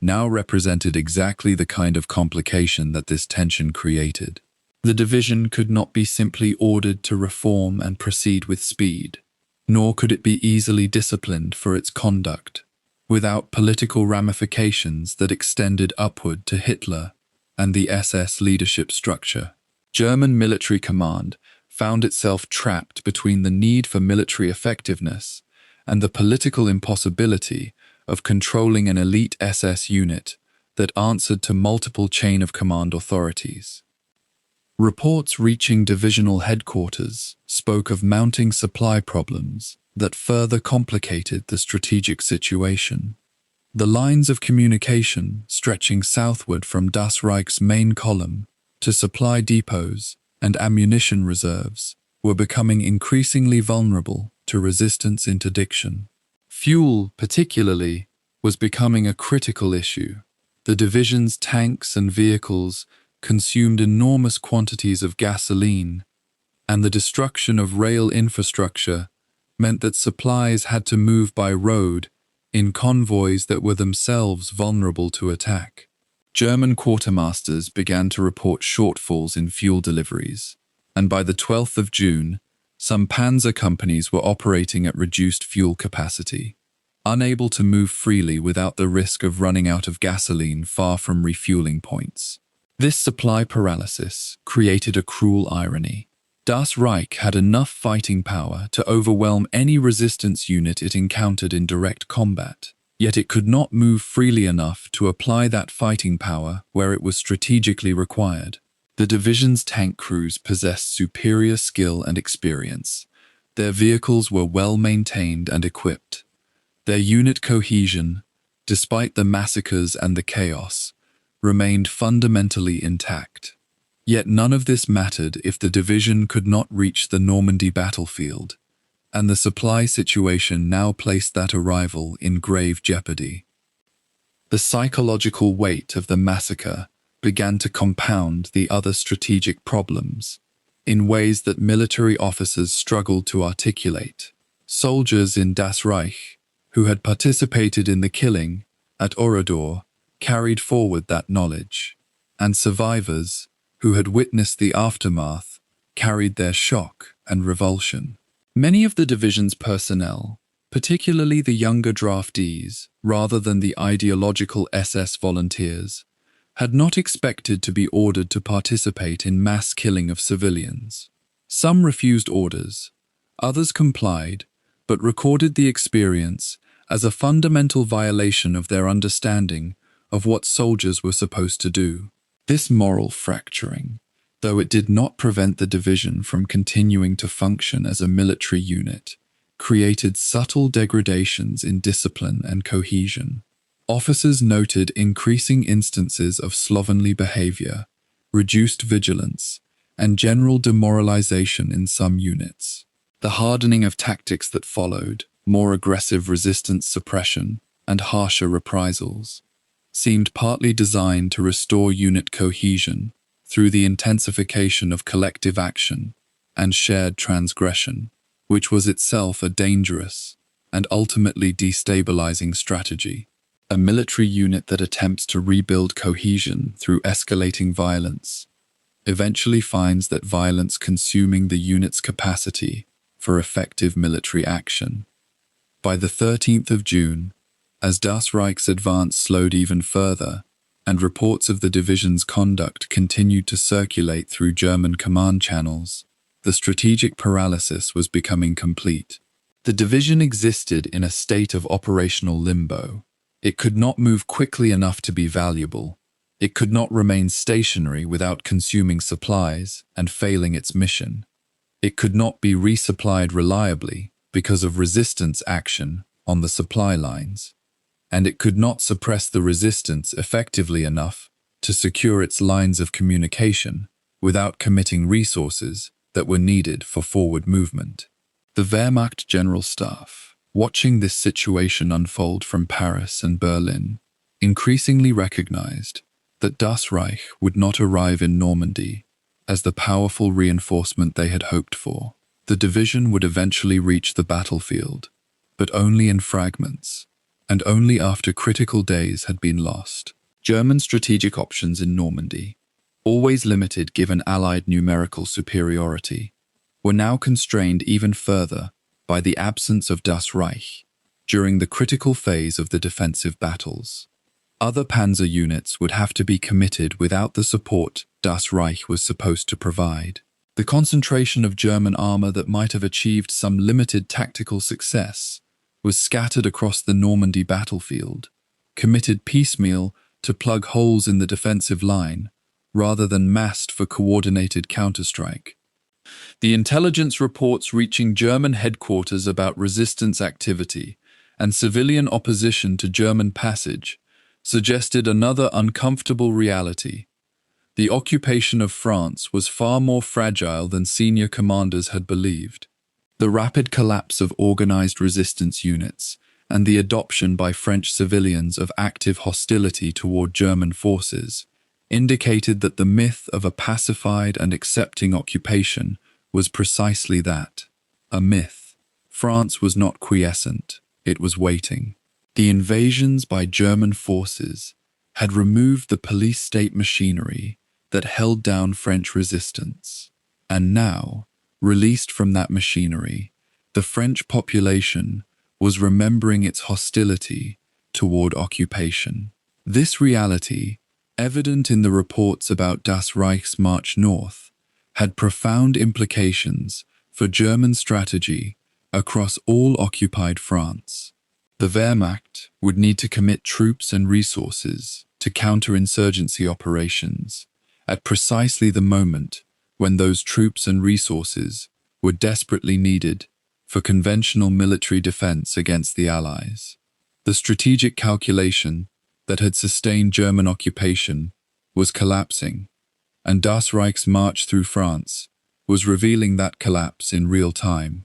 now represented exactly the kind of complication that this tension created. The division could not be simply ordered to reform and proceed with speed, nor could it be easily disciplined for its conduct, without political ramifications that extended upward to Hitler and the SS leadership structure. German military command found itself trapped between the need for military effectiveness and the political impossibility of controlling an elite SS unit that answered to multiple chain of command authorities. Reports reaching divisional headquarters spoke of mounting supply problems that further complicated the strategic situation. The lines of communication stretching southward from Das Reich's main column to supply depots and ammunition reserves were becoming increasingly vulnerable to resistance interdiction. Fuel, particularly, was becoming a critical issue. The division's tanks and vehicles consumed enormous quantities of gasoline, and the destruction of rail infrastructure meant that supplies had to move by road in convoys that were themselves vulnerable to attack. German quartermasters began to report shortfalls in fuel deliveries, and by the 12th of June, some Panzer companies were operating at reduced fuel capacity, unable to move freely without the risk of running out of gasoline far from refueling points. This supply paralysis created a cruel irony. Das Reich had enough fighting power to overwhelm any resistance unit it encountered in direct combat, yet it could not move freely enough to apply that fighting power where it was strategically required. The division's tank crews possessed superior skill and experience. Their vehicles were well maintained and equipped. Their unit cohesion, despite the massacres and the chaos, remained fundamentally intact. Yet none of this mattered if the division could not reach the Normandy battlefield, and the supply situation now placed that arrival in grave jeopardy. The psychological weight of the massacre began to compound the other strategic problems in ways that military officers struggled to articulate. Soldiers in Das Reich, who had participated in the killing at Orador, carried forward that knowledge, and survivors, who had witnessed the aftermath, carried their shock and revulsion. Many of the division's personnel, particularly the younger draftees, rather than the ideological SS volunteers, had not expected to be ordered to participate in mass killing of civilians. Some refused orders, others complied, but recorded the experience as a fundamental violation of their understanding of what soldiers were supposed to do. This moral fracturing, though it did not prevent the division from continuing to function as a military unit, created subtle degradations in discipline and cohesion. Officers noted increasing instances of slovenly behavior, reduced vigilance, and general demoralization in some units. The hardening of tactics that followed, more aggressive resistance suppression, and harsher reprisals, seemed partly designed to restore unit cohesion through the intensification of collective action and shared transgression, which was itself a dangerous and ultimately destabilizing strategy. A military unit that attempts to rebuild cohesion through escalating violence eventually finds that violence consuming the unit's capacity for effective military action. By the 13th of June, as Das Reich's advance slowed even further, and reports of the division's conduct continued to circulate through German command channels, the strategic paralysis was becoming complete. The division existed in a state of operational limbo. It could not move quickly enough to be valuable. It could not remain stationary without consuming supplies and failing its mission. It could not be resupplied reliably because of resistance action on the supply lines, and it could not suppress the resistance effectively enough to secure its lines of communication without committing resources that were needed for forward movement. The Wehrmacht General Staff, watching this situation unfold from Paris and Berlin, increasingly recognized that Das Reich would not arrive in Normandy as the powerful reinforcement they had hoped for. The division would eventually reach the battlefield, but only in fragments, and only after critical days had been lost. German strategic options in Normandy, always limited given Allied numerical superiority, were now constrained even further by the absence of Das Reich during the critical phase of the defensive battles. Other panzer units would have to be committed without the support Das Reich was supposed to provide. The concentration of German armor that might have achieved some limited tactical success was scattered across the Normandy battlefield, committed piecemeal to plug holes in the defensive line, rather than massed for coordinated counterstrike. The intelligence reports reaching German headquarters about resistance activity and civilian opposition to German passage suggested another uncomfortable reality. The occupation of France was far more fragile than senior commanders had believed. The rapid collapse of organized resistance units and the adoption by French civilians of active hostility toward German forces indicated that the myth of a pacified and accepting occupation was precisely that, a myth. France was not quiescent, it was waiting. The invasions by German forces had removed the police state machinery that held down French resistance, and now, released from that machinery, the French population was remembering its hostility toward occupation. This reality, evident in the reports about Das Reich's march north, had profound implications for German strategy across all occupied France. The Wehrmacht would need to commit troops and resources to counterinsurgency operations at precisely the moment when those troops and resources were desperately needed for conventional military defense against the Allies. The strategic calculation that had sustained German occupation was collapsing, and Das Reich's march through France was revealing that collapse in real time.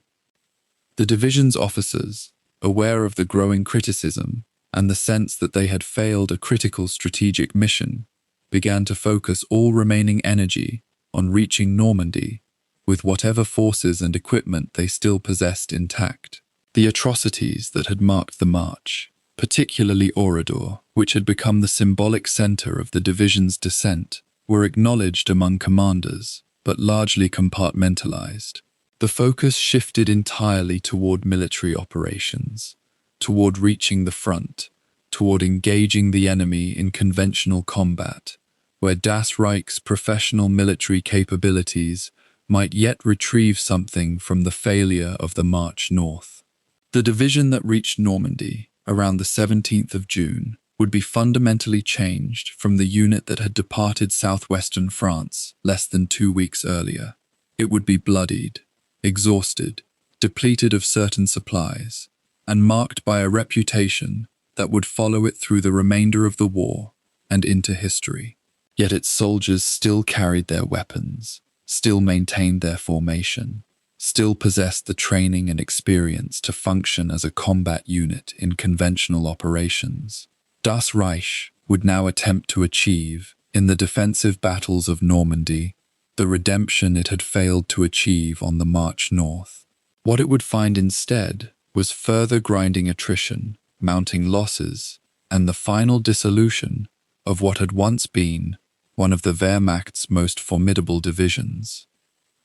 The division's officers, aware of the growing criticism and the sense that they had failed a critical strategic mission, began to focus all remaining energy on reaching Normandy with whatever forces and equipment they still possessed intact. The atrocities that had marked the march, particularly Oradour, which had become the symbolic center of the division's descent, were acknowledged among commanders, but largely compartmentalized. The focus shifted entirely toward military operations, toward reaching the front, toward engaging the enemy in conventional combat, where Das Reich's professional military capabilities might yet retrieve something from the failure of the march north. The division that reached Normandy around the 17th of June would be fundamentally changed from the unit that had departed southwestern France less than 2 weeks earlier. It would be bloodied, exhausted, depleted of certain supplies, and marked by a reputation that would follow it through the remainder of the war and into history. Yet its soldiers still carried their weapons, still maintained their formation, still possessed the training and experience to function as a combat unit in conventional operations. Das Reich would now attempt to achieve, in the defensive battles of Normandy, the redemption it had failed to achieve on the march north. What it would find instead was further grinding attrition, mounting losses, and the final dissolution of what had once been one of the Wehrmacht's most formidable divisions.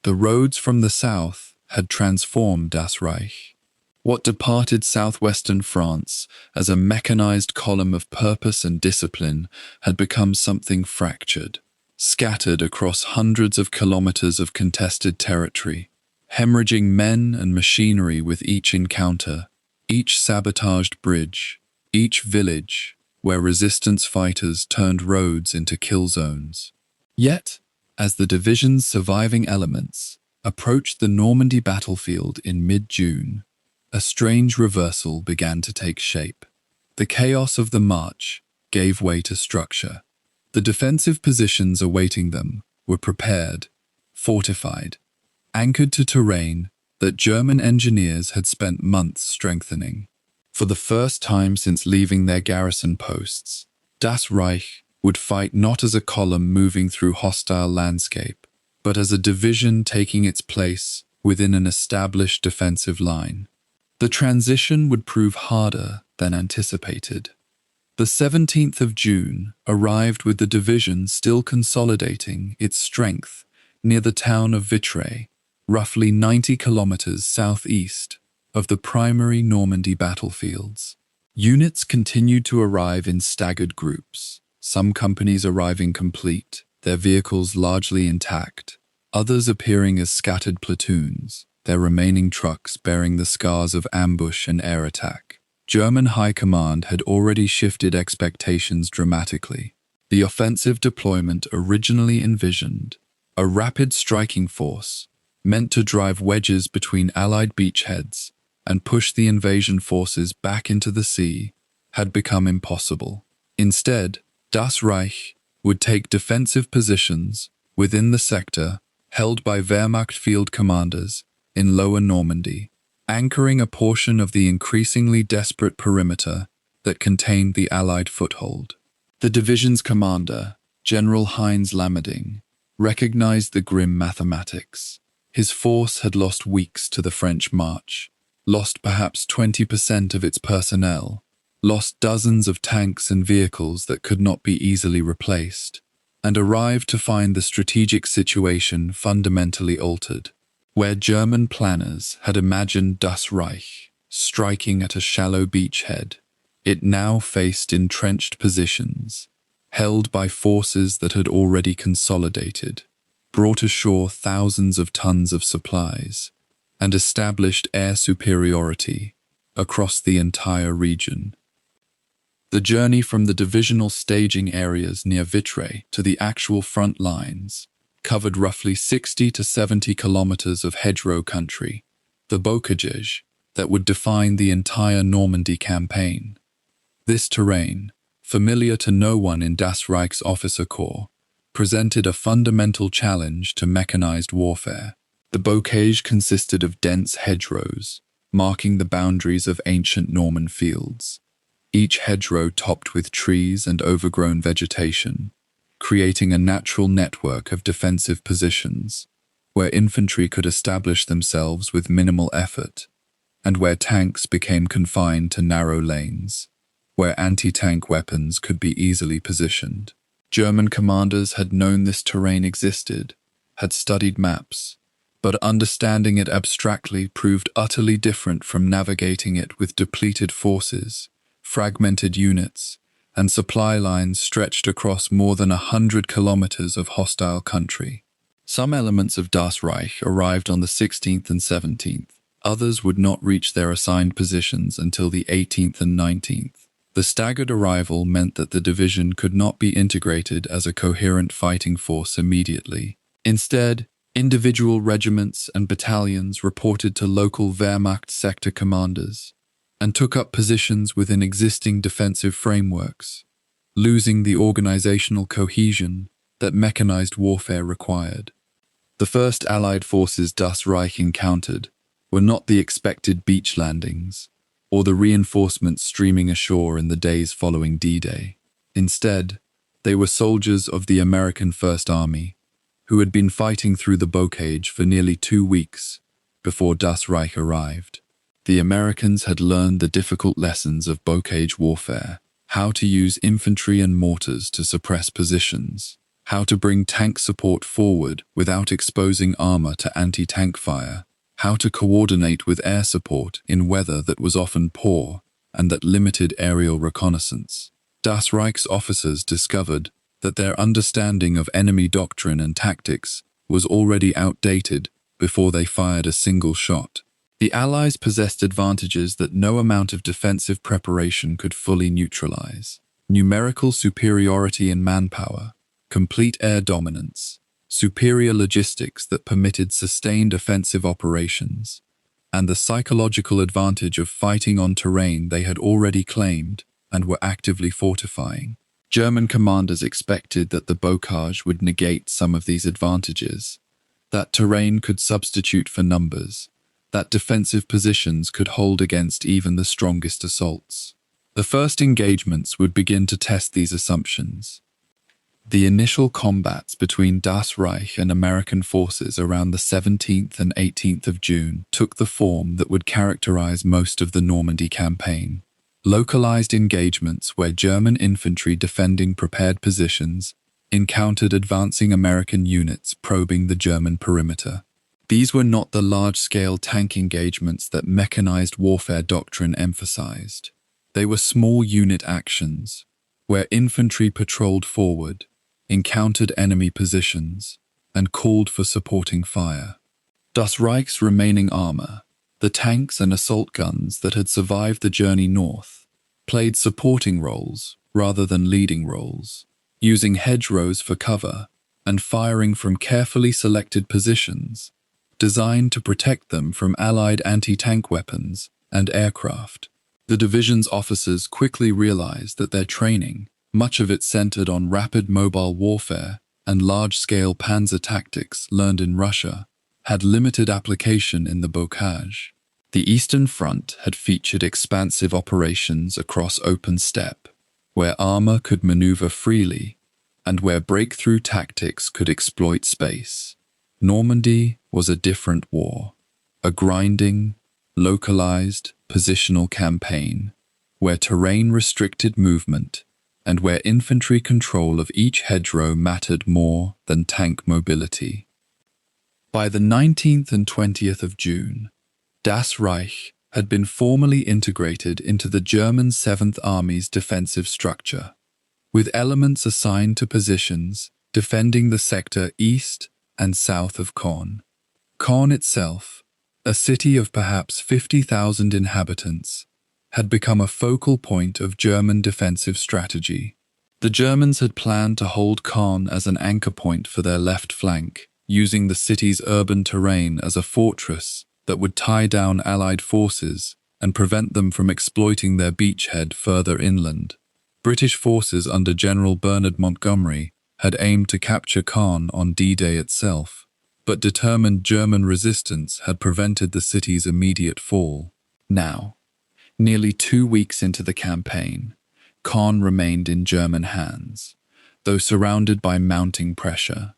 The roads from the south had transformed Das Reich. What departed southwestern France as a mechanized column of purpose and discipline had become something fractured, scattered across hundreds of kilometers of contested territory, hemorrhaging men and machinery with each encounter, each sabotaged bridge, each village where resistance fighters turned roads into kill zones. Yet, as the division's surviving elements approached the Normandy battlefield in mid-June, a strange reversal began to take shape. The chaos of the march gave way to structure. The defensive positions awaiting them were prepared, fortified, anchored to terrain that German engineers had spent months strengthening. For the first time since leaving their garrison posts, Das Reich would fight not as a column moving through hostile landscape, but as a division taking its place within an established defensive line. The transition would prove harder than anticipated. The 17th of June arrived with the division still consolidating its strength near the town of Vitré, roughly 90 kilometers southeast of the primary Normandy battlefields. Units continued to arrive in staggered groups, some companies arriving complete, their vehicles largely intact, others appearing as scattered platoons, their remaining trucks bearing the scars of ambush and air attack. German High Command had already shifted expectations dramatically. The offensive deployment originally envisioned, a rapid striking force, meant to drive wedges between Allied beachheads and push the invasion forces back into the sea, had become impossible. Instead, Das Reich would take defensive positions within the sector held by Wehrmacht field commanders in Lower Normandy, anchoring a portion of the increasingly desperate perimeter that contained the Allied foothold. The division's commander, General Heinz Lammerding, recognized the grim mathematics. His force had lost weeks to the French march, lost perhaps 20% of its personnel, lost dozens of tanks and vehicles that could not be easily replaced, and arrived to find the strategic situation fundamentally altered. Where German planners had imagined Das Reich striking at a shallow beachhead, it now faced entrenched positions, held by forces that had already consolidated, brought ashore thousands of tons of supplies, and established air superiority across the entire region. The journey from the divisional staging areas near Vitré to the actual front lines covered roughly 60 to 70 kilometers of hedgerow country, the bocage that would define the entire Normandy campaign. This terrain, familiar to no one in Das Reich's officer corps, presented a fundamental challenge to mechanized warfare. The bocage consisted of dense hedgerows, marking the boundaries of ancient Norman fields, each hedgerow topped with trees and overgrown vegetation, creating a natural network of defensive positions, where infantry could establish themselves with minimal effort, and where tanks became confined to narrow lanes, where anti-tank weapons could be easily positioned. German commanders had known this terrain existed, had studied maps, but understanding it abstractly proved utterly different from navigating it with depleted forces, fragmented units, and supply lines stretched across more than 100 kilometers of hostile country. Some elements of Das Reich arrived on the 16th and 17th. Others would not reach their assigned positions until the 18th and 19th. The staggered arrival meant that the division could not be integrated as a coherent fighting force immediately. Instead, individual regiments and battalions reported to local Wehrmacht sector commanders and took up positions within existing defensive frameworks, losing the organizational cohesion that mechanized warfare required. The first Allied forces Das Reich encountered were not the expected beach landings or the reinforcements streaming ashore in the days following D-Day. Instead, they were soldiers of the American First Army who had been fighting through the Bocage for nearly 2 weeks before Das Reich arrived. The Americans had learned the difficult lessons of Bocage warfare, how to use infantry and mortars to suppress positions, how to bring tank support forward without exposing armor to anti-tank fire, how to coordinate with air support in weather that was often poor and that limited aerial reconnaissance. Das Reich's officers discovered that their understanding of enemy doctrine and tactics was already outdated before they fired a single shot. The Allies possessed advantages that no amount of defensive preparation could fully neutralize: numerical superiority in manpower, complete air dominance, superior logistics that permitted sustained offensive operations, and the psychological advantage of fighting on terrain they had already claimed and were actively fortifying. German commanders expected that the Bocage would negate some of these advantages, that terrain could substitute for numbers, that defensive positions could hold against even the strongest assaults. The first engagements would begin to test these assumptions. The initial combats between Das Reich and American forces around the 17th and 18th of June took the form that would characterize most of the Normandy campaign. Localized engagements where German infantry defending prepared positions encountered advancing American units probing the German perimeter. These were not the large-scale tank engagements that mechanized warfare doctrine emphasized. They were small unit actions, where infantry patrolled forward, encountered enemy positions, and called for supporting fire. Das Reich's remaining armor, the tanks and assault guns that had survived the journey north, played supporting roles rather than leading roles, using hedgerows for cover and firing from carefully selected positions, designed to protect them from Allied anti-tank weapons and aircraft. The division's officers quickly realized that their training, much of it centered on rapid mobile warfare and large-scale Panzer tactics learned in Russia, had limited application in the Bocage. The Eastern Front had featured expansive operations across open steppe, where armor could maneuver freely and where breakthrough tactics could exploit space. Normandy was a different war, a grinding, localized, positional campaign, where terrain restricted movement and where infantry control of each hedgerow mattered more than tank mobility. By the 19th and 20th of June, Das Reich had been formally integrated into the German 7th Army's defensive structure, with elements assigned to positions defending the sector east and south of Caen. Caen itself, a city of perhaps 50,000 inhabitants, had become a focal point of German defensive strategy. The Germans had planned to hold Caen as an anchor point for their left flank, using the city's urban terrain as a fortress that would tie down Allied forces and prevent them from exploiting their beachhead further inland. British forces under General Bernard Montgomery had aimed to capture Caen on D-Day itself, but determined German resistance had prevented the city's immediate fall. Now, nearly 2 weeks into the campaign, Caen remained in German hands, though surrounded by mounting pressure.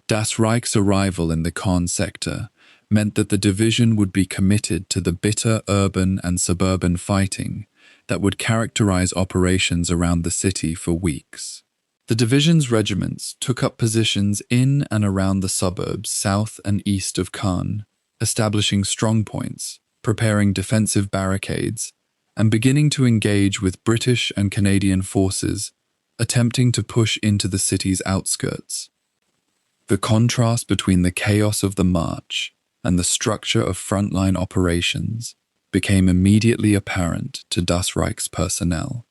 Das Reich's arrival in the Caen sector meant that the division would be committed to the bitter urban and suburban fighting that would characterize operations around the city for weeks. The division's regiments took up positions in and around the suburbs south and east of Caen, establishing strongpoints, preparing defensive barricades, and beginning to engage with British and Canadian forces, attempting to push into the city's outskirts. The contrast between the chaos of the march and the structure of frontline operations became immediately apparent to Das Reich's personnel.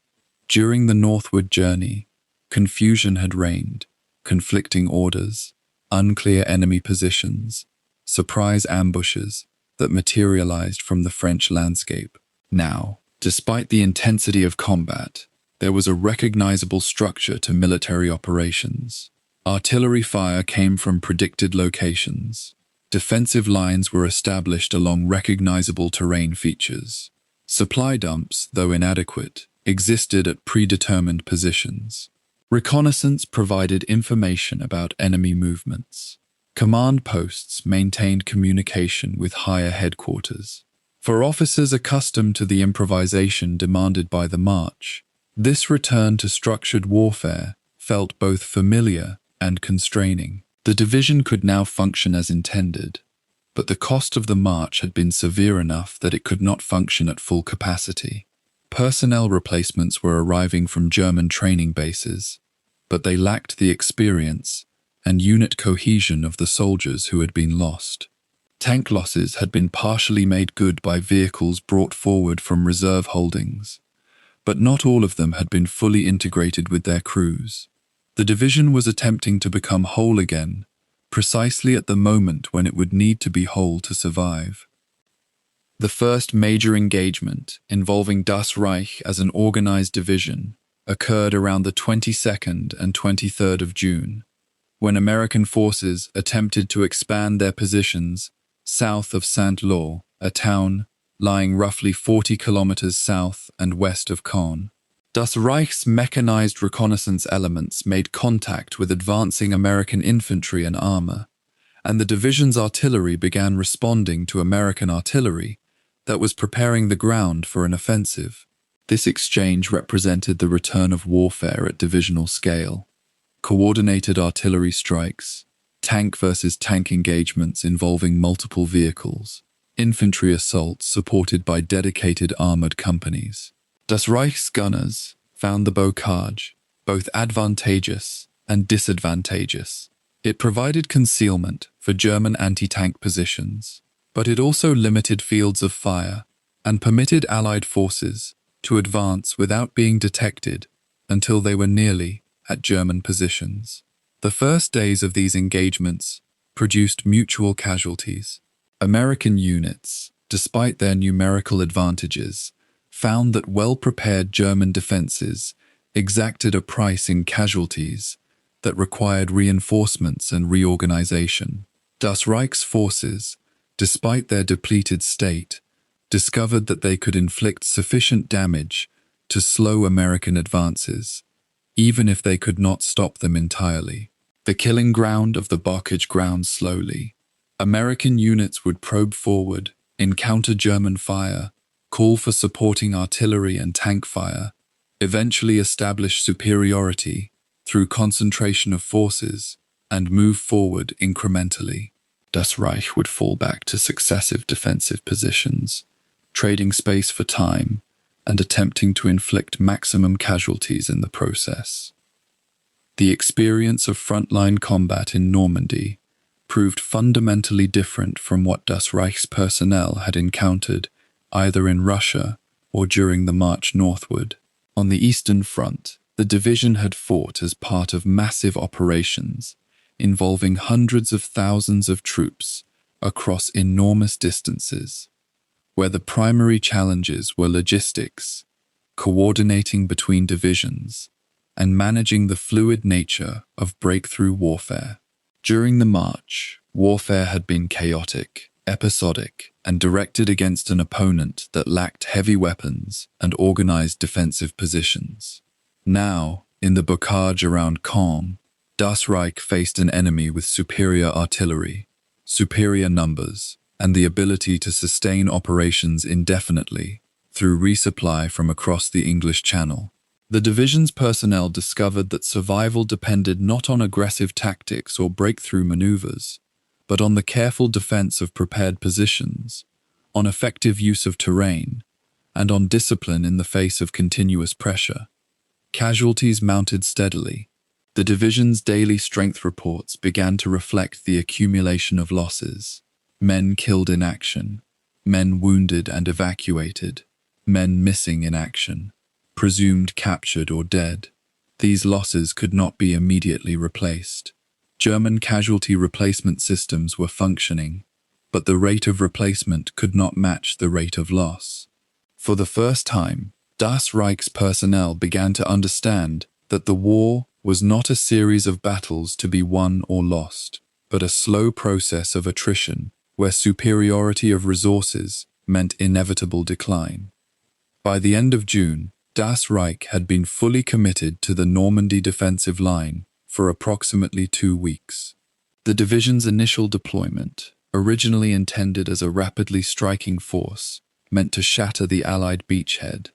During the northward journey, confusion had reigned, conflicting orders, unclear enemy positions, surprise ambushes that materialized from the French landscape. Now, despite the intensity of combat, there was a recognizable structure to military operations. Artillery fire came from predicted locations. Defensive lines were established along recognizable terrain features. Supply dumps, though inadequate, existed at predetermined positions. Reconnaissance provided information about enemy movements. Command posts maintained communication with higher headquarters. For officers accustomed to the improvisation demanded by the march, this return to structured warfare felt both familiar and constraining. The division could now function as intended, but the cost of the march had been severe enough that it could not function at full capacity. Personnel replacements were arriving from German training bases, but they lacked the experience and unit cohesion of the soldiers who had been lost. Tank losses had been partially made good by vehicles brought forward from reserve holdings, but not all of them had been fully integrated with their crews. The division was attempting to become whole again, precisely at the moment when it would need to be whole to survive. The first major engagement, involving Das Reich as an organized division, occurred around the 22nd and 23rd of June, when American forces attempted to expand their positions south of Saint-Lô, a town lying roughly 40 kilometers south and west of Caen. Das Reich's mechanized reconnaissance elements made contact with advancing American infantry and armor, and the division's artillery began responding to American artillery that was preparing the ground for an offensive. This exchange represented the return of warfare at divisional scale. Coordinated artillery strikes, tank versus tank engagements involving multiple vehicles, infantry assaults supported by dedicated armored companies. Das Reich's gunners found the bocage both advantageous and disadvantageous. It provided concealment for German anti-tank positions, but it also limited fields of fire and permitted Allied forces to advance without being detected until they were nearly at German positions. The first days of these engagements produced mutual casualties. American units, despite their numerical advantages, found that well-prepared German defenses exacted a price in casualties that required reinforcements and reorganization. Das Reich's forces, despite their depleted state, discovered that they could inflict sufficient damage to slow American advances, even if they could not stop them entirely. The killing ground of the blockage ground slowly. American units would probe forward, encounter German fire, call for supporting artillery and tank fire, eventually establish superiority through concentration of forces, and move forward incrementally. Das Reich would fall back to successive defensive positions, trading space for time and attempting to inflict maximum casualties in the process. The experience of frontline combat in Normandy proved fundamentally different from what Das Reich's personnel had encountered either in Russia or during the march northward. On the Eastern Front, the division had fought as part of massive operations involving hundreds of thousands of troops across enormous distances, where the primary challenges were logistics, coordinating between divisions, and managing the fluid nature of breakthrough warfare. During the march, warfare had been chaotic, episodic, and directed against an opponent that lacked heavy weapons and organized defensive positions. Now, in the bocage around Caen, Das Reich faced an enemy with superior artillery, superior numbers, and the ability to sustain operations indefinitely through resupply from across the English Channel. The division's personnel discovered that survival depended not on aggressive tactics or breakthrough maneuvers, but on the careful defense of prepared positions, on effective use of terrain, and on discipline in the face of continuous pressure. Casualties mounted steadily. The division's daily strength reports began to reflect the accumulation of losses. Men killed in action, men wounded and evacuated, men missing in action, presumed captured or dead. These losses could not be immediately replaced. German casualty replacement systems were functioning, but the rate of replacement could not match the rate of loss. For the first time, Das Reich's personnel began to understand that the war was not a series of battles to be won or lost, but a slow process of attrition where superiority of resources meant inevitable decline. By the end of June, Das Reich had been fully committed to the Normandy defensive line for approximately 2 weeks. The division's initial deployment, originally intended as a rapidly striking force meant to shatter the Allied beachhead,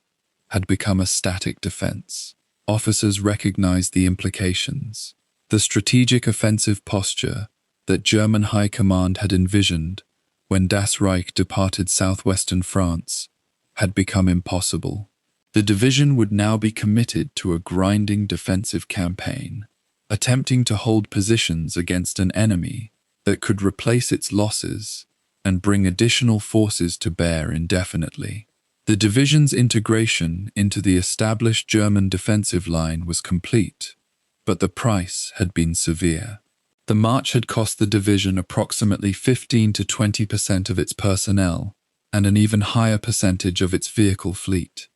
had become a static defense. Officers recognized the implications. The strategic offensive posture that German High Command had envisioned when Das Reich departed southwestern France had become impossible. The division would now be committed to a grinding defensive campaign, attempting to hold positions against an enemy that could replace its losses and bring additional forces to bear indefinitely. The division's integration into the established German defensive line was complete, but the price had been severe. The march had cost the division approximately 15 to 20% of its personnel and an even higher percentage of its vehicle fleet.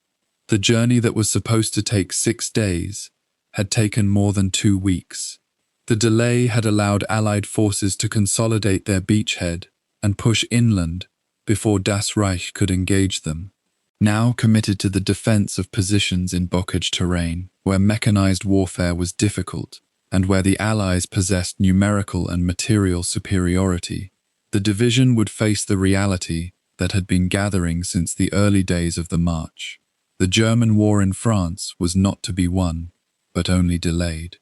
The journey that was supposed to take 6 days had taken more than 2 weeks. The delay had allowed Allied forces to consolidate their beachhead and push inland before Das Reich could engage them. Now committed to the defense of positions in bocage terrain, where mechanized warfare was difficult and where the Allies possessed numerical and material superiority, the division would face the reality that had been gathering since the early days of the march. The German war in France was not to be won, but only delayed.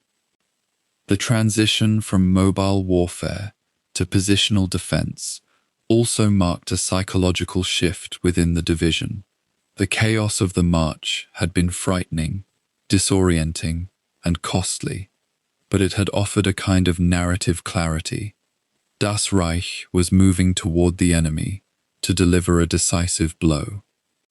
The transition from mobile warfare to positional defense also marked a psychological shift within the division. The chaos of the march had been frightening, disorienting, and costly, but it had offered a kind of narrative clarity. Das Reich was moving toward the enemy to deliver a decisive blow.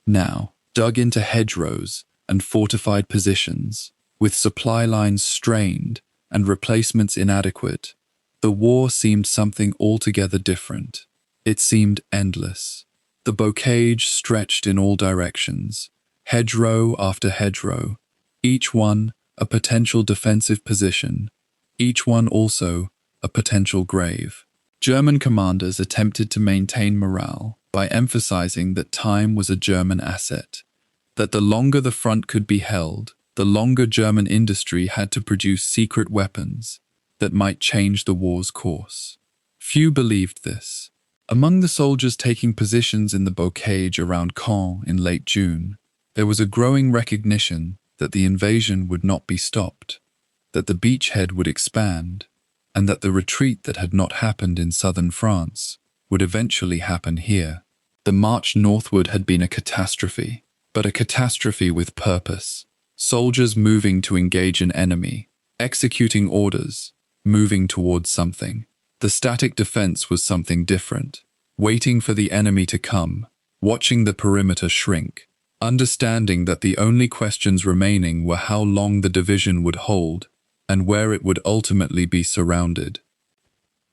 Now, dug into hedgerows and fortified positions, with supply lines strained and replacements inadequate, the war seemed something altogether different. It seemed endless. The bocage stretched in all directions, hedgerow after hedgerow, each one a potential defensive position, each one also a potential grave. German commanders attempted to maintain morale by emphasizing that time was a German asset, that the longer the front could be held, the longer German industry had to produce secret weapons that might change the war's course. Few believed this. Among the soldiers taking positions in the bocage around Caen in late June, there was a growing recognition that the invasion would not be stopped, that the beachhead would expand, and that the retreat that had not happened in southern France would eventually happen here. The march northward had been a catastrophe, but a catastrophe with purpose. Soldiers moving to engage an enemy, executing orders, moving towards something. The static defense was something different, waiting for the enemy to come, watching the perimeter shrink, understanding that the only questions remaining were how long the division would hold and where it would ultimately be surrounded.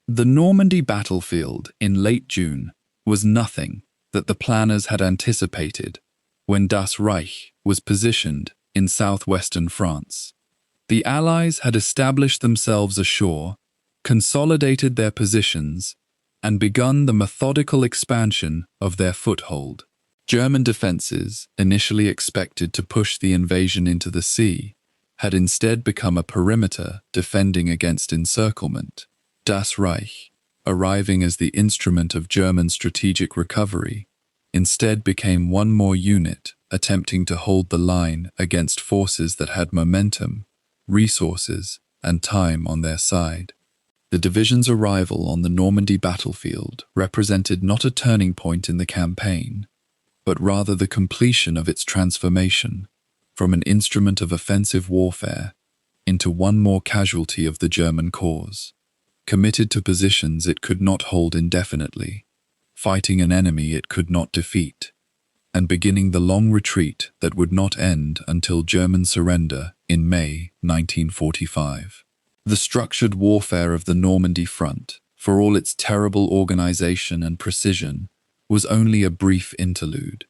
The Normandy battlefield in late June was nothing that the planners had anticipated when Das Reich was positioned in southwestern France. The Allies had established themselves ashore, consolidated their positions, and begun the methodical expansion of their foothold. German defenses, initially expected to push the invasion into the sea, had instead become a perimeter defending against encirclement. Das Reich, arriving as the instrument of German strategic recovery, instead became one more unit attempting to hold the line against forces that had momentum, resources, and time on their side. The division's arrival on the Normandy battlefield represented not a turning point in the campaign, but rather the completion of its transformation from an instrument of offensive warfare into one more casualty of the German cause, committed to positions it could not hold indefinitely, fighting an enemy it could not defeat, and beginning the long retreat that would not end until German surrender in May 1945. The structured warfare of the Normandy front, for all its terrible organization and precision, was only a brief interlude.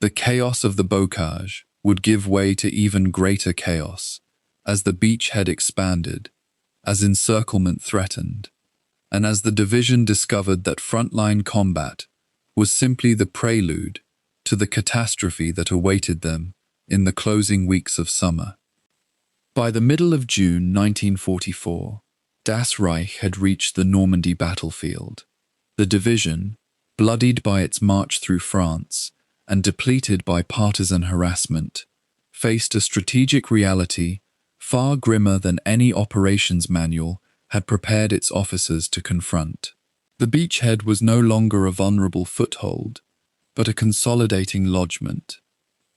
The chaos of the bocage would give way to even greater chaos as the beachhead expanded, as encirclement threatened, and as the division discovered that frontline combat was simply the prelude to the catastrophe that awaited them in the closing weeks of summer. By the middle of June 1944, Das Reich had reached the Normandy battlefield. The division, bloodied by its march through France and depleted by partisan harassment, faced a strategic reality far grimmer than any operations manual had prepared its officers to confront. The beachhead was no longer a vulnerable foothold, but a consolidating lodgment,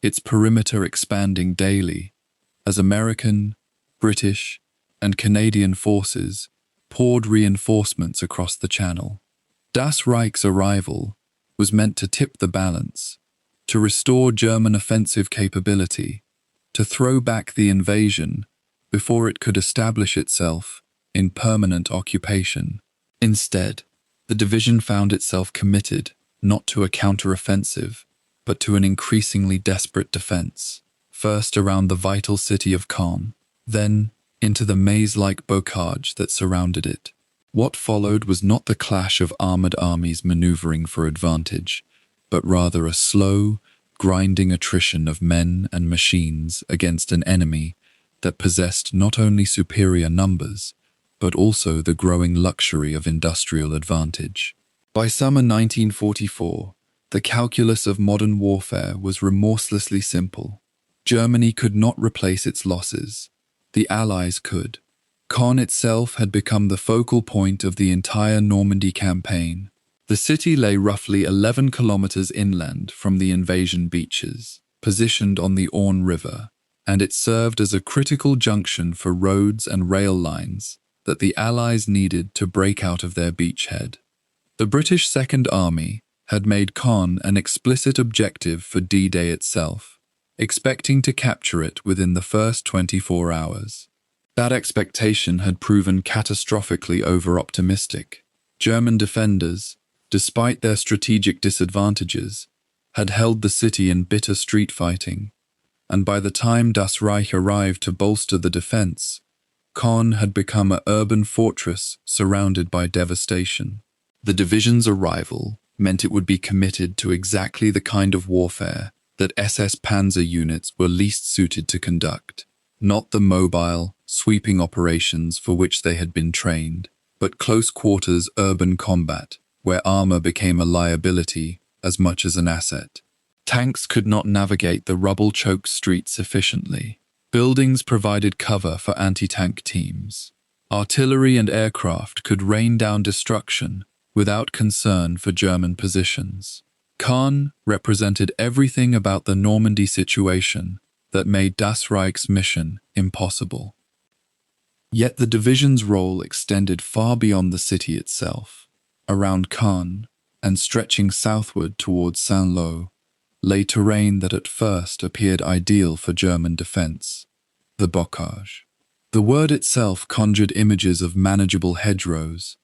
its perimeter expanding daily as American, British, and Canadian forces poured reinforcements across the channel. Das Reich's arrival was meant to tip the balance, to restore German offensive capability, to throw back the invasion before it could establish itself in permanent occupation. Instead, the division found itself committed not to a counter-offensive, but to an increasingly desperate defense, first around the vital city of Caen, then into the maze-like bocage that surrounded it. What followed was not the clash of armored armies maneuvering for advantage, but rather a slow, grinding attrition of men and machines against an enemy that possessed not only superior numbers, but also the growing luxury of industrial advantage. By summer 1944, the calculus of modern warfare was remorselessly simple. Germany could not replace its losses. The Allies could. Caen itself had become the focal point of the entire Normandy campaign. The city lay roughly 11 kilometers inland from the invasion beaches, positioned on the Orne River, and it served as a critical junction for roads and rail lines that the Allies needed to break out of their beachhead. The British Second Army had made Caen an explicit objective for D-Day itself, expecting to capture it within the first 24 hours. That expectation had proven catastrophically over-optimistic. German defenders, despite their strategic disadvantages, had held the city in bitter street fighting, and by the time Das Reich arrived to bolster the defense, Caen had become an urban fortress surrounded by devastation. The division's arrival meant it would be committed to exactly the kind of warfare that SS Panzer units were least suited to conduct, not the mobile, sweeping operations for which they had been trained, but close-quarters urban combat, where armor became a liability as much as an asset. Tanks could not navigate the rubble-choked streets efficiently. Buildings provided cover for anti-tank teams. Artillery and aircraft could rain down destruction without concern for German positions. Caen represented everything about the Normandy situation that made Das Reich's mission impossible. Yet the division's role extended far beyond the city itself. Around Caen, and stretching southward towards Saint-Lô, lay terrain that at first appeared ideal for German defense, the bocage. The word itself conjured images of manageable hedgerows,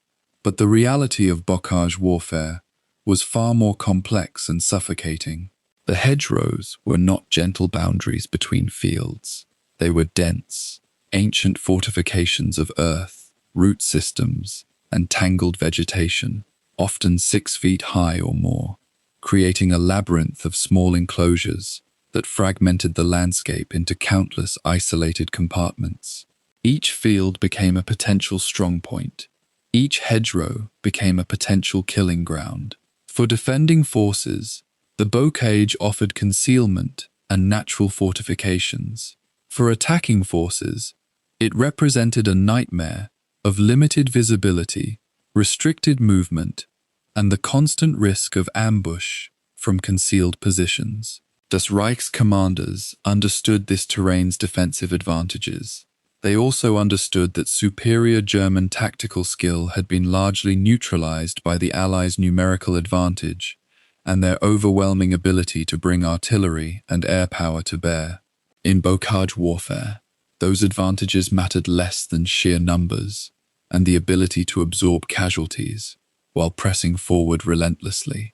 but the reality of bocage warfare was far more complex and suffocating. The hedgerows were not gentle boundaries between fields. They were dense, ancient fortifications of earth, root systems, and tangled vegetation, often 6 feet high or more, creating a labyrinth of small enclosures that fragmented the landscape into countless isolated compartments. Each field became a potential strongpoint. Each hedgerow became a potential killing ground. For defending forces, the bocage offered concealment and natural fortifications. For attacking forces, it represented a nightmare of limited visibility, restricted movement, and the constant risk of ambush from concealed positions. Das Reich's commanders understood this terrain's defensive advantages. They also understood that superior German tactical skill had been largely neutralized by the Allies' numerical advantage and their overwhelming ability to bring artillery and air power to bear. In bocage warfare, those advantages mattered less than sheer numbers and the ability to absorb casualties while pressing forward relentlessly.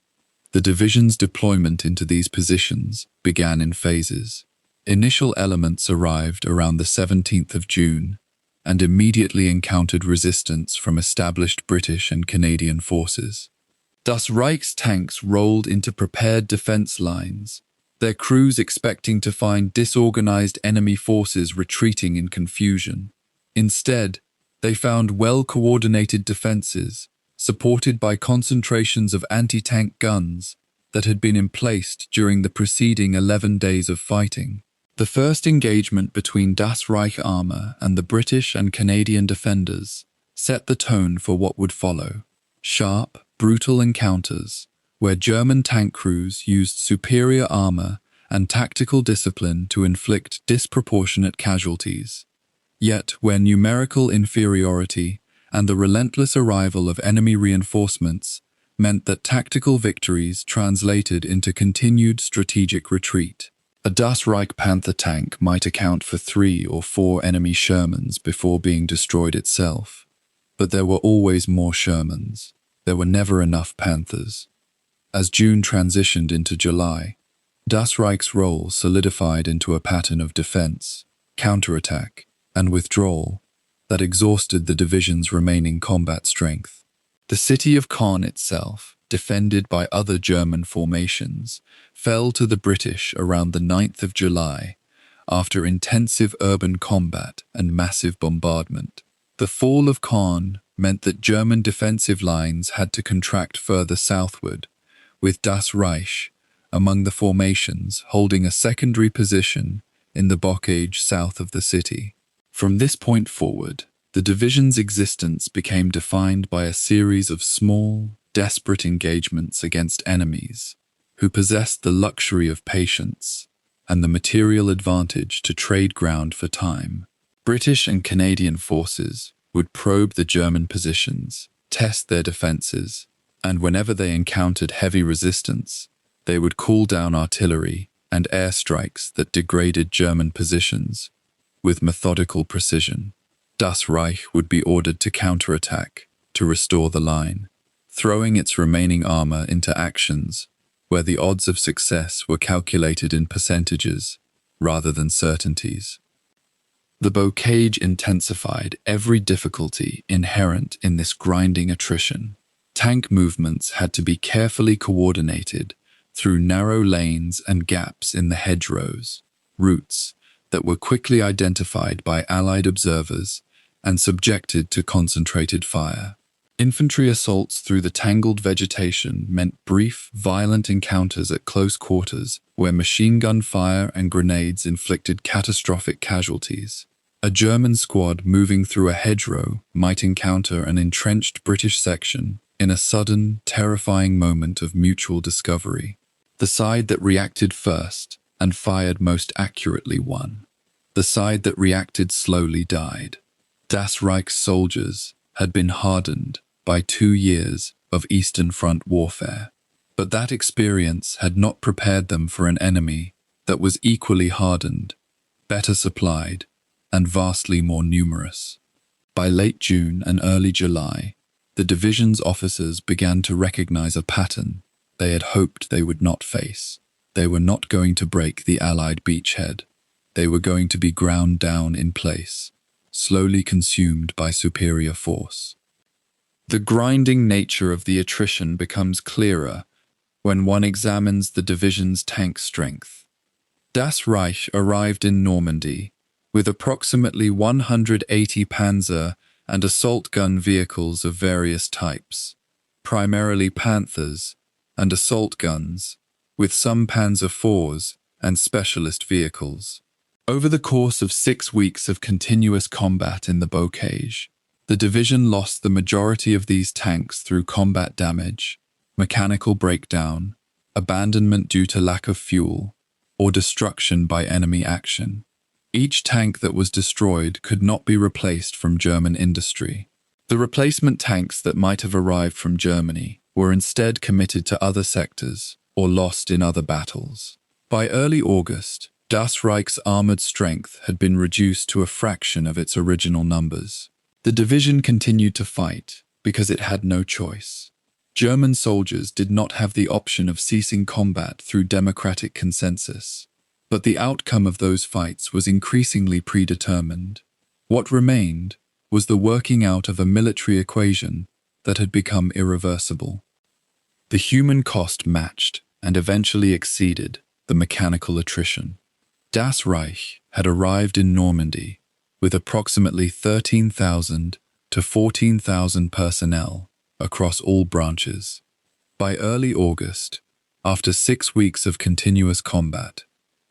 The division's deployment into these positions began in phases. Initial elements arrived around the 17th of June and immediately encountered resistance from established British and Canadian forces. Das Reich's tanks rolled into prepared defense lines, their crews expecting to find disorganized enemy forces retreating in confusion. Instead, they found well-coordinated defenses, supported by concentrations of anti-tank guns that had been emplaced during the preceding 11 days of fighting. The first engagement between Das Reich armor and the British and Canadian defenders set the tone for what would follow. Sharp, brutal encounters, where German tank crews used superior armor and tactical discipline to inflict disproportionate casualties. Yet, where numerical inferiority and the relentless arrival of enemy reinforcements meant that tactical victories translated into continued strategic retreat. A Das Reich Panther tank might account for 3 or 4 enemy Shermans before being destroyed itself. But there were always more Shermans. There were never enough Panthers. As June transitioned into July, Das Reich's role solidified into a pattern of defense, counterattack, and withdrawal that exhausted the division's remaining combat strength. The city of Caen itself, defended by other German formations, fell to the British around the 9th of July after intensive urban combat and massive bombardment. The fall of Caen meant that German defensive lines had to contract further southward, with Das Reich among the formations holding a secondary position in the bocage south of the city. From this point forward, the division's existence became defined by a series of small, desperate engagements against enemies who possessed the luxury of patience and the material advantage to trade ground for time. British and Canadian forces would probe the German positions, test their defenses, and whenever they encountered heavy resistance, they would call down artillery and airstrikes that degraded German positions with methodical precision. Das Reich would be ordered to counterattack to restore the line, throwing its remaining armor into actions where the odds of success were calculated in percentages rather than certainties. The bocage intensified every difficulty inherent in this grinding attrition. Tank movements had to be carefully coordinated through narrow lanes and gaps in the hedgerows, routes that were quickly identified by Allied observers and subjected to concentrated fire. Infantry assaults through the tangled vegetation meant brief, violent encounters at close quarters where machine gun fire and grenades inflicted catastrophic casualties. A German squad moving through a hedgerow might encounter an entrenched British section in a sudden, terrifying moment of mutual discovery. The side that reacted first and fired most accurately won. The side that reacted slowly died. Das Reich's soldiers had been hardened by 2 years of Eastern Front warfare, but that experience had not prepared them for an enemy that was equally hardened, better supplied, and vastly more numerous. By late June and early July, the division's officers began to recognize a pattern they had hoped they would not face. They were not going to break the Allied beachhead. They were going to be ground down in place, slowly consumed by superior force. The grinding nature of the attrition becomes clearer when one examines the division's tank strength. Das Reich arrived in Normandy with approximately 180 Panzer and assault gun vehicles of various types, primarily Panthers and assault guns, with some Panzer IVs and specialist vehicles. Over the course of 6 weeks of continuous combat in the Bocage, the division lost the majority of these tanks through combat damage, mechanical breakdown, abandonment due to lack of fuel, or destruction by enemy action. Each tank that was destroyed could not be replaced from German industry. The replacement tanks that might have arrived from Germany were instead committed to other sectors or lost in other battles. By early August, Das Reich's armoured strength had been reduced to a fraction of its original numbers. The division continued to fight because it had no choice. German soldiers did not have the option of ceasing combat through democratic consensus, but the outcome of those fights was increasingly predetermined. What remained was the working out of a military equation that had become irreversible. The human cost matched and eventually exceeded the mechanical attrition. Das Reich had arrived in Normandy with approximately 13,000 to 14,000 personnel across all branches. By early August, after 6 weeks of continuous combat,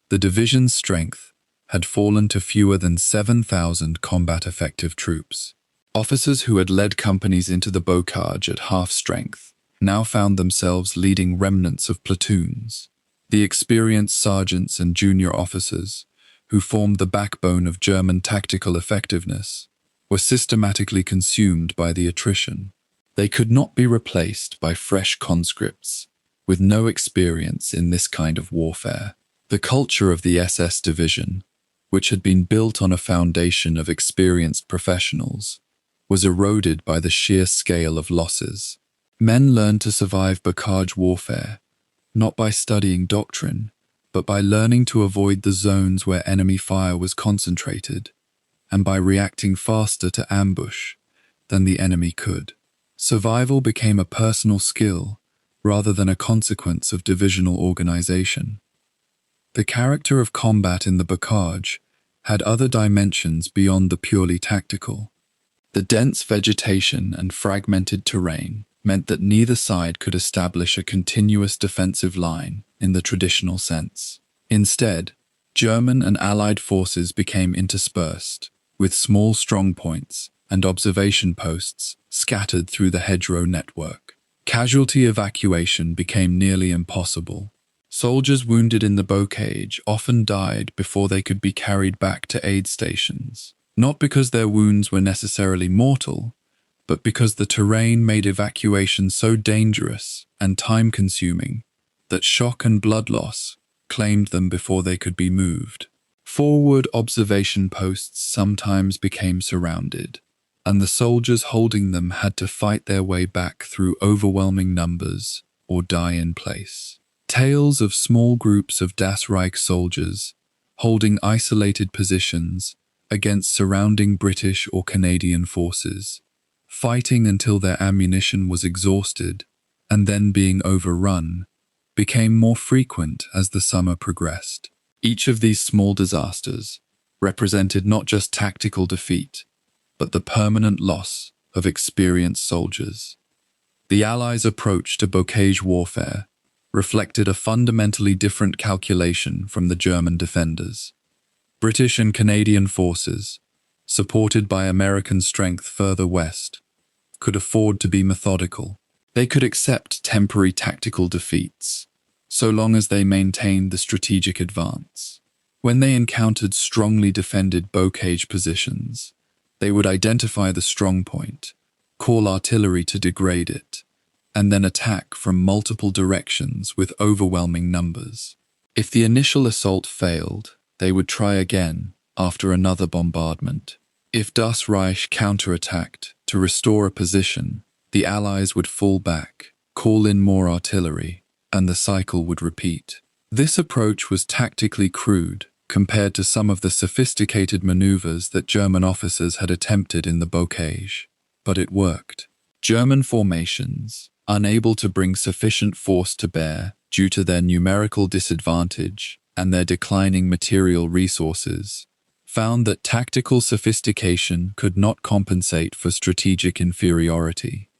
the division's strength had fallen to fewer than 7,000 combat-effective troops. Officers who had led companies into the Bocage at half strength now found themselves leading remnants of platoons. The experienced sergeants and junior officers, who formed the backbone of German tactical effectiveness, were systematically consumed by the attrition. They could not be replaced by fresh conscripts with no experience in this kind of warfare. The culture of the SS division, which had been built on a foundation of experienced professionals, was eroded by the sheer scale of losses. Men learned to survive Bocage warfare, not by studying doctrine, but by learning to avoid the zones where enemy fire was concentrated, and by reacting faster to ambush than the enemy could. Survival became a personal skill rather than a consequence of divisional organization. The character of combat in the Bocage had other dimensions beyond the purely tactical. The dense vegetation and fragmented terrain meant that neither side could establish a continuous defensive line in the traditional sense. Instead, German and Allied forces became interspersed, with small strongpoints and observation posts scattered through the hedgerow network. Casualty evacuation became nearly impossible. Soldiers wounded in the Bocage often died before they could be carried back to aid stations, not because their wounds were necessarily mortal, but because the terrain made evacuation so dangerous and time-consuming that shock and blood loss claimed them before they could be moved. Forward observation posts sometimes became surrounded, and the soldiers holding them had to fight their way back through overwhelming numbers or die in place. Tales of small groups of Das Reich soldiers holding isolated positions against surrounding British or Canadian forces, fighting until their ammunition was exhausted and then being overrun, became more frequent as the summer progressed. Each of these small disasters represented not just tactical defeat, but the permanent loss of experienced soldiers. The Allies' approach to Bocage warfare reflected a fundamentally different calculation from the German defenders. British and Canadian forces, supported by American strength further west, could afford to be methodical. They could accept temporary tactical defeats, so long as they maintained the strategic advance. When they encountered strongly defended Bocage positions, they would identify the strong point, call artillery to degrade it, and then attack from multiple directions with overwhelming numbers. If the initial assault failed, they would try again after another bombardment. If Das Reich counterattacked to restore a position, the Allies would fall back, call in more artillery, and the cycle would repeat. This approach was tactically crude compared to some of the sophisticated maneuvers that German officers had attempted in the Bocage, but it worked. German formations, unable to bring sufficient force to bear due to their numerical disadvantage and their declining material resources, found that tactical sophistication could not compensate for strategic inferiority.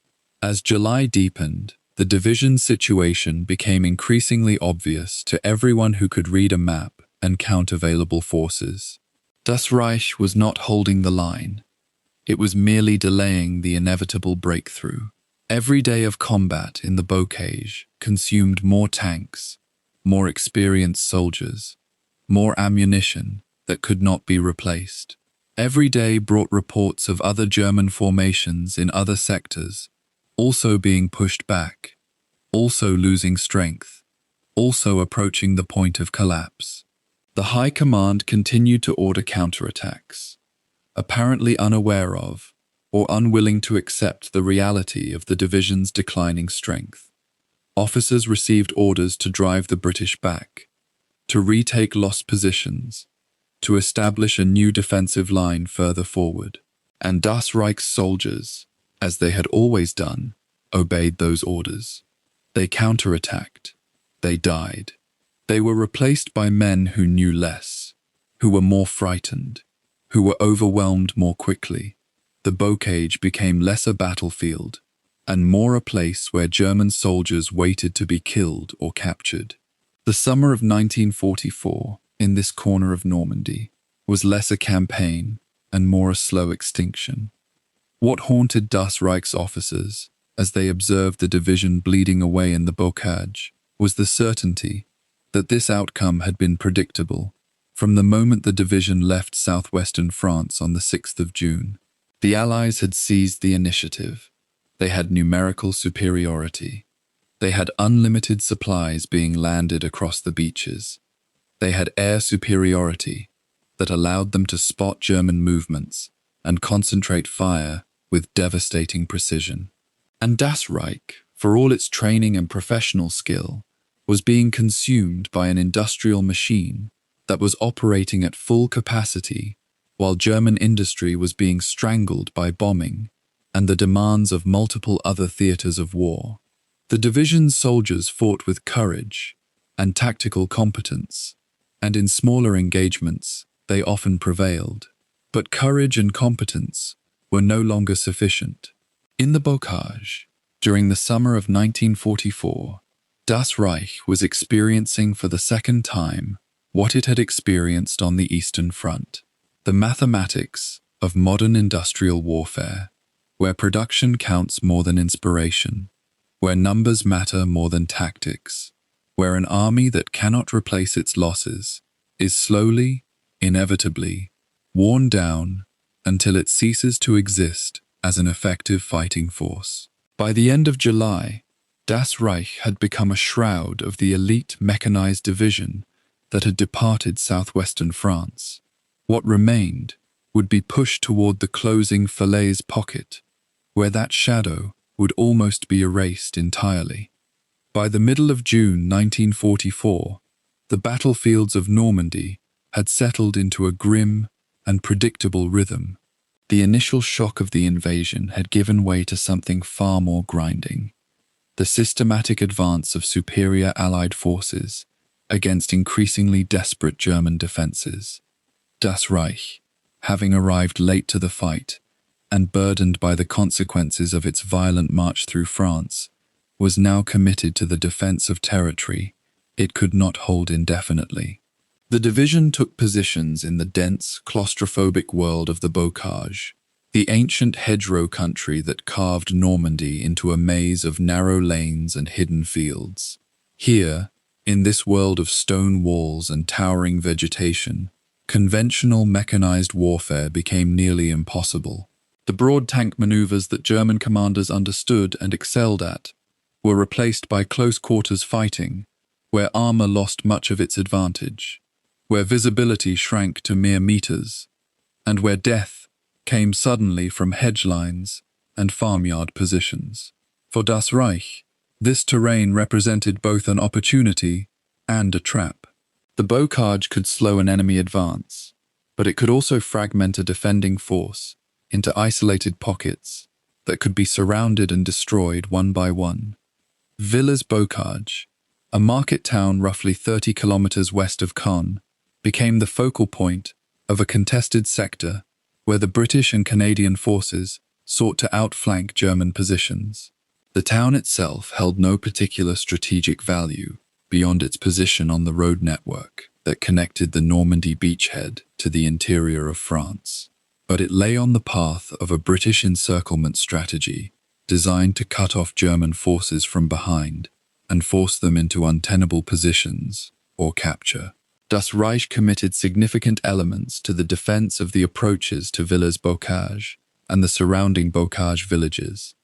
As July deepened the division's situation became increasingly obvious to everyone who could read a map and count available forces. Das Reich was not holding the line. It was merely delaying the inevitable breakthrough. Every day of combat in the bocage consumed more tanks, more experienced soldiers, more ammunition that could not be replaced. Every day brought reports of other German formations in other sectors, also being pushed back, also losing strength, also approaching the point of collapse. The High Command continued to order counterattacks, apparently unaware of or unwilling to accept the reality of the division's declining strength. Officers received orders to drive the British back, to retake lost positions, to establish a new defensive line further forward. And Das Reich's soldiers, as they had always done, obeyed those orders. They counterattacked. They died. They were replaced by men who knew less, who were more frightened, who were overwhelmed more quickly. The bocage became less a battlefield and more a place where German soldiers waited to be killed or captured. The summer of 1944, in this corner of Normandy, was less a campaign and more a slow extinction. What haunted Das Reich's officers, as they observed the division bleeding away in the bocage, was the certainty that this outcome had been predictable from the moment the division left southwestern France on the 6th of June. The Allies had seized the initiative. They had numerical superiority. They had unlimited supplies being landed across the beaches. They had air superiority that allowed them to spot German movements and concentrate fire with devastating precision. And Das Reich, for all its training and professional skill, was being consumed by an industrial machine that was operating at full capacity while German industry was being strangled by bombing and the demands of multiple other theaters of war. The division's soldiers fought with courage and tactical competence, and in smaller engagements they often prevailed. But courage and competence were no longer sufficient. In the bocage, during the summer of 1944, Das Reich was experiencing for the second time what it had experienced on the Eastern Front: the mathematics of modern industrial warfare, where production counts more than inspiration, where numbers matter more than tactics, where an army that cannot replace its losses is slowly, inevitably, worn down until it ceases to exist as an effective fighting force. By the end of July, Das Reich had become a shroud of the elite mechanized division that had departed southwestern France. What remained would be pushed toward the closing Falaise pocket, where that shadow would almost be erased entirely. By the middle of June 1944, the battlefields of Normandy had settled into a grim and predictable rhythm. The initial shock of the invasion had given way to something far more grinding: the systematic advance of superior Allied forces against increasingly desperate German defenses. Das Reich, having arrived late to the fight and burdened by the consequences of its violent march through France, was now committed to the defense of territory it could not hold indefinitely. The division took positions in the dense, claustrophobic world of the bocage, the ancient hedgerow country that carved Normandy into a maze of narrow lanes and hidden fields. Here, in this world of stone walls and towering vegetation, conventional mechanized warfare became nearly impossible. The broad tank maneuvers that German commanders understood and excelled at were replaced by close-quarters fighting, where armor lost much of its advantage, where visibility shrank to mere meters, and where death came suddenly from hedge lines and farmyard positions. For Das Reich, this terrain represented both an opportunity and a trap. The bocage could slow an enemy advance, but it could also fragment a defending force into isolated pockets that could be surrounded and destroyed one by one. Villers-Bocage, a market town roughly 30 kilometers west of Caen, became the focal point of a contested sector where the British and Canadian forces sought to outflank German positions. The town itself held no particular strategic value beyond its position on the road network that connected the Normandy beachhead to the interior of France. But it lay on the path of a British encirclement strategy designed to cut off German forces from behind and force them into untenable positions or capture. Das Reich committed significant elements to the defense of the approaches to Villers-Bocage and the surrounding Bocage villages,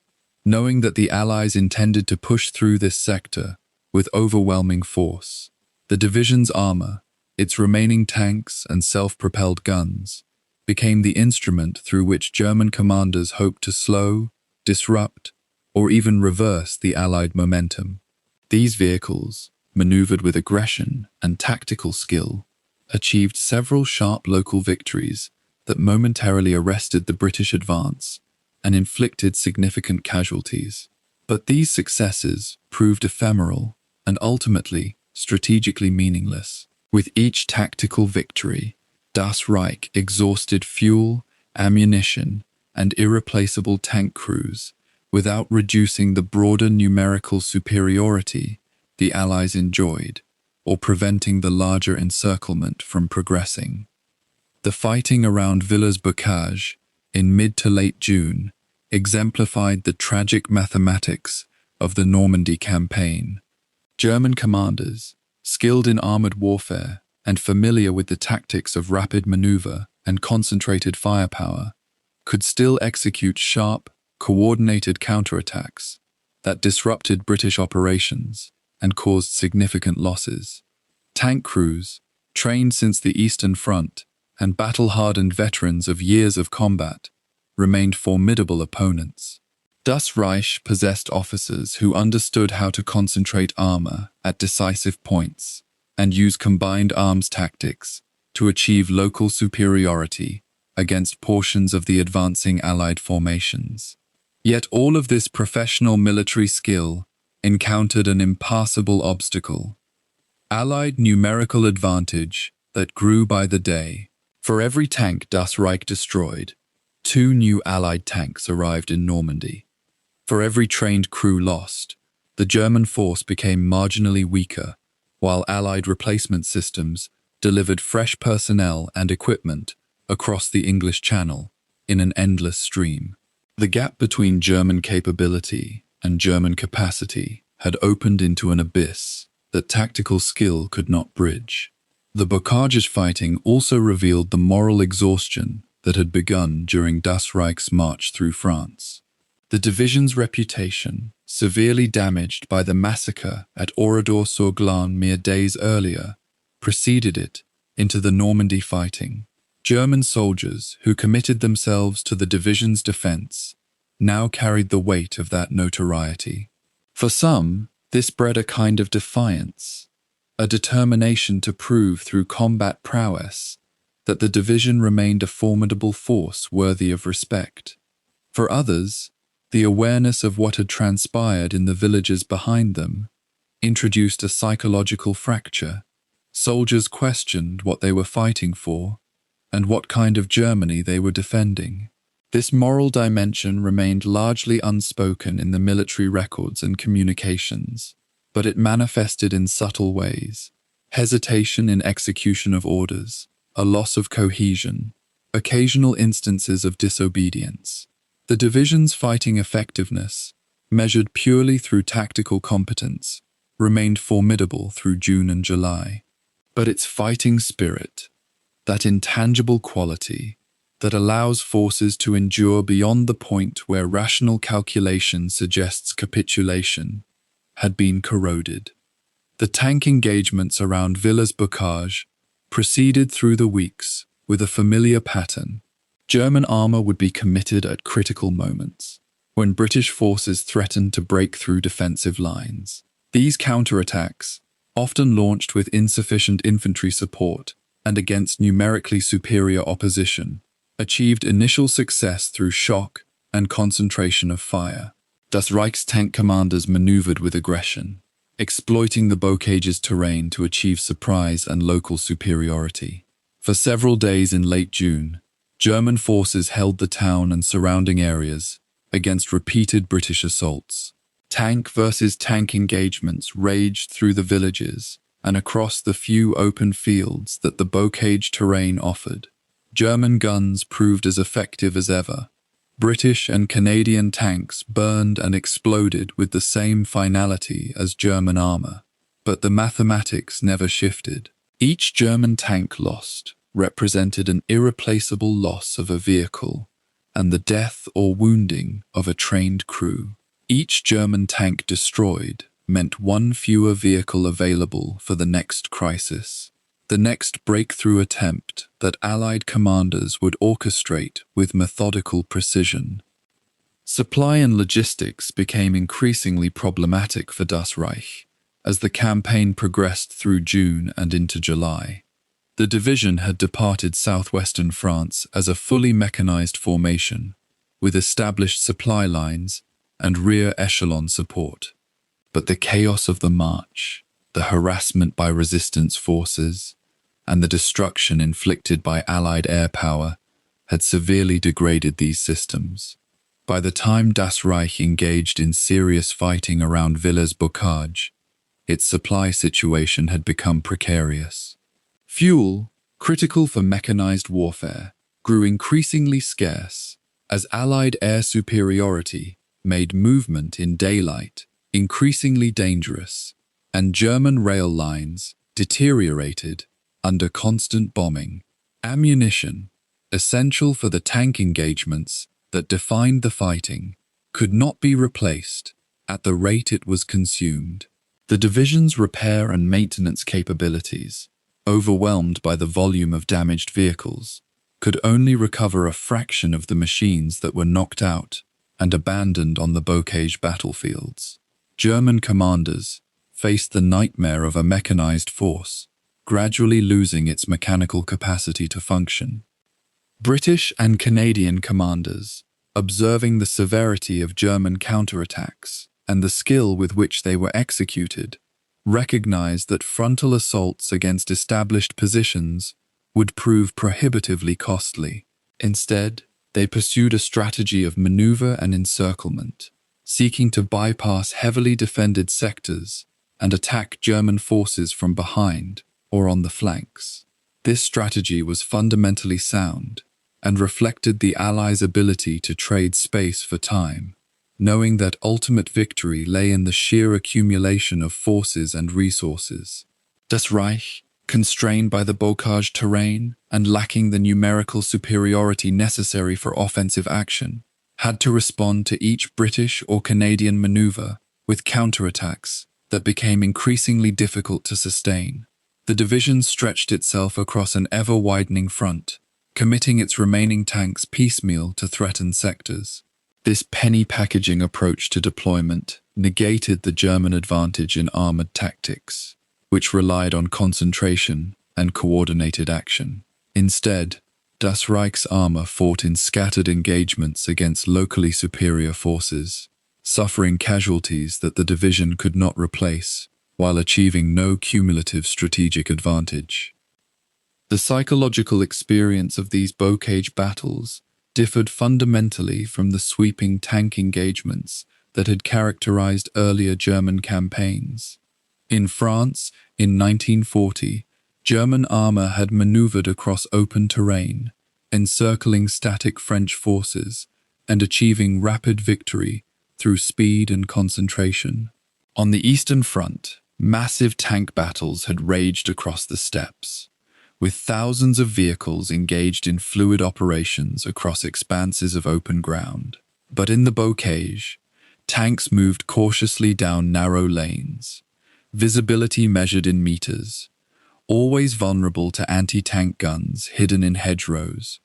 knowing that the Allies intended to push through this sector with overwhelming force. The division's armor, its remaining tanks and self-propelled guns, became the instrument through which German commanders hoped to slow, disrupt, or even reverse the Allied momentum. These vehicles, maneuvered with aggression and tactical skill, achieved several sharp local victories that momentarily arrested the British advance and inflicted significant casualties. But these successes proved ephemeral and ultimately strategically meaningless. With each tactical victory, Das Reich exhausted fuel, ammunition, and irreplaceable tank crews without reducing the broader numerical superiority the Allies enjoyed or preventing the larger encirclement from progressing. The fighting around Villers-Bocage in mid to late June exemplified the tragic mathematics of the Normandy campaign. German commanders, skilled in armored warfare and familiar with the tactics of rapid maneuver and concentrated firepower, could still execute sharp, coordinated counterattacks that disrupted British operations and caused significant losses. Tank crews, trained since the Eastern Front and battle-hardened veterans of years of combat, remained formidable opponents. Das Reich possessed officers who understood how to concentrate armor at decisive points and use combined arms tactics to achieve local superiority against portions of the advancing Allied formations. Yet all of this professional military skill encountered an impassable obstacle: Allied numerical advantage that grew by the day. For every tank Das Reich destroyed, 2 new Allied tanks arrived in Normandy. For every trained crew lost, the German force became marginally weaker, while Allied replacement systems delivered fresh personnel and equipment across the English Channel in an endless stream. The gap between German capability and German capacity had opened into an abyss that tactical skill could not bridge. The Bocage fighting also revealed the moral exhaustion that had begun during Das Reich's march through France. The division's reputation, severely damaged by the massacre at Oradour-sur-Glane mere days earlier, preceded it into the Normandy fighting. German soldiers who committed themselves to the division's defense now carried the weight of that notoriety. For some, this bred a kind of defiance, a determination to prove through combat prowess that the division remained a formidable force worthy of respect. For others, the awareness of what had transpired in the villages behind them introduced a psychological fracture. Soldiers questioned what they were fighting for and what kind of Germany they were defending. This moral dimension remained largely unspoken in the military records and communications, but it manifested in subtle ways: hesitation in execution of orders, a loss of cohesion, occasional instances of disobedience. The division's fighting effectiveness, measured purely through tactical competence, remained formidable through June and July. But its fighting spirit, that intangible quality that allows forces to endure beyond the point where rational calculation suggests capitulation, had been corroded. The tank engagements around Villers-Bocage proceeded through the weeks with a familiar pattern. German armor would be committed at critical moments, when British forces threatened to break through defensive lines. These counterattacks, often launched with insufficient infantry support and against numerically superior opposition, achieved initial success through shock and concentration of fire. Das Reich's tank commanders maneuvered with aggression, exploiting the Bocage's terrain to achieve surprise and local superiority. For several days in late June, German forces held the town and surrounding areas against repeated British assaults. Tank versus tank engagements raged through the villages and across the few open fields that the bocage terrain offered. German guns proved as effective as ever. British and Canadian tanks burned and exploded with the same finality as German armor. But the mathematics never shifted. Each German tank lost represented an irreplaceable loss of a vehicle and the death or wounding of a trained crew. Each German tank destroyed meant one fewer vehicle available for the next crisis, the next breakthrough attempt that Allied commanders would orchestrate with methodical precision. Supply and logistics became increasingly problematic for Das Reich as the campaign progressed through June and into July. The division had departed southwestern France as a fully mechanized formation, with established supply lines and rear echelon support. But the chaos of the march, the harassment by resistance forces, and the destruction inflicted by Allied air power had severely degraded these systems. By the time Das Reich engaged in serious fighting around Villers-Bocage, its supply situation had become precarious. Fuel, critical for mechanized warfare, grew increasingly scarce as Allied air superiority made movement in daylight increasingly dangerous, and German rail lines deteriorated under constant bombing. Ammunition, essential for the tank engagements that defined the fighting, could not be replaced at the rate it was consumed. The division's repair and maintenance capabilities, overwhelmed by the volume of damaged vehicles, could only recover a fraction of the machines that were knocked out and abandoned on the Bocage battlefields. German commanders faced the nightmare of a mechanized force, gradually losing its mechanical capacity to function. British and Canadian commanders, observing the severity of German counterattacks and the skill with which they were executed, recognized that frontal assaults against established positions would prove prohibitively costly. Instead, they pursued a strategy of maneuver and encirclement, seeking to bypass heavily defended sectors and attack German forces from behind or on the flanks. This strategy was fundamentally sound and reflected the Allies' ability to trade space for time, knowing that ultimate victory lay in the sheer accumulation of forces and resources. Das Reich, constrained by the Bocage terrain and lacking the numerical superiority necessary for offensive action, had to respond to each British or Canadian maneuver with counterattacks that became increasingly difficult to sustain. The division stretched itself across an ever-widening front, committing its remaining tanks piecemeal to threatened sectors. This penny packaging approach to deployment negated the German advantage in armored tactics, which relied on concentration and coordinated action. Instead, Das Reich's armor fought in scattered engagements against locally superior forces, suffering casualties that the division could not replace, while achieving no cumulative strategic advantage. The psychological experience of these Bocage battles differed fundamentally from the sweeping tank engagements that had characterized earlier German campaigns. In France, in 1940, German armor had maneuvered across open terrain, encircling static French forces and achieving rapid victory through speed and concentration. On the Eastern Front, massive tank battles had raged across the steppes, with thousands of vehicles engaged in fluid operations across expanses of open ground. But in the Bocage, tanks moved cautiously down narrow lanes, visibility measured in meters, always vulnerable to anti-tank guns hidden in hedgerows,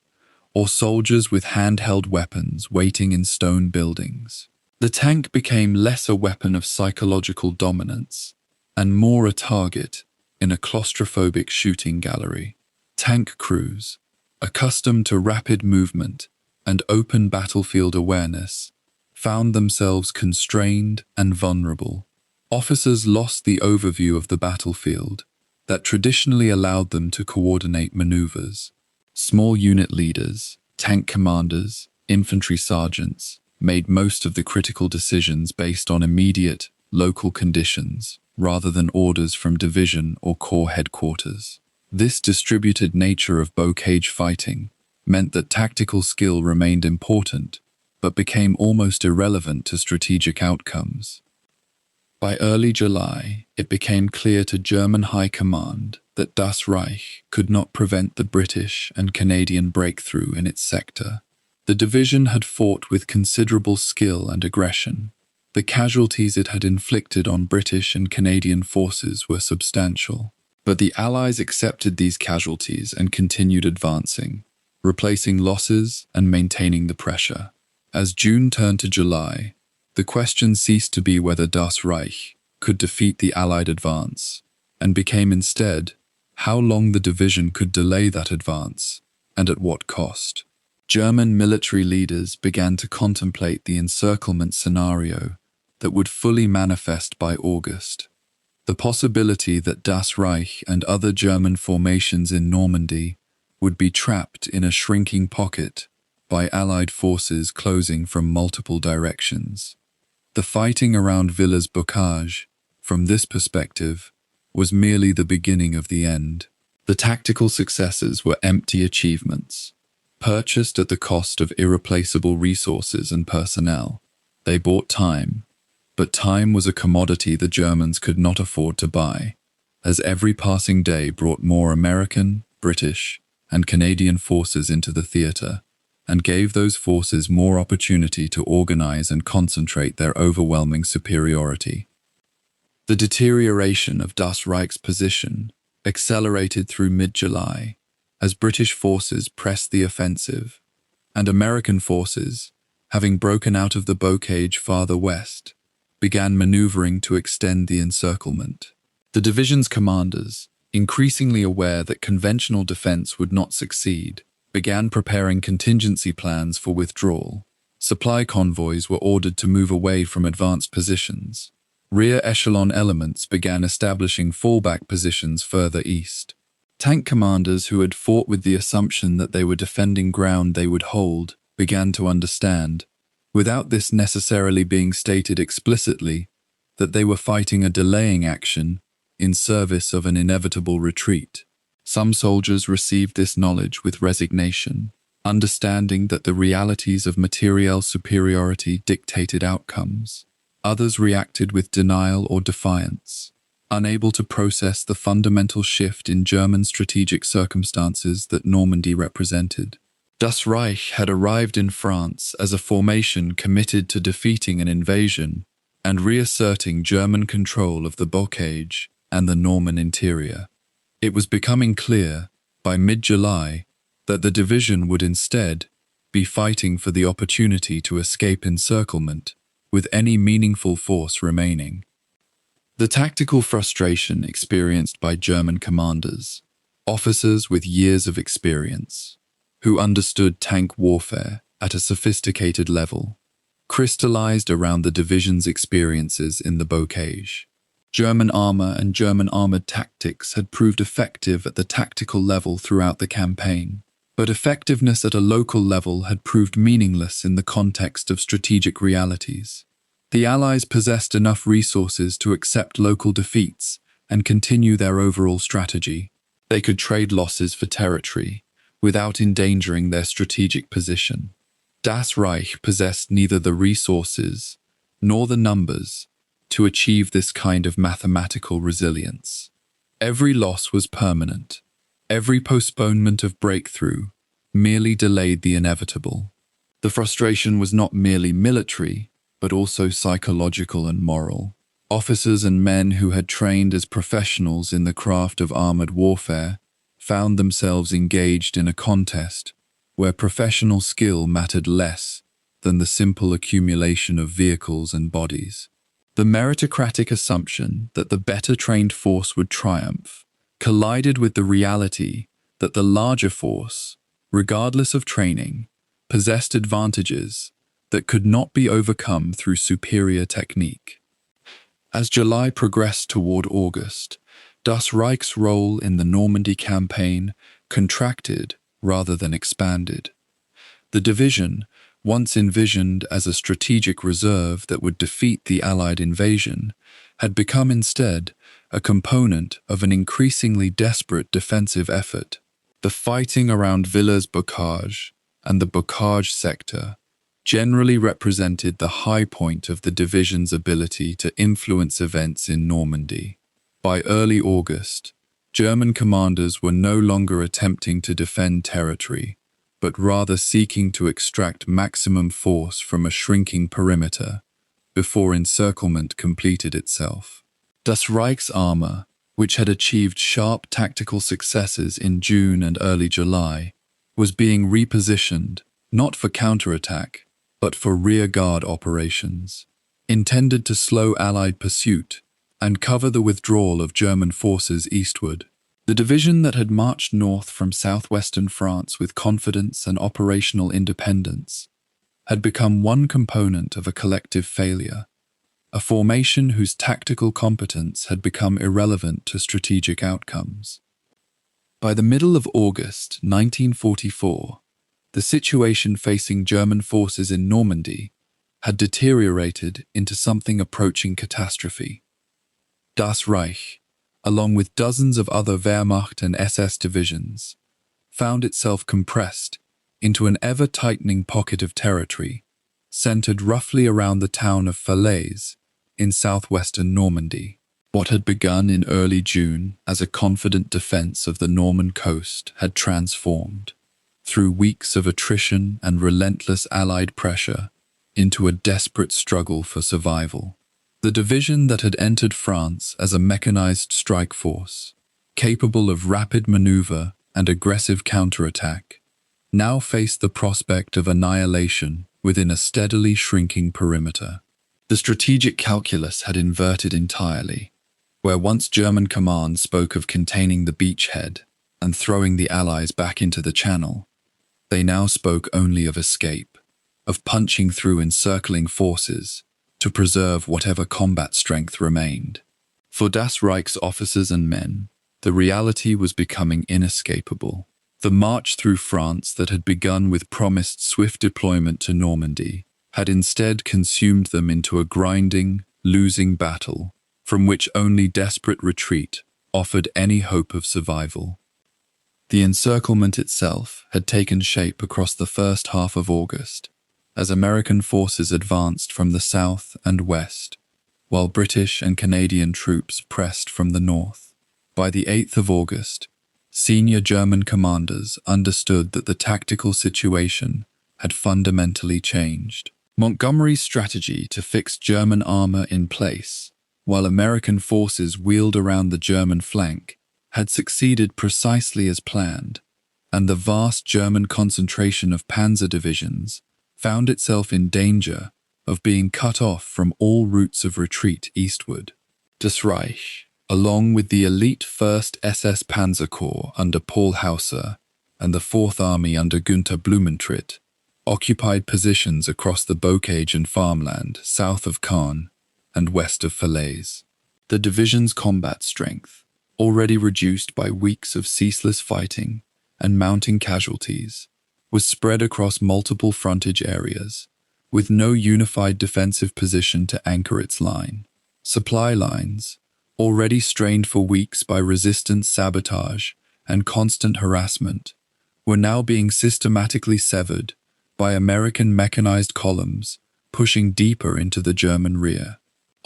or soldiers with handheld weapons waiting in stone buildings. The tank became less a weapon of psychological dominance and more a target in a claustrophobic shooting gallery. Tank crews, accustomed to rapid movement and open battlefield awareness, found themselves constrained and vulnerable. Officers lost the overview of the battlefield that traditionally allowed them to coordinate maneuvers. Small unit leaders, tank commanders, infantry sergeants, made most of the critical decisions based on immediate, local conditions, rather than orders from division or corps headquarters. This distributed nature of bow-cage fighting meant that tactical skill remained important, but became almost irrelevant to strategic outcomes. By early July, it became clear to German High Command that Das Reich could not prevent the British and Canadian breakthrough in its sector. The division had fought with considerable skill and aggression. The casualties it had inflicted on British and Canadian forces were substantial, but the Allies accepted these casualties and continued advancing, replacing losses and maintaining the pressure. As June turned to July, the question ceased to be whether Das Reich could defeat the Allied advance, and became instead how long the division could delay that advance, and at what cost. German military leaders began to contemplate the encirclement scenario that would fully manifest by August. The possibility that Das Reich and other German formations in Normandy would be trapped in a shrinking pocket by Allied forces closing from multiple directions. The fighting around Villers-Bocage, from this perspective, was merely the beginning of the end. The tactical successes were empty achievements, purchased at the cost of irreplaceable resources and personnel. They bought time, but time was a commodity the Germans could not afford to buy, as every passing day brought more American, British, and Canadian forces into the theater, and gave those forces more opportunity to organize and concentrate their overwhelming superiority. The deterioration of Das Reich's position accelerated through mid-July as British forces pressed the offensive, and American forces, having broken out of the bow-cage farther west, began maneuvering to extend the encirclement. The division's commanders, increasingly aware that conventional defense would not succeed, began preparing contingency plans for withdrawal. Supply convoys were ordered to move away from advanced positions. Rear echelon elements began establishing fallback positions further east. Tank commanders who had fought with the assumption that they were defending ground they would hold began to understand, without this necessarily being stated explicitly, that they were fighting a delaying action in service of an inevitable retreat. Some soldiers received this knowledge with resignation, understanding that the realities of materiel superiority dictated outcomes. Others reacted with denial or defiance, unable to process the fundamental shift in German strategic circumstances that Normandy represented. Das Reich had arrived in France as a formation committed to defeating an invasion and reasserting German control of the Bocage and the Norman interior. It was becoming clear, by mid-July, that the division would instead be fighting for the opportunity to escape encirclement, with any meaningful force remaining. The tactical frustration experienced by German commanders, officers with years of experience, who understood tank warfare at a sophisticated level, crystallized around the division's experiences in the Bocage. German armor and German armored tactics had proved effective at the tactical level throughout the campaign, but effectiveness at a local level had proved meaningless in the context of strategic realities. The Allies possessed enough resources to accept local defeats and continue their overall strategy. They could trade losses for territory without endangering their strategic position. Das Reich possessed neither the resources nor the numbers to achieve this kind of mathematical resilience. Every loss was permanent. Every postponement of breakthrough merely delayed the inevitable. The frustration was not merely military, but also psychological and moral. Officers and men who had trained as professionals in the craft of armored warfare found themselves engaged in a contest where professional skill mattered less than the simple accumulation of vehicles and bodies. The meritocratic assumption that the better-trained force would triumph collided with the reality that the larger force, regardless of training, possessed advantages that could not be overcome through superior technique. As July progressed toward August, Das Reich's role in the Normandy campaign contracted rather than expanded. The division, once envisioned as a strategic reserve that would defeat the Allied invasion, had become instead a component of an increasingly desperate defensive effort. The fighting around Villers-Bocage and the Bocage sector generally represented the high point of the division's ability to influence events in Normandy. By early August, German commanders were no longer attempting to defend territory, but rather seeking to extract maximum force from a shrinking perimeter before encirclement completed itself. Das Reich's armor, which had achieved sharp tactical successes in June and early July, was being repositioned not for counterattack, but for rearguard operations, intended to slow Allied pursuit and cover the withdrawal of German forces eastward. The division that had marched north from southwestern France with confidence and operational independence had become one component of a collective failure, a formation whose tactical competence had become irrelevant to strategic outcomes. By the middle of August 1944, the situation facing German forces in Normandy had deteriorated into something approaching catastrophe. Das Reich, along with dozens of other Wehrmacht and SS divisions, found itself compressed into an ever-tightening pocket of territory centered roughly around the town of Falaise in southwestern Normandy. What had begun in early June as a confident defense of the Norman coast had transformed, through weeks of attrition and relentless Allied pressure, into a desperate struggle for survival. The division that had entered France as a mechanized strike force, capable of rapid maneuver and aggressive counterattack, now faced the prospect of annihilation within a steadily shrinking perimeter. The strategic calculus had inverted entirely. Where once German command spoke of containing the beachhead and throwing the Allies back into the Channel, they now spoke only of escape, of punching through encircling forces to preserve whatever combat strength remained. For Das Reich's officers and men, the reality was becoming inescapable. The march through France that had begun with promised swift deployment to Normandy had instead consumed them into a grinding, losing battle from which only desperate retreat offered any hope of survival. The encirclement itself had taken shape across the first half of August, as American forces advanced from the south and west, while British and Canadian troops pressed from the north. By the 8th of August, senior German commanders understood that the tactical situation had fundamentally changed. Montgomery's strategy to fix German armor in place, while American forces wheeled around the German flank, had succeeded precisely as planned, and the vast German concentration of Panzer divisions found itself in danger of being cut off from all routes of retreat eastward. Das Reich, along with the elite 1st SS Panzer Corps under Paul Hauser and the 4th Army under Günther Blumentritt, occupied positions across the bocage and farmland south of Caen and west of Falaise. The division's combat strength, already reduced by weeks of ceaseless fighting and mounting casualties, was spread across multiple frontage areas, with no unified defensive position to anchor its line. Supply lines, already strained for weeks by resistant sabotage and constant harassment, were now being systematically severed by American mechanized columns pushing deeper into the German rear.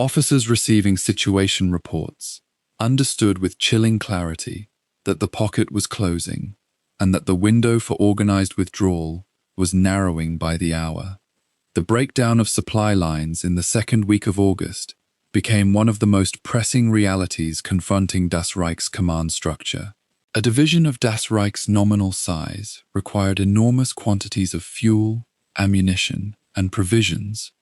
Officers receiving situation reports understood with chilling clarity that the pocket was closing and that the window for organized withdrawal was narrowing by the hour. The breakdown of supply lines in the second week of August became one of the most pressing realities confronting Das Reich's command structure. A division of Das Reich's nominal size required enormous quantities of fuel, ammunition, and provisions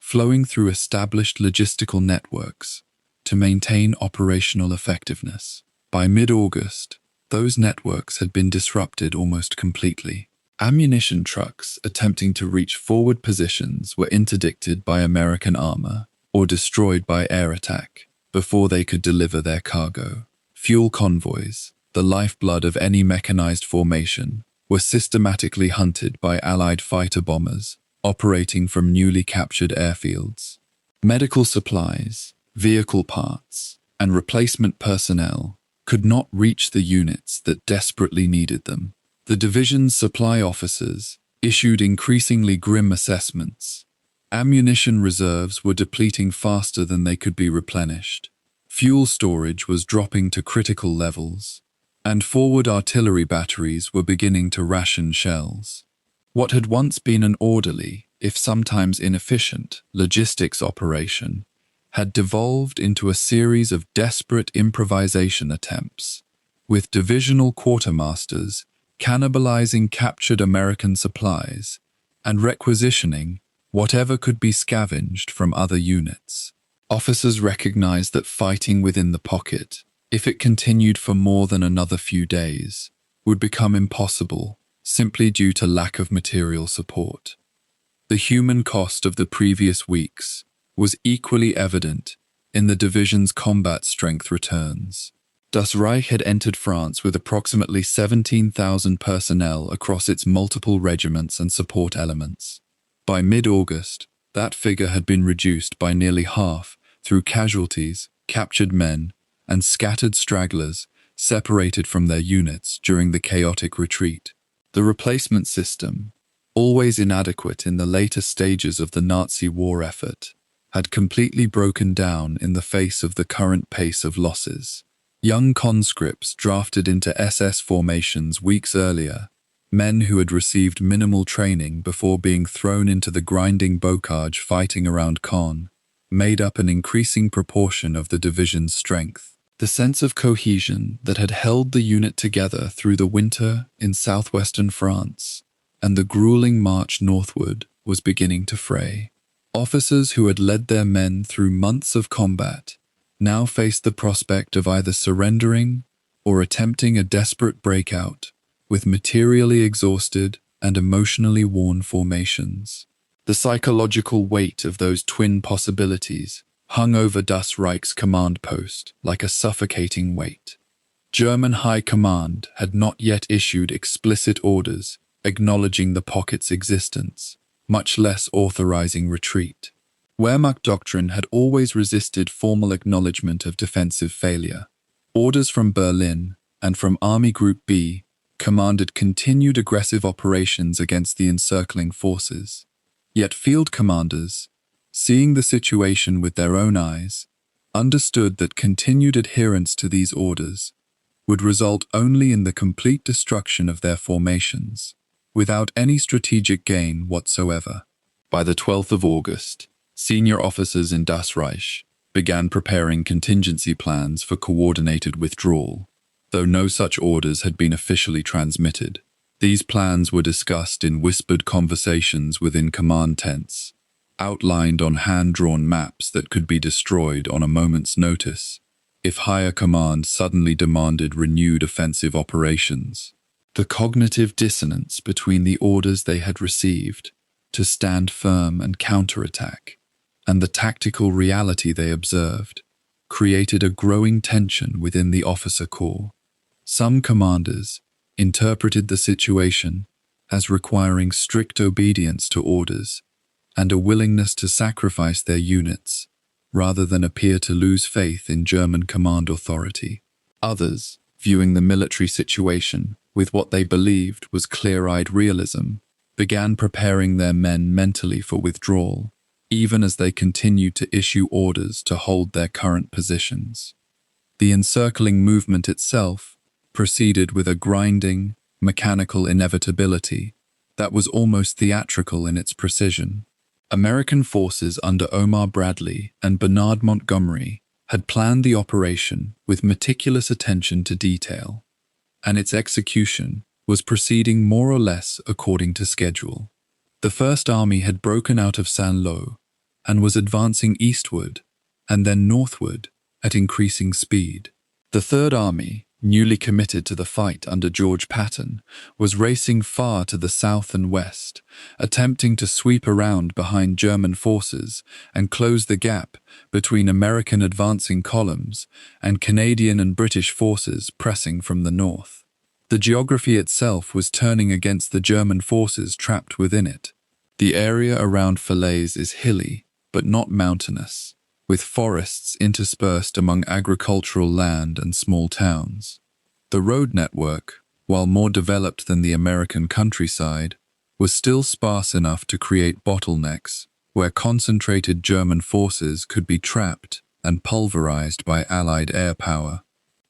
flowing through established logistical networks to maintain operational effectiveness. By mid-August, those networks had been disrupted almost completely. Ammunition trucks attempting to reach forward positions were interdicted by American armor or destroyed by air attack before they could deliver their cargo. Fuel convoys, the lifeblood of any mechanized formation, were systematically hunted by Allied fighter bombers operating from newly captured airfields. Medical supplies, vehicle parts, and replacement personnel could not reach the units that desperately needed them. The division's supply officers issued increasingly grim assessments. Ammunition reserves were depleting faster than they could be replenished. Fuel storage was dropping to critical levels, and forward artillery batteries were beginning to ration shells. What had once been an orderly, if sometimes inefficient, logistics operation had devolved into a series of desperate improvisation attempts, with divisional quartermasters cannibalizing captured American supplies and requisitioning whatever could be scavenged from other units. Officers recognized that fighting within the pocket, if it continued for more than another few days, would become impossible simply due to lack of material support. The human cost of the previous weeks was equally evident in the division's combat strength returns. Das Reich had entered France with approximately 17,000 personnel across its multiple regiments and support elements. By mid-August, that figure had been reduced by nearly half through casualties, captured men, and scattered stragglers separated from their units during the chaotic retreat. The replacement system, always inadequate in the later stages of the Nazi war effort, had completely broken down in the face of the current pace of losses. Young conscripts drafted into SS formations weeks earlier, men who had received minimal training before being thrown into the grinding bocage fighting around Caen, made up an increasing proportion of the division's strength. The sense of cohesion that had held the unit together through the winter in southwestern France and the grueling march northward was beginning to fray. Officers who had led their men through months of combat now faced the prospect of either surrendering or attempting a desperate breakout with materially exhausted and emotionally worn formations. The psychological weight of those twin possibilities hung over Das Reich's command post like a suffocating weight. German High Command had not yet issued explicit orders acknowledging the pocket's existence, much less authorizing retreat. Wehrmacht doctrine had always resisted formal acknowledgement of defensive failure. Orders from Berlin and from Army Group B commanded continued aggressive operations against the encircling forces. Yet field commanders, seeing the situation with their own eyes, understood that continued adherence to these orders would result only in the complete destruction of their formations, without any strategic gain whatsoever. By the 12th of August, senior officers in Das Reich began preparing contingency plans for coordinated withdrawal. Though no such orders had been officially transmitted, these plans were discussed in whispered conversations within command tents, outlined on hand-drawn maps that could be destroyed on a moment's notice if higher command suddenly demanded renewed offensive operations. The cognitive dissonance between the orders they had received to stand firm and counterattack and the tactical reality they observed created a growing tension within the officer corps. Some commanders interpreted the situation as requiring strict obedience to orders and a willingness to sacrifice their units rather than appear to lose faith in German command authority. Others, viewing the military situation with what they believed was clear-eyed realism, began preparing their men mentally for withdrawal, even as they continued to issue orders to hold their current positions. The encircling movement itself proceeded with a grinding, mechanical inevitability that was almost theatrical in its precision. American forces under Omar Bradley and Bernard Montgomery had planned the operation with meticulous attention to detail, and its execution was proceeding more or less according to schedule. The First Army had broken out of Saint-Lô and was advancing eastward and then northward at increasing speed. The Third Army, newly committed to the fight under George Patton, was racing far to the south and west, attempting to sweep around behind German forces and close the gap between American advancing columns and Canadian and British forces pressing from the north. The geography itself was turning against the German forces trapped within it. The area around Falaise is hilly, but not mountainous, with forests interspersed among agricultural land and small towns. The road network, while more developed than the American countryside, was still sparse enough to create bottlenecks where concentrated German forces could be trapped and pulverized by Allied air power.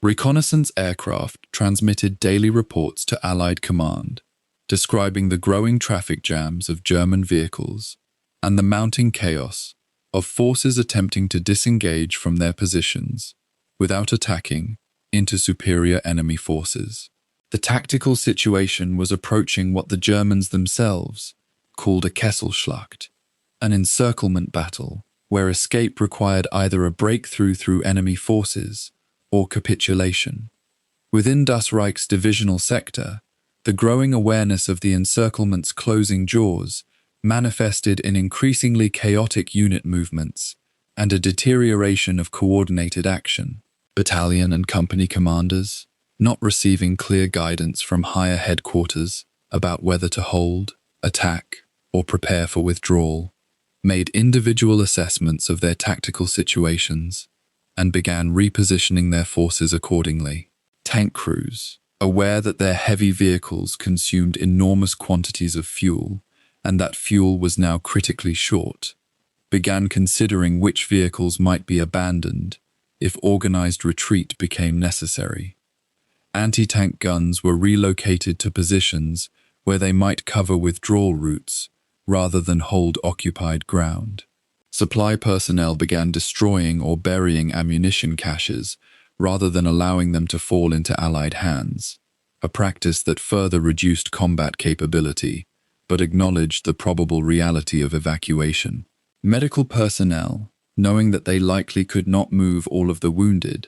Reconnaissance aircraft transmitted daily reports to Allied command, describing the growing traffic jams of German vehicles and the mounting chaos of forces attempting to disengage from their positions without attacking into superior enemy forces. The tactical situation was approaching what the Germans themselves called a Kesselschlacht, an encirclement battle where escape required either a breakthrough through enemy forces or capitulation. Within Das Reich's divisional sector, the growing awareness of the encirclement's closing jaws manifested in increasingly chaotic unit movements and a deterioration of coordinated action. Battalion and company commanders, not receiving clear guidance from higher headquarters about whether to hold, attack, or prepare for withdrawal, made individual assessments of their tactical situations and began repositioning their forces accordingly. Tank crews, aware that their heavy vehicles consumed enormous quantities of fuel and that fuel was now critically short, began considering which vehicles might be abandoned if organized retreat became necessary. Anti-tank guns were relocated to positions where they might cover withdrawal routes rather than hold occupied ground. Supply personnel began destroying or burying ammunition caches rather than allowing them to fall into Allied hands, a practice that further reduced combat capability but acknowledged the probable reality of evacuation. Medical personnel, knowing that they likely could not move all of the wounded,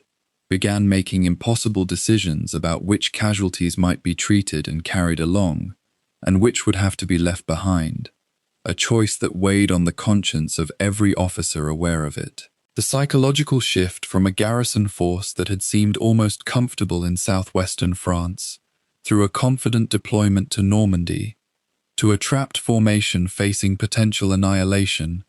began making impossible decisions about which casualties might be treated and carried along, and which would have to be left behind, a choice that weighed on the conscience of every officer aware of it. The psychological shift from a garrison force that had seemed almost comfortable in southwestern France, through a confident deployment to Normandy, to a trapped formation facing potential annihilation,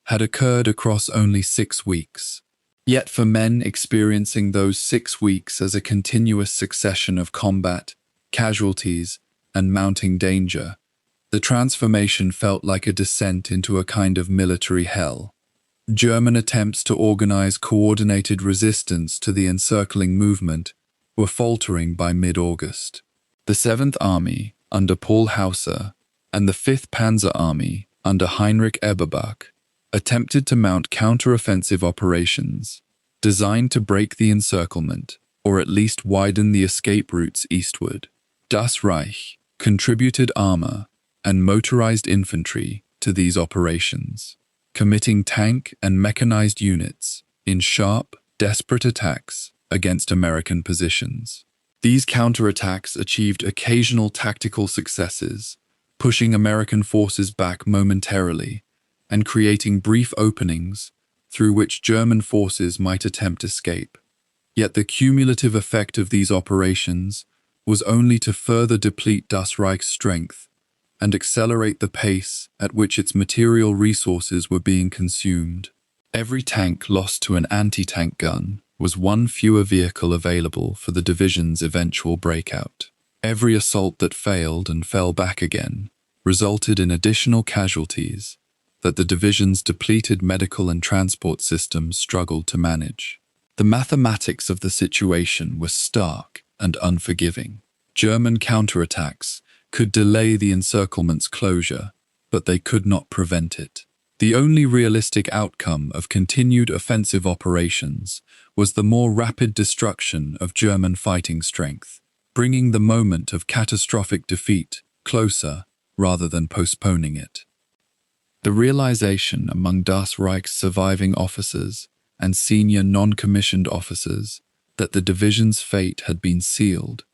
had occurred across only 6 weeks. Yet for men experiencing those 6 weeks as a continuous succession of combat, casualties, and mounting danger, the transformation felt like a descent into a kind of military hell. German attempts to organize coordinated resistance to the encircling movement were faltering by mid-August. The 7th Army, under Paul Hauser, and the 5th Panzer Army, under Heinrich Eberbach, attempted to mount counter-offensive operations designed to break the encirclement or at least widen the escape routes eastward. Das Reich contributed armor and motorized infantry to these operations, committing tank and mechanized units in sharp, desperate attacks against American positions. These counterattacks achieved occasional tactical successes, pushing American forces back momentarily and creating brief openings through which German forces might attempt escape. Yet the cumulative effect of these operations was only to further deplete Das Reich's strength and accelerate the pace at which its material resources were being consumed. Every tank lost to an anti-tank gun was one fewer vehicle available for the division's eventual breakout. Every assault that failed and fell back again resulted in additional casualties that the division's depleted medical and transport systems struggled to manage. The mathematics of the situation were stark and unforgiving. German counterattacks could delay the encirclement's closure, but they could not prevent it. The only realistic outcome of continued offensive operations was the more rapid destruction of German fighting strength, bringing the moment of catastrophic defeat closer rather than postponing it. The realization among Das Reich's surviving officers and senior non-commissioned officers that the division's fate had been sealed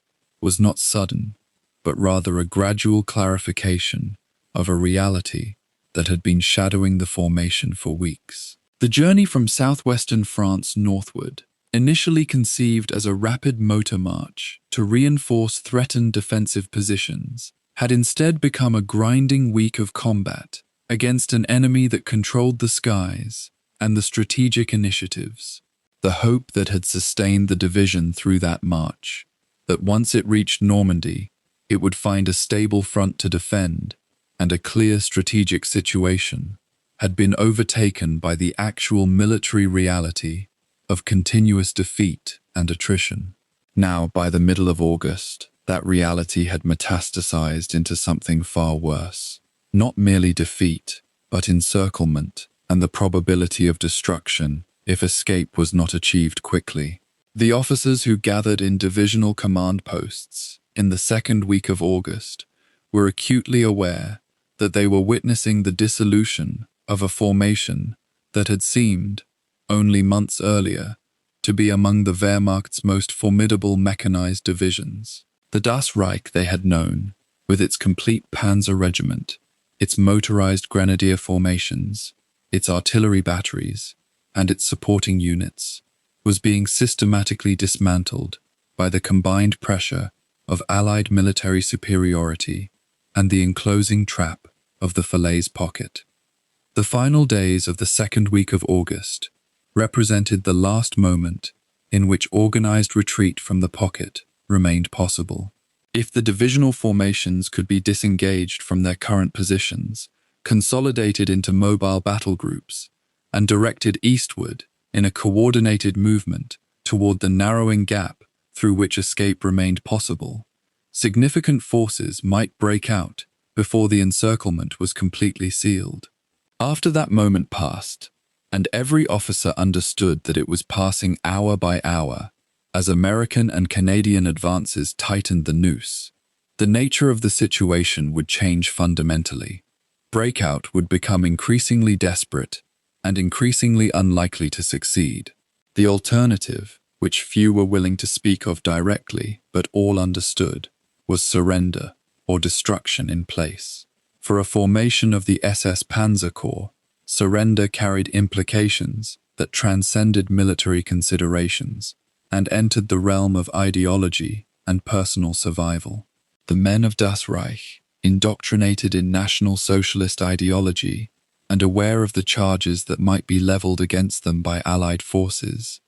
was not sudden, but rather a gradual clarification of a reality that had been shadowing the formation for weeks. The journey from southwestern France northward, initially conceived as a rapid motor march to reinforce threatened defensive positions, had instead become a grinding week of combat against an enemy that controlled the skies and the strategic initiatives. The hope that had sustained the division through that march, that once it reached Normandy, it would find a stable front to defend and a clear strategic situation, had been overtaken by the actual military reality of continuous defeat and attrition. Now, by the middle of August, that reality had metastasized into something far worse. Not merely defeat, but encirclement and the probability of destruction if escape was not achieved quickly. The officers who gathered in divisional command posts in the second week of August were acutely aware that they were witnessing the dissolution of a formation that had seemed, only months earlier, to be among the Wehrmacht's most formidable mechanized divisions. The Das Reich they had known, with its complete Panzer regiment, its motorized grenadier formations, its artillery batteries, and its supporting units, was being systematically dismantled by the combined pressure of Allied military superiority and the enclosing trap of the Falaise pocket. The final days of the second week of August represented the last moment in which organized retreat from the pocket remained possible. If the divisional formations could be disengaged from their current positions, consolidated into mobile battle groups, and directed eastward in a coordinated movement toward the narrowing gap through which escape remained possible, significant forces might break out before the encirclement was completely sealed. After that moment passed, and every officer understood that it was passing hour by hour, as American and Canadian advances tightened the noose, the nature of the situation would change fundamentally. Breakout would become increasingly desperate and increasingly unlikely to succeed. The alternative, which few were willing to speak of directly but all understood, was surrender or destruction in place. For a formation of the SS Panzer Corps, surrender carried implications that transcended military considerations and entered the realm of ideology and personal survival. The men of Das Reich, indoctrinated in National Socialist ideology and aware of the charges that might be leveled against them by Allied forces,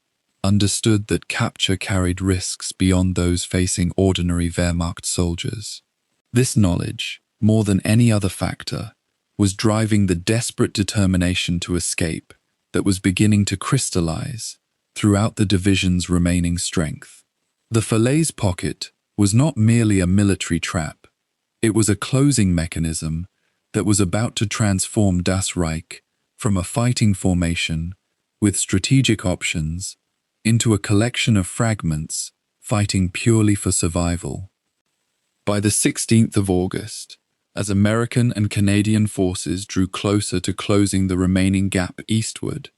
understood that capture carried risks beyond those facing ordinary Wehrmacht soldiers. This knowledge, more than any other factor, was driving the desperate determination to escape that was beginning to crystallize throughout the division's remaining strength. The Falaise pocket was not merely a military trap, it was a closing mechanism that was about to transform Das Reich from a fighting formation with strategic options into a collection of fragments fighting purely for survival. By the 16th of August, as American and Canadian forces drew closer to closing the remaining gap eastward,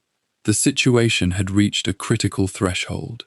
the situation had reached a critical threshold.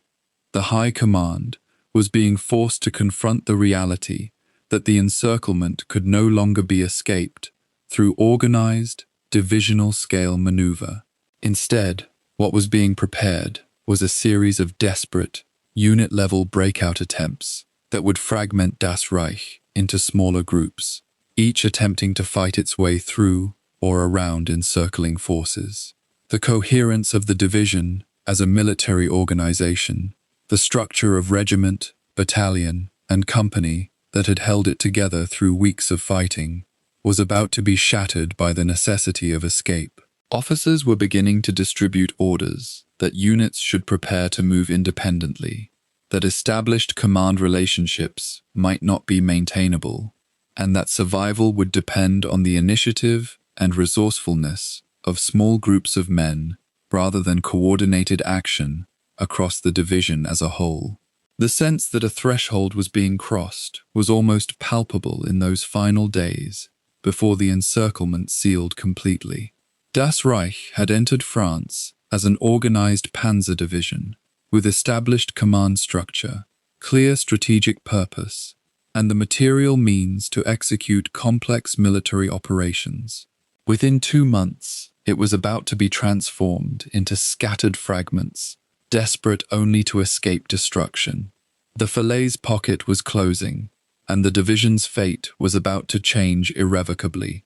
The High Command was being forced to confront the reality that the encirclement could no longer be escaped through organized, divisional-scale maneuver. Instead, what was being prepared was a series of desperate, unit-level breakout attempts that would fragment Das Reich into smaller groups, each attempting to fight its way through or around encircling forces. The coherence of the division as a military organization, the structure of regiment, battalion, and company that had held it together through weeks of fighting, was about to be shattered by the necessity of escape. Officers were beginning to distribute orders that units should prepare to move independently, that established command relationships might not be maintainable, and that survival would depend on the initiative and resourcefulness of small groups of men rather than coordinated action across the division as a whole. The sense that a threshold was being crossed was almost palpable in those final days before the encirclement sealed completely. Das Reich had entered France as an organized panzer division with established command structure, clear strategic purpose, and the material means to execute complex military operations. Within 2 months, it was about to be transformed into scattered fragments, desperate only to escape destruction. The Falaise pocket was closing, and the division's fate was about to change irrevocably.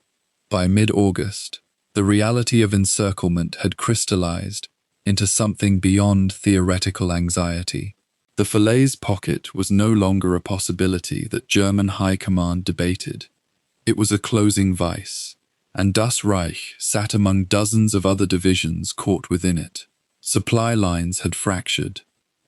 By mid-August, the reality of encirclement had crystallized into something beyond theoretical anxiety. The Falaise pocket was no longer a possibility that German high command debated. It was a closing vice, and Das Reich sat among dozens of other divisions caught within it. Supply lines had fractured.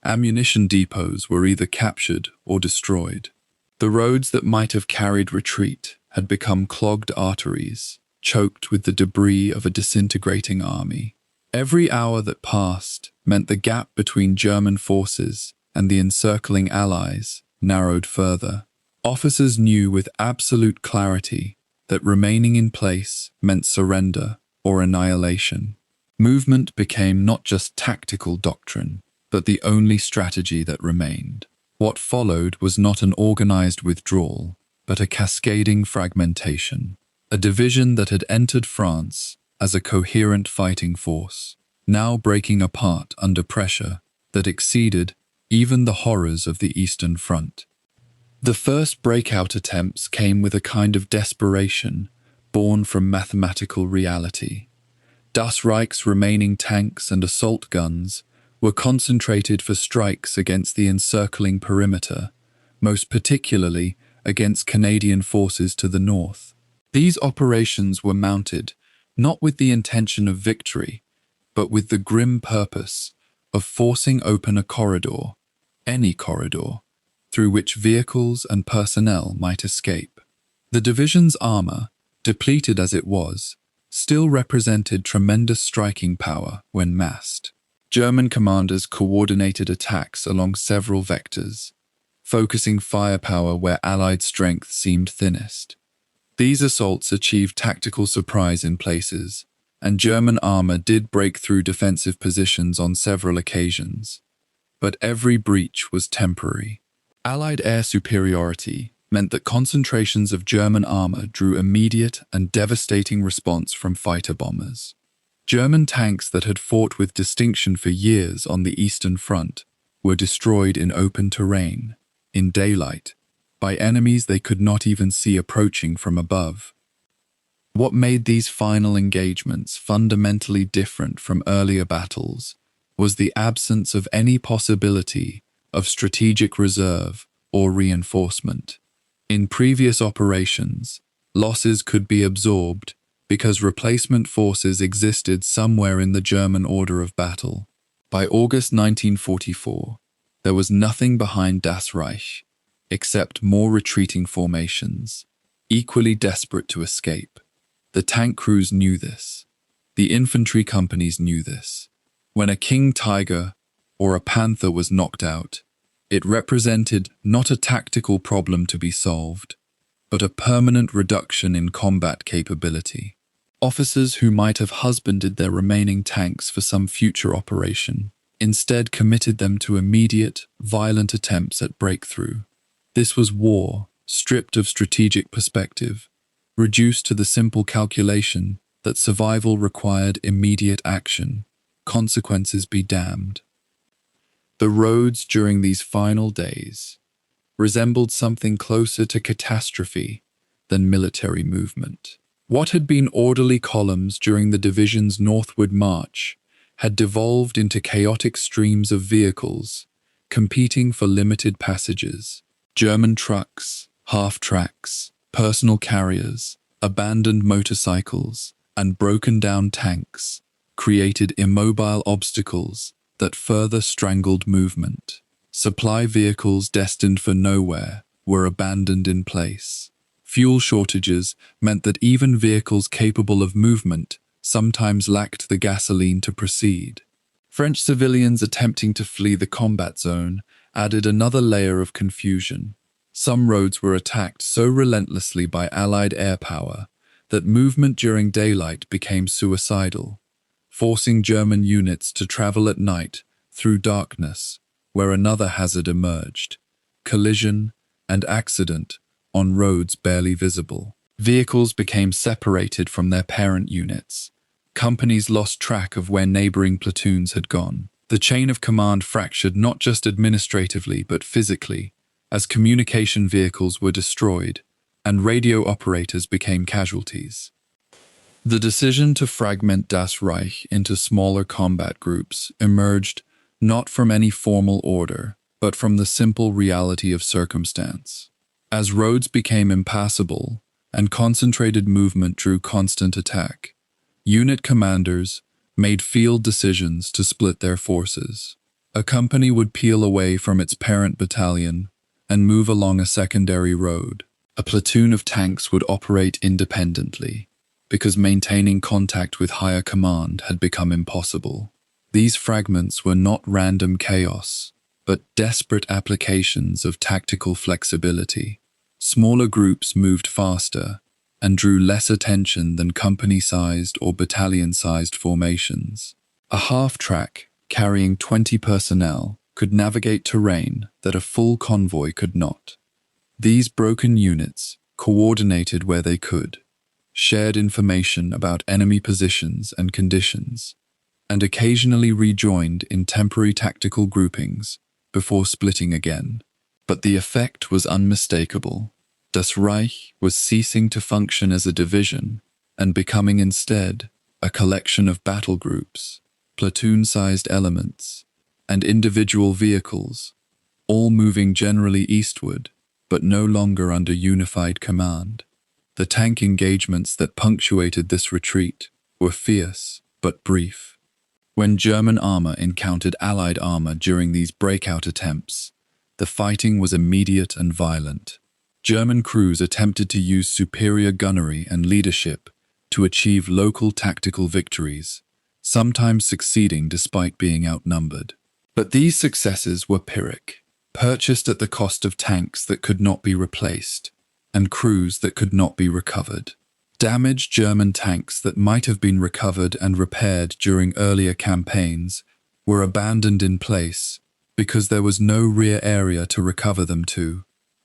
Ammunition depots were either captured or destroyed. The roads that might have carried retreat had become clogged arteries, choked with the debris of a disintegrating army. Every hour that passed meant the gap between German forces and the encircling Allies narrowed further. Officers knew with absolute clarity that remaining in place meant surrender or annihilation. Movement became not just tactical doctrine, but the only strategy that remained. What followed was not an organized withdrawal, but a cascading fragmentation. A division that had entered France as a coherent fighting force, now breaking apart under pressure that exceeded even the horrors of the Eastern Front. The first breakout attempts came with a kind of desperation born from mathematical reality. Das Reich's remaining tanks and assault guns were concentrated for strikes against the encircling perimeter, most particularly against Canadian forces to the north. These operations were mounted not with the intention of victory, but with the grim purpose of forcing open a corridor, any corridor, through which vehicles and personnel might escape. The division's armor, depleted as it was, still represented tremendous striking power when massed. German commanders coordinated attacks along several vectors, focusing firepower where Allied strength seemed thinnest. These assaults achieved tactical surprise in places, and German armor did break through defensive positions on several occasions. But every breach was temporary. Allied air superiority meant that concentrations of German armor drew immediate and devastating response from fighter bombers. German tanks that had fought with distinction for years on the Eastern Front were destroyed in open terrain, in daylight, by enemies they could not even see approaching from above. What made these final engagements fundamentally different from earlier battles was the absence of any possibility of strategic reserve or reinforcement. In previous operations, losses could be absorbed because replacement forces existed somewhere in the German order of battle. By August 1944, there was nothing behind Das Reich except more retreating formations, equally desperate to escape. The tank crews knew this. The infantry companies knew this. When a King Tiger or a Panther was knocked out, it represented not a tactical problem to be solved, but a permanent reduction in combat capability. Officers who might have husbanded their remaining tanks for some future operation instead committed them to immediate, violent attempts at breakthrough. This was war, stripped of strategic perspective, reduced to the simple calculation that survival required immediate action, consequences be damned. The roads during these final days resembled something closer to catastrophe than military movement. What had been orderly columns during the division's northward march had devolved into chaotic streams of vehicles, competing for limited passages. German trucks, half-tracks, personal carriers, abandoned motorcycles, and broken-down tanks created immobile obstacles that further strangled movement. Supply vehicles destined for nowhere were abandoned in place. Fuel shortages meant that even vehicles capable of movement sometimes lacked the gasoline to proceed. French civilians attempting to flee the combat zone added another layer of confusion. Some roads were attacked so relentlessly by Allied air power that movement during daylight became suicidal, forcing German units to travel at night through darkness, where another hazard emerged: collision and accident on roads barely visible. Vehicles became separated from their parent units. Companies lost track of where neighboring platoons had gone. The chain of command fractured not just administratively but physically, as communication vehicles were destroyed and radio operators became casualties. The decision to fragment Das Reich into smaller combat groups emerged not from any formal order, but from the simple reality of circumstance. As roads became impassable and concentrated movement drew constant attack, unit commanders made field decisions to split their forces. A company would peel away from its parent battalion and move along a secondary road. A platoon of tanks would operate independently, because maintaining contact with higher command had become impossible. These fragments were not random chaos, but desperate applications of tactical flexibility. Smaller groups moved faster and drew less attention than company-sized or battalion-sized formations. A half-track carrying 20 personnel could navigate terrain that a full convoy could not. These broken units coordinated where they could, shared information about enemy positions and conditions, and occasionally rejoined in temporary tactical groupings before splitting again. But the effect was unmistakable. Das Reich was ceasing to function as a division and becoming instead a collection of battle groups, platoon-sized elements, and individual vehicles, all moving generally eastward, but no longer under unified command. The tank engagements that punctuated this retreat were fierce but brief. When German armor encountered Allied armor during these breakout attempts, the fighting was immediate and violent. German crews attempted to use superior gunnery and leadership to achieve local tactical victories, sometimes succeeding despite being outnumbered. But these successes were Pyrrhic, purchased at the cost of tanks that could not be replaced and crews that could not be recovered. Damaged German tanks that might have been recovered and repaired during earlier campaigns were abandoned in place because there was no rear area to recover them to,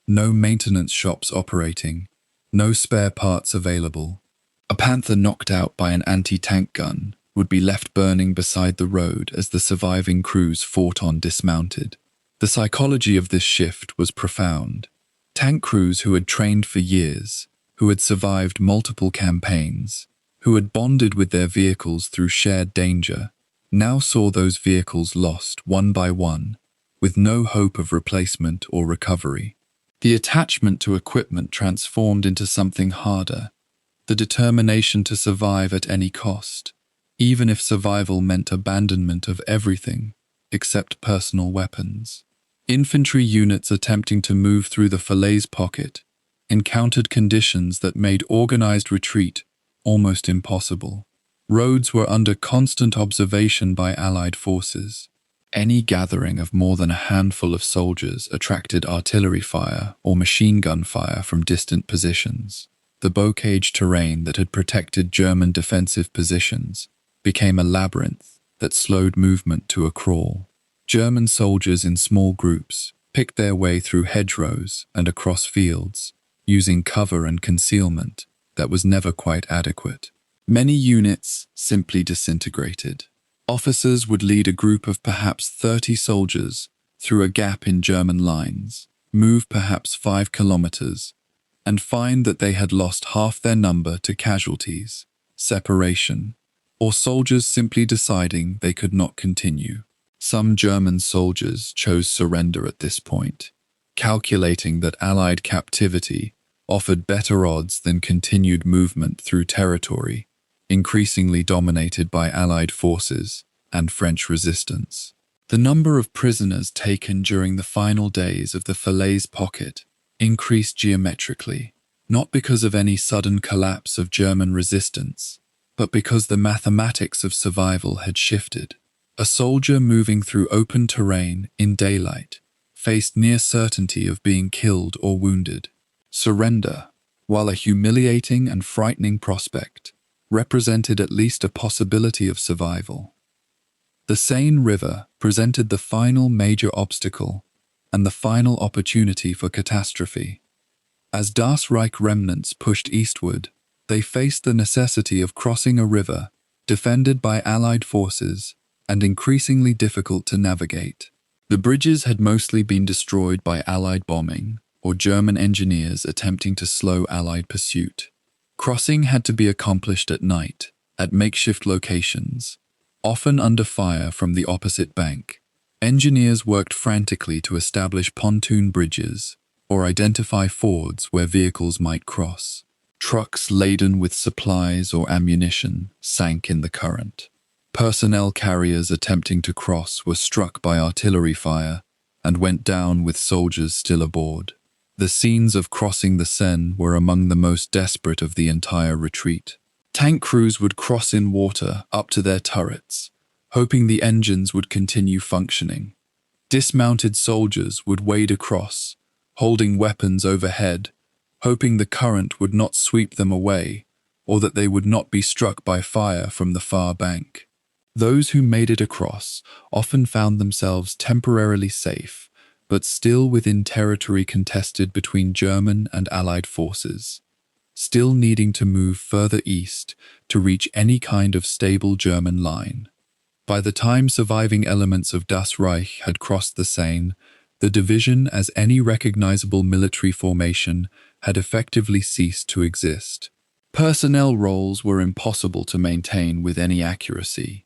no maintenance shops operating, no spare parts available. A Panther knocked out by an anti-tank gun would be left burning beside the road as the surviving crews fought on dismounted. The psychology of this shift was profound. Tank crews who had trained for years, who had survived multiple campaigns, who had bonded with their vehicles through shared danger, now saw those vehicles lost one by one, with no hope of replacement or recovery. The attachment to equipment transformed into something harder, the determination to survive at any cost, even if survival meant abandonment of everything except personal weapons. Infantry units attempting to move through the Falaise pocket encountered conditions that made organized retreat almost impossible. Roads were under constant observation by Allied forces. Any gathering of more than a handful of soldiers attracted artillery fire or machine gun fire from distant positions. The bocage terrain that had protected German defensive positions became a labyrinth that slowed movement to a crawl. German soldiers in small groups picked their way through hedgerows and across fields, using cover and concealment that was never quite adequate. Many units simply disintegrated. Officers would lead a group of perhaps 30 soldiers through a gap in German lines, move perhaps 5 kilometers, and find that they had lost half their number to casualties, separation, or soldiers simply deciding they could not continue. Some German soldiers chose surrender at this point, calculating that Allied captivity offered better odds than continued movement through territory increasingly dominated by Allied forces and French resistance. The number of prisoners taken during the final days of the Falaise pocket increased geometrically, not because of any sudden collapse of German resistance, but because the mathematics of survival had shifted. A soldier moving through open terrain in daylight faced near certainty of being killed or wounded. Surrender, while a humiliating and frightening prospect, represented at least a possibility of survival. The Seine River presented the final major obstacle and the final opportunity for catastrophe. As Das Reich remnants pushed eastward, they faced the necessity of crossing a river defended by Allied forces and increasingly difficult to navigate. The bridges had mostly been destroyed by Allied bombing or German engineers attempting to slow Allied pursuit. Crossing had to be accomplished at night, at makeshift locations, often under fire from the opposite bank. Engineers worked frantically to establish pontoon bridges or identify fords where vehicles might cross. Trucks laden with supplies or ammunition sank in the current. Personnel carriers attempting to cross were struck by artillery fire and went down with soldiers still aboard. The scenes of crossing the Seine were among the most desperate of the entire retreat. Tank crews would cross in water up to their turrets, hoping the engines would continue functioning. Dismounted soldiers would wade across, holding weapons overhead, hoping the current would not sweep them away or that they would not be struck by fire from the far bank. Those who made it across often found themselves temporarily safe, but still within territory contested between German and Allied forces, still needing to move further east to reach any kind of stable German line. By the time surviving elements of Das Reich had crossed the Seine, the division as any recognizable military formation had effectively ceased to exist. Personnel roles were impossible to maintain with any accuracy.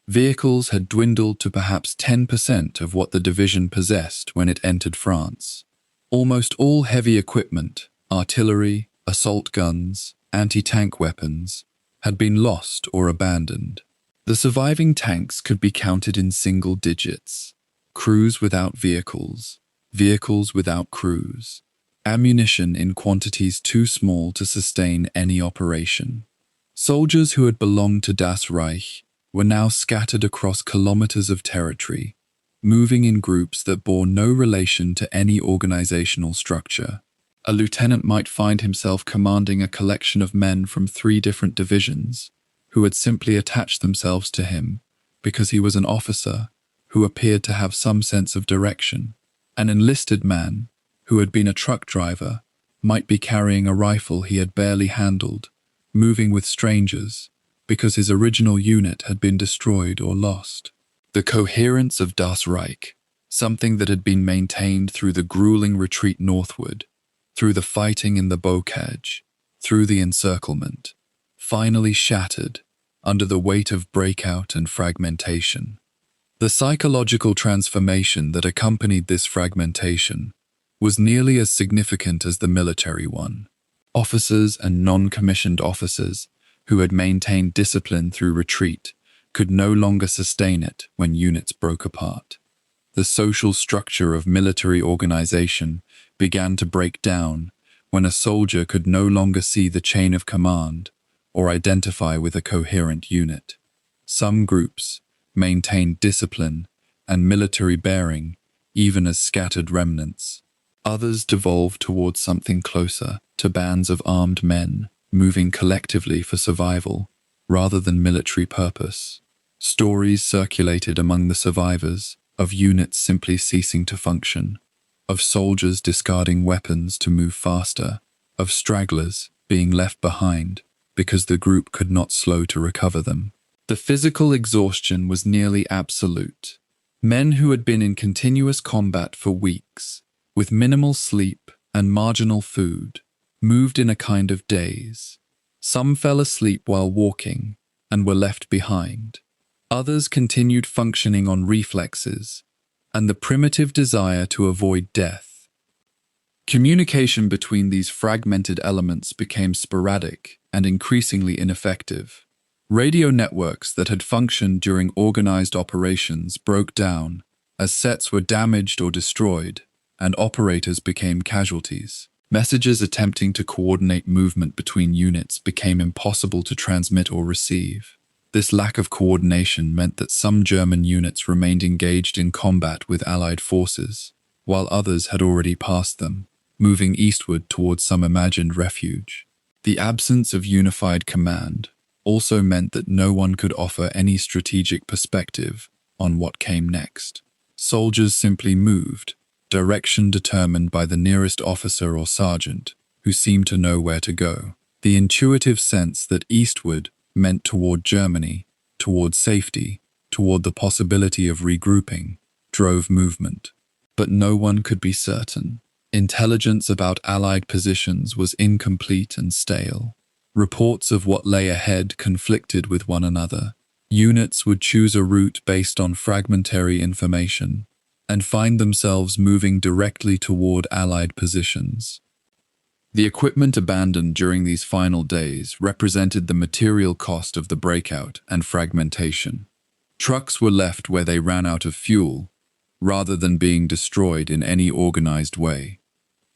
Vehicles had dwindled to perhaps 10% of what the division possessed when it entered France. Almost all heavy equipment, artillery, assault guns, anti-tank weapons, had been lost or abandoned. The surviving tanks could be counted in single digits. Crews without vehicles, vehicles without crews, ammunition in quantities too small to sustain any operation. Soldiers who had belonged to Das Reich were now scattered across kilometers of territory, moving in groups that bore no relation to any organizational structure. A lieutenant might find himself commanding a collection of men from 3 different divisions, who had simply attached themselves to him because he was an officer who appeared to have some sense of direction. An enlisted man, who had been a truck driver, might be carrying a rifle he had barely handled, moving with strangers, because his original unit had been destroyed or lost. The coherence of Das Reich, something that had been maintained through the grueling retreat northward, through the fighting in the bocage, through the encirclement, finally shattered under the weight of breakout and fragmentation. The psychological transformation that accompanied this fragmentation was nearly as significant as the military one. Officers and non-commissioned officers who had maintained discipline through retreat could no longer sustain it when units broke apart. The social structure of military organization began to break down when a soldier could no longer see the chain of command or identify with a coherent unit. Some groups maintained discipline and military bearing even as scattered remnants. Others devolved towards something closer to bands of armed men moving collectively for survival rather than military purpose. Stories circulated among the survivors of units simply ceasing to function, of soldiers discarding weapons to move faster, of stragglers being left behind because the group could not slow to recover them. The physical exhaustion was nearly absolute. Men who had been in continuous combat for weeks, with minimal sleep and marginal food, moved in a kind of daze. Some fell asleep while walking and were left behind. Others continued functioning on reflexes and the primitive desire to avoid death. Communication between these fragmented elements became sporadic and increasingly ineffective. Radio networks that had functioned during organized operations broke down as sets were damaged or destroyed, and operators became casualties. Messages attempting to coordinate movement between units became impossible to transmit or receive. This lack of coordination meant that some German units remained engaged in combat with Allied forces, while others had already passed them, moving eastward towards some imagined refuge. The absence of unified command also meant that no one could offer any strategic perspective on what came next. Soldiers simply moved, direction determined by the nearest officer or sergeant, who seemed to know where to go. The intuitive sense that eastward meant toward Germany, toward safety, toward the possibility of regrouping, drove movement. But no one could be certain. Intelligence about Allied positions was incomplete and stale. Reports of what lay ahead conflicted with one another. Units would choose a route based on fragmentary information and find themselves moving directly toward Allied positions. The equipment abandoned during these final days represented the material cost of the breakout and fragmentation. Trucks were left where they ran out of fuel, rather than being destroyed in any organized way.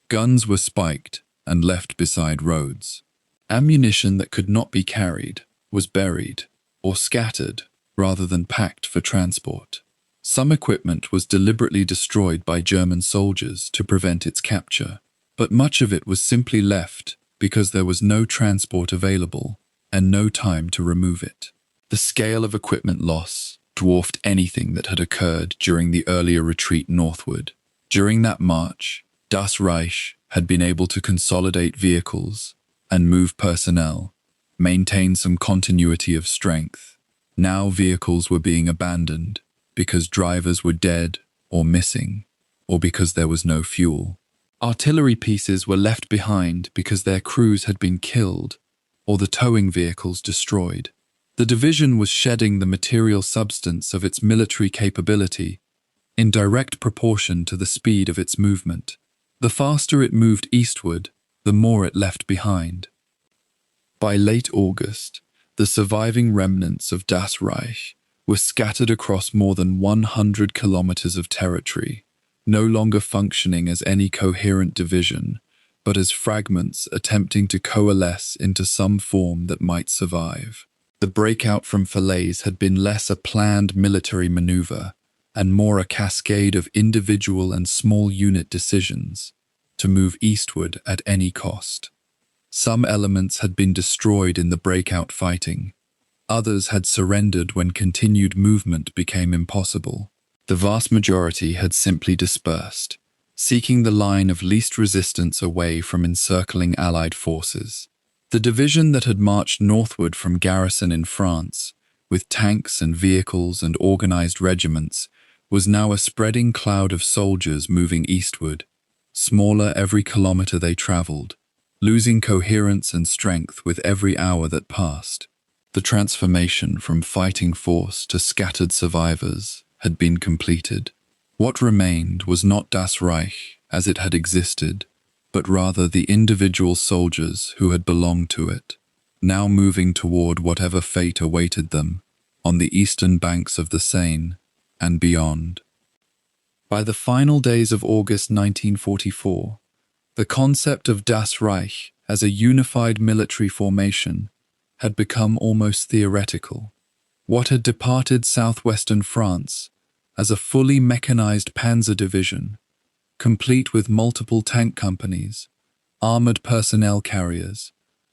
Guns were spiked and left beside roads. Ammunition that could not be carried was buried or scattered rather than packed for transport. Some equipment was deliberately destroyed by German soldiers to prevent its capture, but much of it was simply left because there was no transport available and no time to remove it. The scale of equipment loss dwarfed anything that had occurred during the earlier retreat northward. During that march, Das Reich had been able to consolidate vehicles and move personnel, maintain some continuity of strength. Now vehicles were being abandoned because drivers were dead or missing, or because there was no fuel. Artillery pieces were left behind because their crews had been killed or the towing vehicles destroyed. The division was shedding the material substance of its military capability in direct proportion to the speed of its movement. The faster it moved eastward, the more it left behind. By late August, the surviving remnants of Das Reich were scattered across more than 100 kilometers of territory, no longer functioning as any coherent division, but as fragments attempting to coalesce into some form that might survive. The breakout from Falaise had been less a planned military maneuver and more a cascade of individual and small unit decisions to move eastward at any cost. Some elements had been destroyed in the breakout fighting. Others had surrendered when continued movement became impossible. The vast majority had simply dispersed, seeking the line of least resistance away from encircling Allied forces. The division that had marched northward from garrison in France, with tanks and vehicles and organized regiments, was now a spreading cloud of soldiers moving eastward, smaller every kilometer they traveled, losing coherence and strength with every hour that passed. The transformation from fighting force to scattered survivors had been completed. What remained was not Das Reich as it had existed, but rather the individual soldiers who had belonged to it, now moving toward whatever fate awaited them on the eastern banks of the Seine and beyond. By the final days of August 1944, the concept of Das Reich as a unified military formation had become almost theoretical. What had departed southwestern France as a fully mechanized Panzer division, complete with multiple tank companies, armored personnel carriers,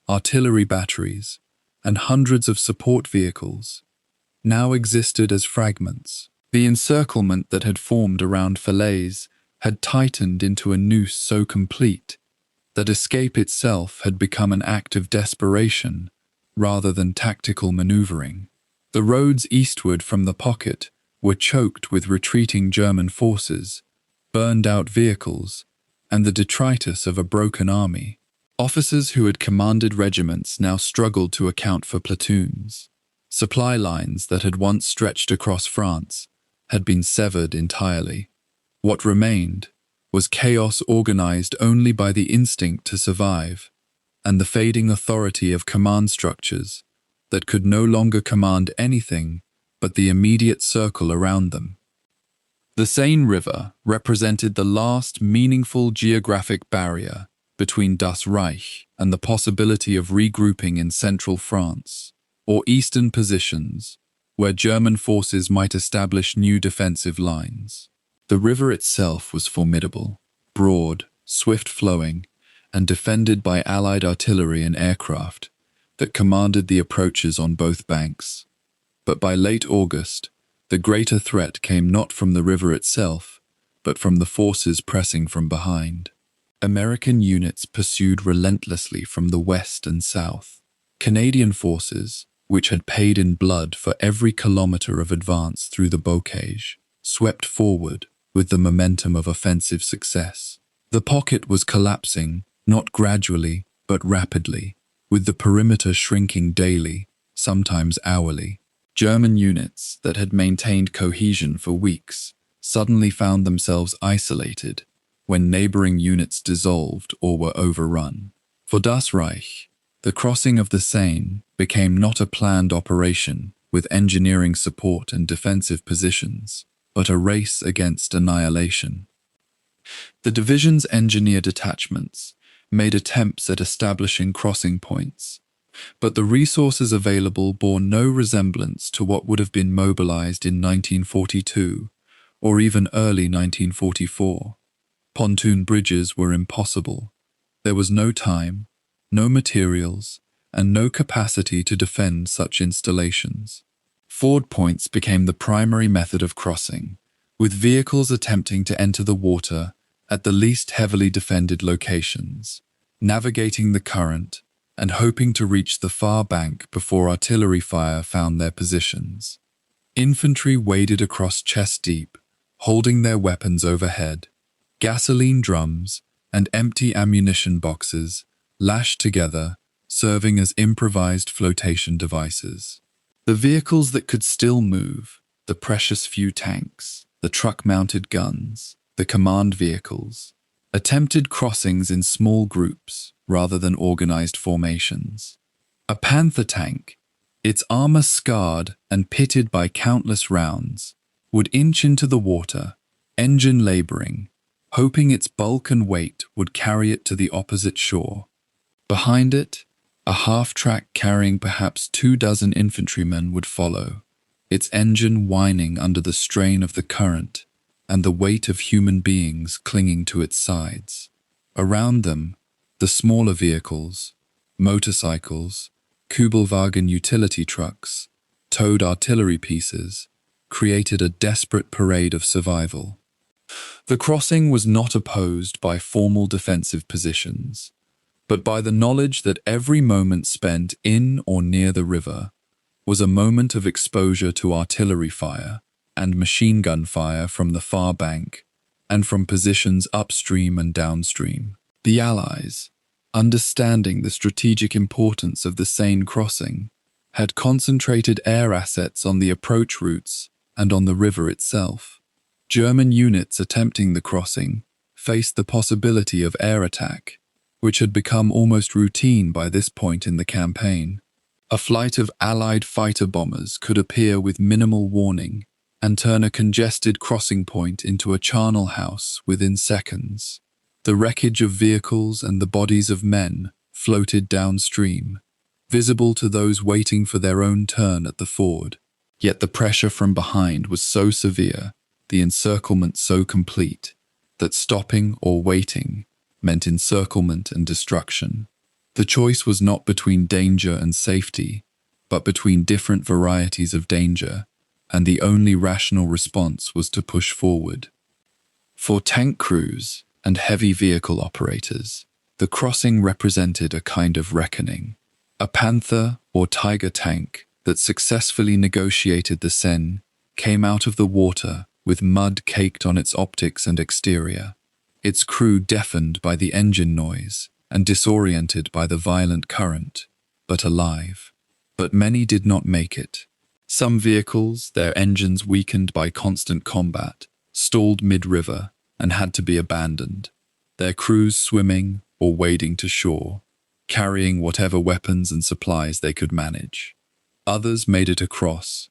artillery batteries, and hundreds of support vehicles, now existed as fragments. The encirclement that had formed around Falaise had tightened into a noose so complete that escape itself had become an act of desperation rather than tactical maneuvering. The roads eastward from the pocket were choked with retreating German forces, burned-out vehicles, and the detritus of a broken army. Officers who had commanded regiments now struggled to account for platoons. Supply lines that had once stretched across France had been severed entirely. What remained was chaos organized only by the instinct to survive and the fading authority of command structures that could no longer command anything but the immediate circle around them. The Seine River represented the last meaningful geographic barrier between Das Reich and the possibility of regrouping in central France or eastern positions where German forces might establish new defensive lines. The river itself was formidable, broad, swift-flowing, and defended by Allied artillery and aircraft that commanded the approaches on both banks. But by late August, the greater threat came not from the river itself, but from the forces pressing from behind. American units pursued relentlessly from the west and south. Canadian forces, which had paid in blood for every kilometer of advance through the bocage, swept forward with the momentum of offensive success. The pocket was collapsing, not gradually, but rapidly. with the perimeter shrinking daily, sometimes hourly. German units that had maintained cohesion for weeks suddenly found themselves isolated when neighboring units dissolved or were overrun. For Das Reich, the crossing of the Seine became not a planned operation with engineering support and defensive positions, but a race against annihilation. The division's engineer detachments made attempts at establishing crossing points, but the resources available bore no resemblance to what would have been mobilized in 1942 or even early 1944. Pontoon bridges were impossible. There was no time, no materials, and no capacity to defend such installations. Ford points became the primary method of crossing, with vehicles attempting to enter the water at the least heavily defended locations, navigating the current and hoping to reach the far bank before artillery fire found their positions. Infantry waded across chest deep, holding their weapons overhead. Gasoline drums and empty ammunition boxes lashed together, serving as improvised flotation devices. The vehicles that could still move, the precious few tanks, the truck-mounted guns, the command vehicles, attempted crossings in small groups rather than organized formations. A Panzer tank, its armor scarred and pitted by countless rounds, would inch into the water, engine laboring, hoping its bulk and weight would carry it to the opposite shore. Behind it, a half-track carrying perhaps 24 infantrymen would follow, its engine whining under the strain of the current and the weight of human beings clinging to its sides. Around them, the smaller vehicles, motorcycles, Kübelwagen utility trucks, towed artillery pieces, created a desperate parade of survival. The crossing was not opposed by formal defensive positions, but by the knowledge that every moment spent in or near the river was a moment of exposure to artillery fire and machine gun fire from the far bank and from positions upstream and downstream. The Allies, understanding the strategic importance of the Seine crossing, had concentrated air assets on the approach routes and on the river itself. German units attempting the crossing faced the possibility of air attack, which had become almost routine by this point in the campaign. A flight of Allied fighter bombers could appear with minimal warning and turn a congested crossing point into a charnel house within seconds. The wreckage of vehicles and the bodies of men floated downstream, visible to those waiting for their own turn at the ford. Yet the pressure from behind was so severe, the encirclement so complete, that stopping or waiting meant encirclement and destruction. The choice was not between danger and safety, but between different varieties of danger, and the only rational response was to push forward. For tank crews and heavy vehicle operators, the crossing represented a kind of reckoning. A Panther or Tiger tank that successfully negotiated the Seine came out of the water with mud caked on its optics and exterior, its crew deafened by the engine noise and disoriented by the violent current, but alive. But many did not make it. Some vehicles, their engines weakened by constant combat, stalled mid-river and had to be abandoned, their crews swimming or wading to shore, carrying whatever weapons and supplies they could manage. Others made it across,